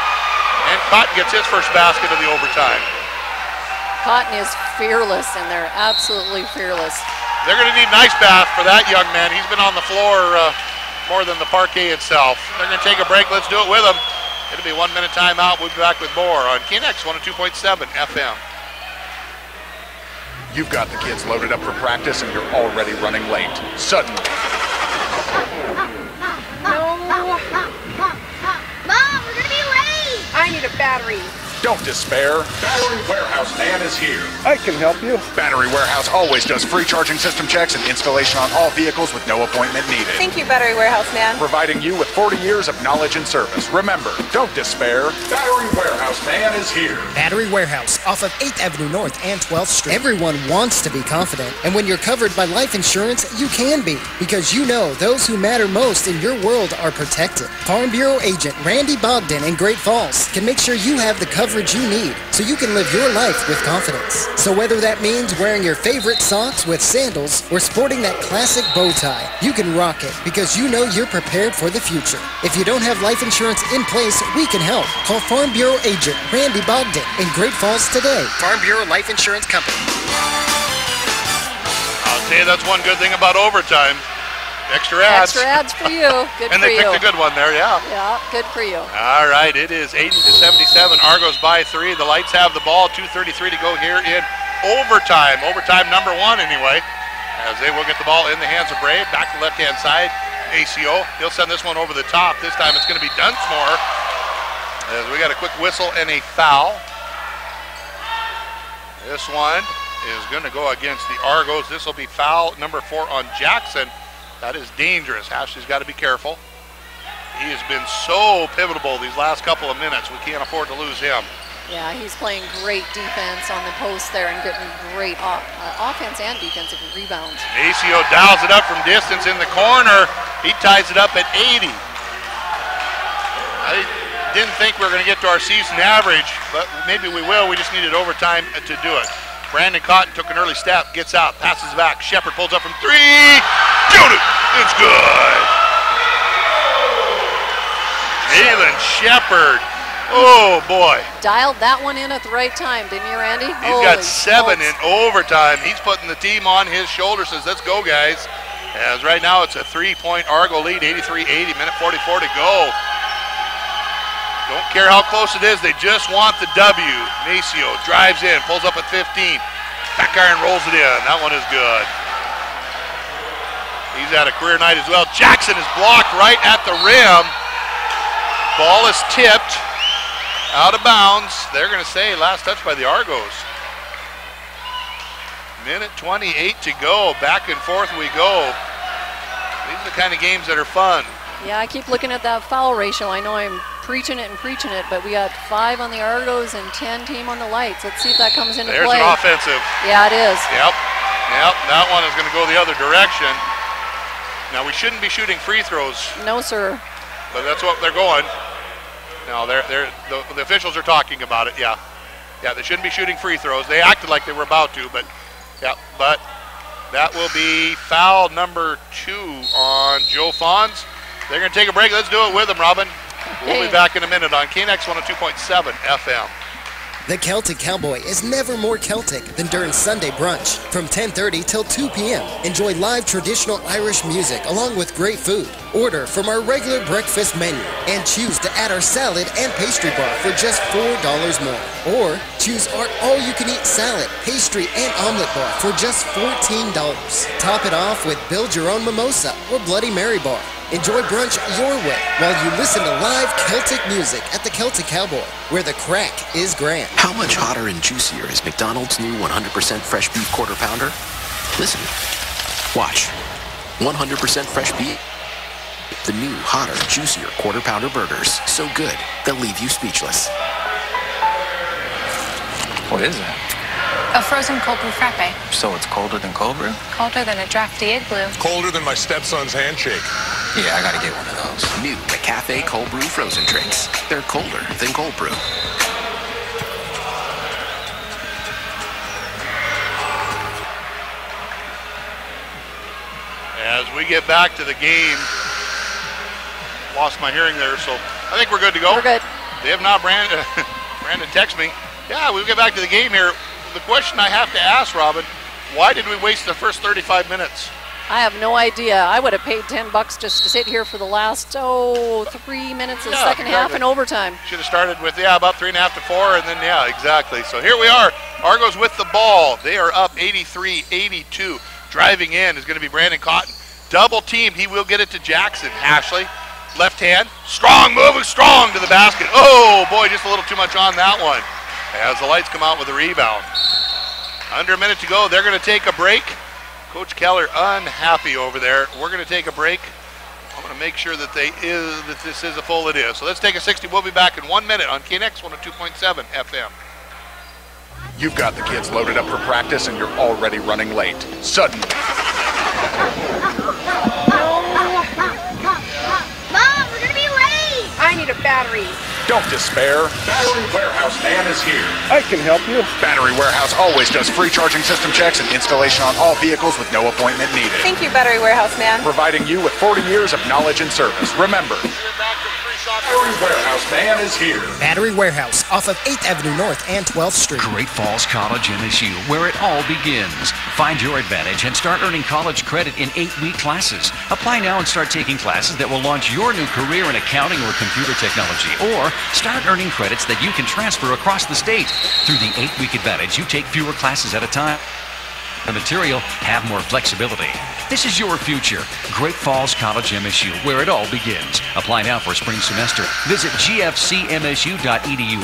and Cotton gets his first basket of the overtime. Cotton is fearless in there, absolutely fearless. They're going to need an ice bath for that young man. He's been on the floor more than the parquet itself. They're going to take a break. Let's do it with them. It'll be 1 minute timeout. We'll be back with more on KNX 102.7 FM. You've got the kids loaded up for practice and you're already running late. Suddenly. No. Mom, we're gonna be late. I need a battery. Don't despair. Battery Warehouse Man is here. I can help you. Battery Warehouse always does free charging system checks and installation on all vehicles with no appointment needed. Thank you, Battery Warehouse Man. Providing you with 40 years of knowledge and service. Remember, don't despair. Battery Warehouse Man is here. Battery Warehouse off of 8th Avenue North and 12th Street. Everyone wants to be confident, and when you're covered by life insurance, you can be, because you know those who matter most in your world are protected. Farm Bureau agent Randy Bogdan in Great Falls can make sure you have the coverage you need so you can live your life with confidence. So whether that means wearing your favorite socks with sandals or sporting that classic bow tie, you can rock it because you know you're prepared for the future. If you don't have life insurance in place, we can help. Call Farm Bureau agent Randy Bogdan in Great Falls today. Farm Bureau Life Insurance Company. I'll tell you, that's one good thing about overtime. Extra ads. Extra ads for you. Good and for they you. picked a good one there, yeah. Yeah, good for you. All right, it is 80-77. Argos by 3. The Lights have the ball. 2:33 to go here in overtime. Overtime number 1 anyway, as they will get the ball in the hands of Bray. Back to left-hand side. ACO. He'll send this one over the top. This time it's going to be Dunsmore, as we got a quick whistle and a foul. This one is going to go against the Argos. This will be foul number 4 on Jackson. That is dangerous. Ashley's got to be careful. He has been so pivotal these last couple of minutes. We can't afford to lose him. Yeah, he's playing great defense on the post there and getting great offense and defensive rebounds. ACO dials it up from distance in the corner. He ties it up at 80. I didn't think we were going to get to our season average, but maybe we will. We just needed overtime to do it. Brandon Cotton took an early step, gets out, passes back. Shepard pulls up from 3. Shoot it! It's good! Jalen Shepard. Oh, boy. Dialed that one in at the right time, didn't you, Randy? He's got 7 in overtime. He's putting the team on his shoulders, says, let's go, guys. As right now it's a 3-point Argo lead, 83-80, minute 44 to go. Don't care how close it is, they just want the W. Maceo drives in, pulls up at 15. Back iron rolls it in. That one is good. He's had a career night as well. Jackson is blocked right at the rim. Ball is tipped out of bounds. They're going to say last touch by the Argos. Minute 28 to go. Back and forth we go. These are the kind of games that are fun. Yeah, I keep looking at that foul ratio. I know I'm preaching it, but we got 5 on the Argos and 10 team on the Lights. Let's see if that comes into play. There's an offensive. Yeah, it is. Yep, that one is going to go the other direction. Now, we shouldn't be shooting free throws. No, sir. But that's what they're going. No, the officials are talking about it, yeah. Yeah, they shouldn't be shooting free throws. They acted like they were about to, but that will be foul number 2 on Joe Fons. They're going to take a break. Let's do it with them, Robin. We'll be back in a minute on KNX 102.7 FM. The Celtic Cowboy is never more Celtic than during Sunday brunch. From 10:30 till 2 p.m., enjoy live traditional Irish music along with great food. Order from our regular breakfast menu and choose to add our salad and pastry bar for just $4 more. Or choose our all-you-can-eat salad, pastry, and omelet bar for just $14. Top it off with Build Your Own Mimosa or Bloody Mary bar. Enjoy brunch your way while you listen to live Celtic music at the Celtic Cowboy, where the crack is grand. How much hotter and juicier is McDonald's new 100% fresh beef quarter pounder? Listen. Watch. 100% fresh beef. The new, hotter, juicier quarter pounder burgers. So good, they'll leave you speechless. What is that? A frozen cold brew frappe. So it's colder than cold brew? Colder than a drafty igloo. Colder than my stepson's handshake. Yeah, I gotta get one of those. New McCafe cold brew frozen drinks. They're colder than cold brew. as we get back to the game. Lost my hearing there, so I think we're good to go. We're good. They have not. Brandon text me. Yeah, we get back to the game here. The question I have to ask, Robin, why did we waste the first 35 minutes? I have no idea. I would have paid $10 just to sit here for the last 3 minutes of the second half and overtime. Should have started with about 3.5 to 4, and then exactly. So here we are. Argos with the ball. They are up 83-82. Driving in is going to be Brandon Cotton. Double teamed. He will get it to Jackson. Ashley, left hand, strong, moving strong to the basket. Oh boy, just a little too much on that one. As the Lights come out with a rebound. Under a minute to go. They're going to take a break. Coach Keller unhappy over there. We're going to take a break. I'm going to make sure that this is a full it is. So let's take a 60. We'll be back in 1 minute on KNX 102.7 FM. You've got the kids loaded up for practice and you're already running late. Suddenly. Mom, we're gonna be late! I need a battery. Don't despair. Battery Warehouse Man is here. I can help you. Battery Warehouse always does free charging system checks and installation on all vehicles with no appointment needed. Thank you, Battery Warehouse Man. Providing you with 40 years of knowledge and service. Remember, Battery Warehouse Man is here. Battery Warehouse off of 8th Avenue North and 12th Street. Great Falls College MSU, where it all begins. Find your advantage and start earning college credit in 8-week classes. Apply now and start taking classes that will launch your new career in accounting or computer technology, or start earning credits that you can transfer across the state. Through the 8-week advantage, you take fewer classes at a time. The material, have more flexibility. This is your future. Great Falls College MSU, where it all begins. Apply now for spring semester. Visit gfcmsu.edu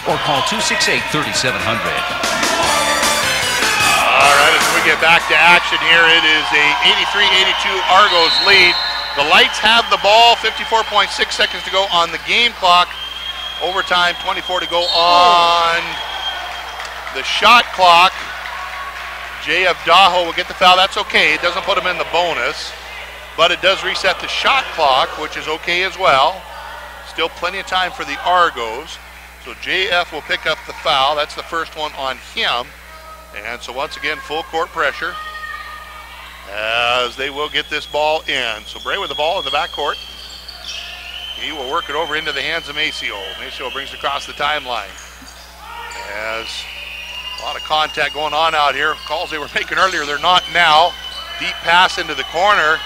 or call 268-3700. All right, as we get back to action here, it is a 83-82 Argos lead. The Lights have the ball, 54.6 seconds to go on the game clock. Overtime, 24 to go on the shot clock. J.F. Daho will get the foul. That's okay. It doesn't put him in the bonus, but it does reset the shot clock, which is okay as well. Still plenty of time for the Argos. So J.F. will pick up the foul. That's the first one on him. And so once again, full court pressure as they will get this ball in. So Bray with the ball in the backcourt. He will work it over into the hands of Maceo. Maceo brings it across the timeline. As a lot of contact going on out here. Calls they were making earlier, they're not now. Deep pass into the corner.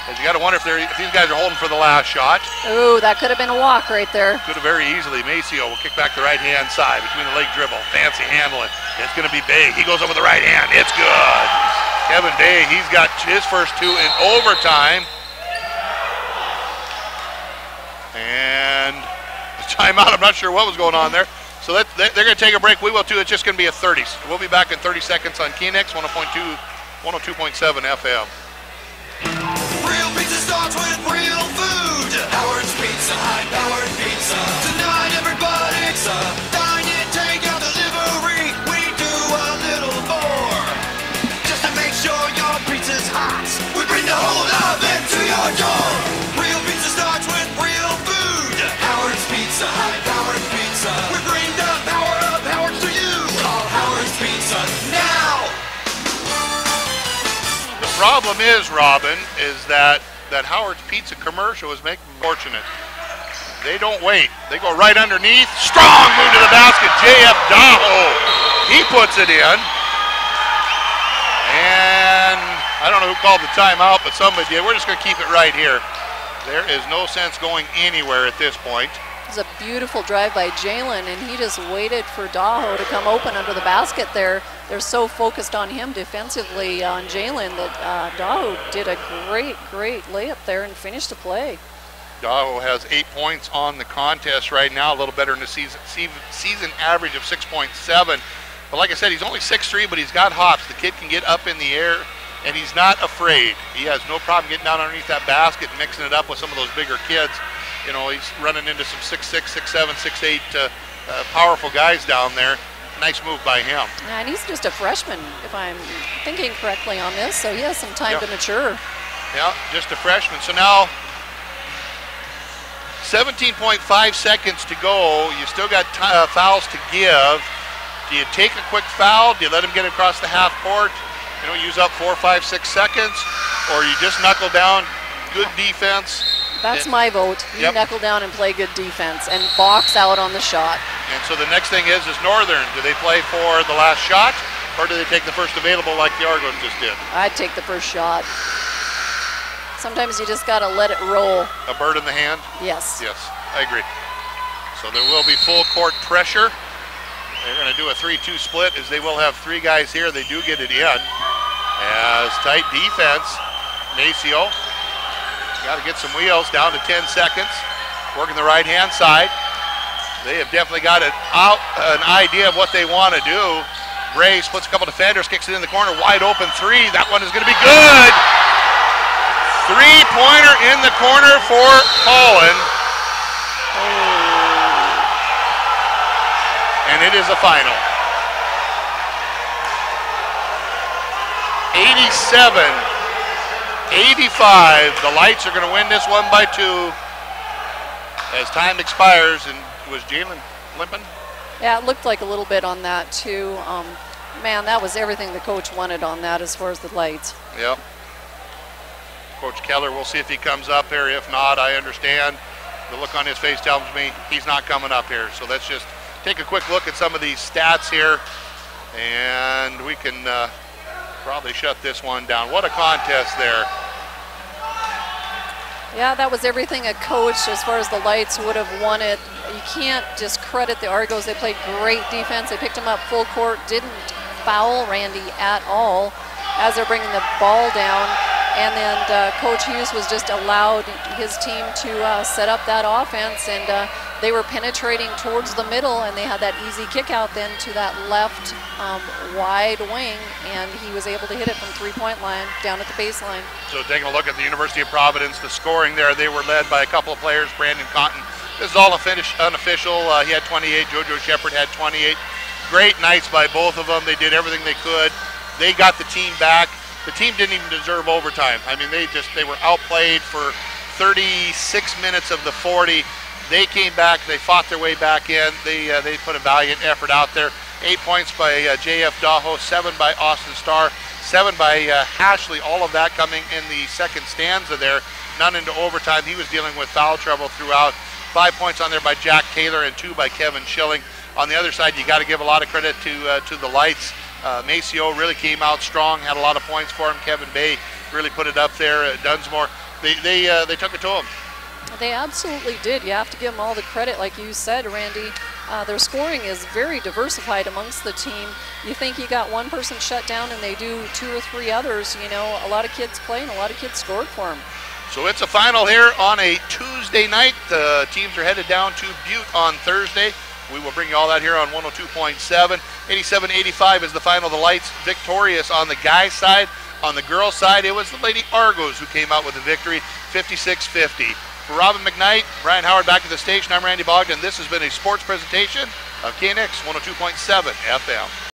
As you got to wonder if these guys are holding for the last shot. Ooh, that could have been a walk right there. Could have very easily. Maceo will kick back the right-hand side between the leg dribble. Fancy handling. It's going to be Bay. He goes over the right hand. It's good. Kevin Bay, he's got his first two in overtime. And the timeout, I'm not sure what was going on there. So they're going to take a break. We will too. It's just going to be a 30. So we'll be back in 30 seconds on KNX 102.7 FM. Real pizza starts with real food. Howard's Pizza, high-powered pizza. Tonight everybody, dine in, take out delivery. We do a little more just to make sure your pizza's hot. We bring the whole oven to your door. Real pizza starts with real food. Howard's Pizza, high-powered pizza. We bring the power of Howard's to you. Call Howard's Pizza now. The problem is, Robin, is that Howard's Pizza commercial is making me fortunate. They don't wait. They go right underneath. Strong move to the basket. J.F. Daho. He puts it in. And I don't know who called the timeout, but somebody did. We're just going to keep it right here. There is no sense going anywhere at this point. It was a beautiful drive by Jalen, and he just waited for Daho to come open under the basket there. They're so focused on him defensively on Jalen that Daho did a great layup there and finished the play. Daho has 8 points on the contest right now, a little better than the season average of 6.7. But like I said, he's only 6'3", but he's got hops. The kid can get up in the air, and he's not afraid. He has no problem getting down underneath that basket and mixing it up with some of those bigger kids. You know, he's running into some 6'6", 6'7", 6'8", powerful guys down there. Nice move by him. Yeah, and he's just a freshman, if I'm thinking correctly on this, so he has some time to mature. Yeah, just a freshman. So now, 17.5 seconds to go. You still got fouls to give. Do you take a quick foul? Do you let him get across the half court? You know, use up 4, 5, 6 seconds? Or you just knuckle down, good defense. That's my vote. You knuckle down and play good defense and box out on the shot. And so the next thing is Northern. Do they play for the last shot, or do they take the first available like the Argos just did? I'd take the first shot. Sometimes you just got to let it roll. A bird in the hand? Yes. Yes, I agree. So there will be full court pressure. They're going to do a 3-2 split as they will have 3 guys here. They do get it in. As tight defense, Maceo. Got to get some wheels down to 10 seconds. Working the right-hand side. They have definitely got an idea of what they want to do. Bray splits a couple defenders, kicks it in the corner, wide open 3. That one is going to be good. 3-pointer in the corner for Holland. And it is a final. 87-85. The Lights are going to win this one by 2 as time expires. And was Jalen limping? Yeah, it looked like a little bit on that too. Man, that was everything the coach wanted on that as far as the Lights. Yep. Coach Keller, we'll see if he comes up here. If not, I understand. The look on his face tells me he's not coming up here. So let's just take a quick look at some of these stats here, and we can probably shut this one down. What a contest there. Yeah, that was everything a coach as far as the Lights would have wanted. You can't discredit the Argos. They played great defense. They picked him up full court, didn't foul Randy at all as they're bringing the ball down. And then Coach Hughes was just allowed his team to set up that offense, and they were penetrating towards the middle, and they had that easy kick out then to that left wide wing, and he was able to hit it from 3-point line down at the baseline. So taking a look at the University of Providence, the scoring there, they were led by a couple of players. Brandon Cotton, this is all unofficial. He had 28. JoJo Shepard had 28. Great nights by both of them. They did everything they could. They got the team back. The team didn't even deserve overtime. I mean, they were outplayed for 36 minutes of the 40. They came back. They fought their way back in. They put a valiant effort out there. 8 points by J.F. Daho, 7 by Austin Starr, 7 by Ashley. All of that coming in the second stanza there. None into overtime. He was dealing with foul trouble throughout. 5 points on there by Jack Taylor and 2 by Kevin Schilling. On the other side, you got to give a lot of credit to the Lights. Maceo really came out strong, had a lot of points for him. Kevin Bay really put it up there. Dunsmore, they took it to him. They absolutely did. You have to give them all the credit, like you said, Randy. Their scoring is very diversified amongst the team. You think you got one person shut down and they do 2 or 3 others. You know, a lot of kids play and a lot of kids scored for them. So it's a final here on a Tuesday night. The teams are headed down to Butte on Thursday. We will bring you all that here on 102.7. 87-85 is the final. The Lights victorious on the guys' side. On the girls' side, it was the Lady Argos who came out with the victory, 56-50. For Robin McKnight, Brian Howard back to the station. I'm Randy Bogdan. This has been a sports presentation of KNX 102.7 FM.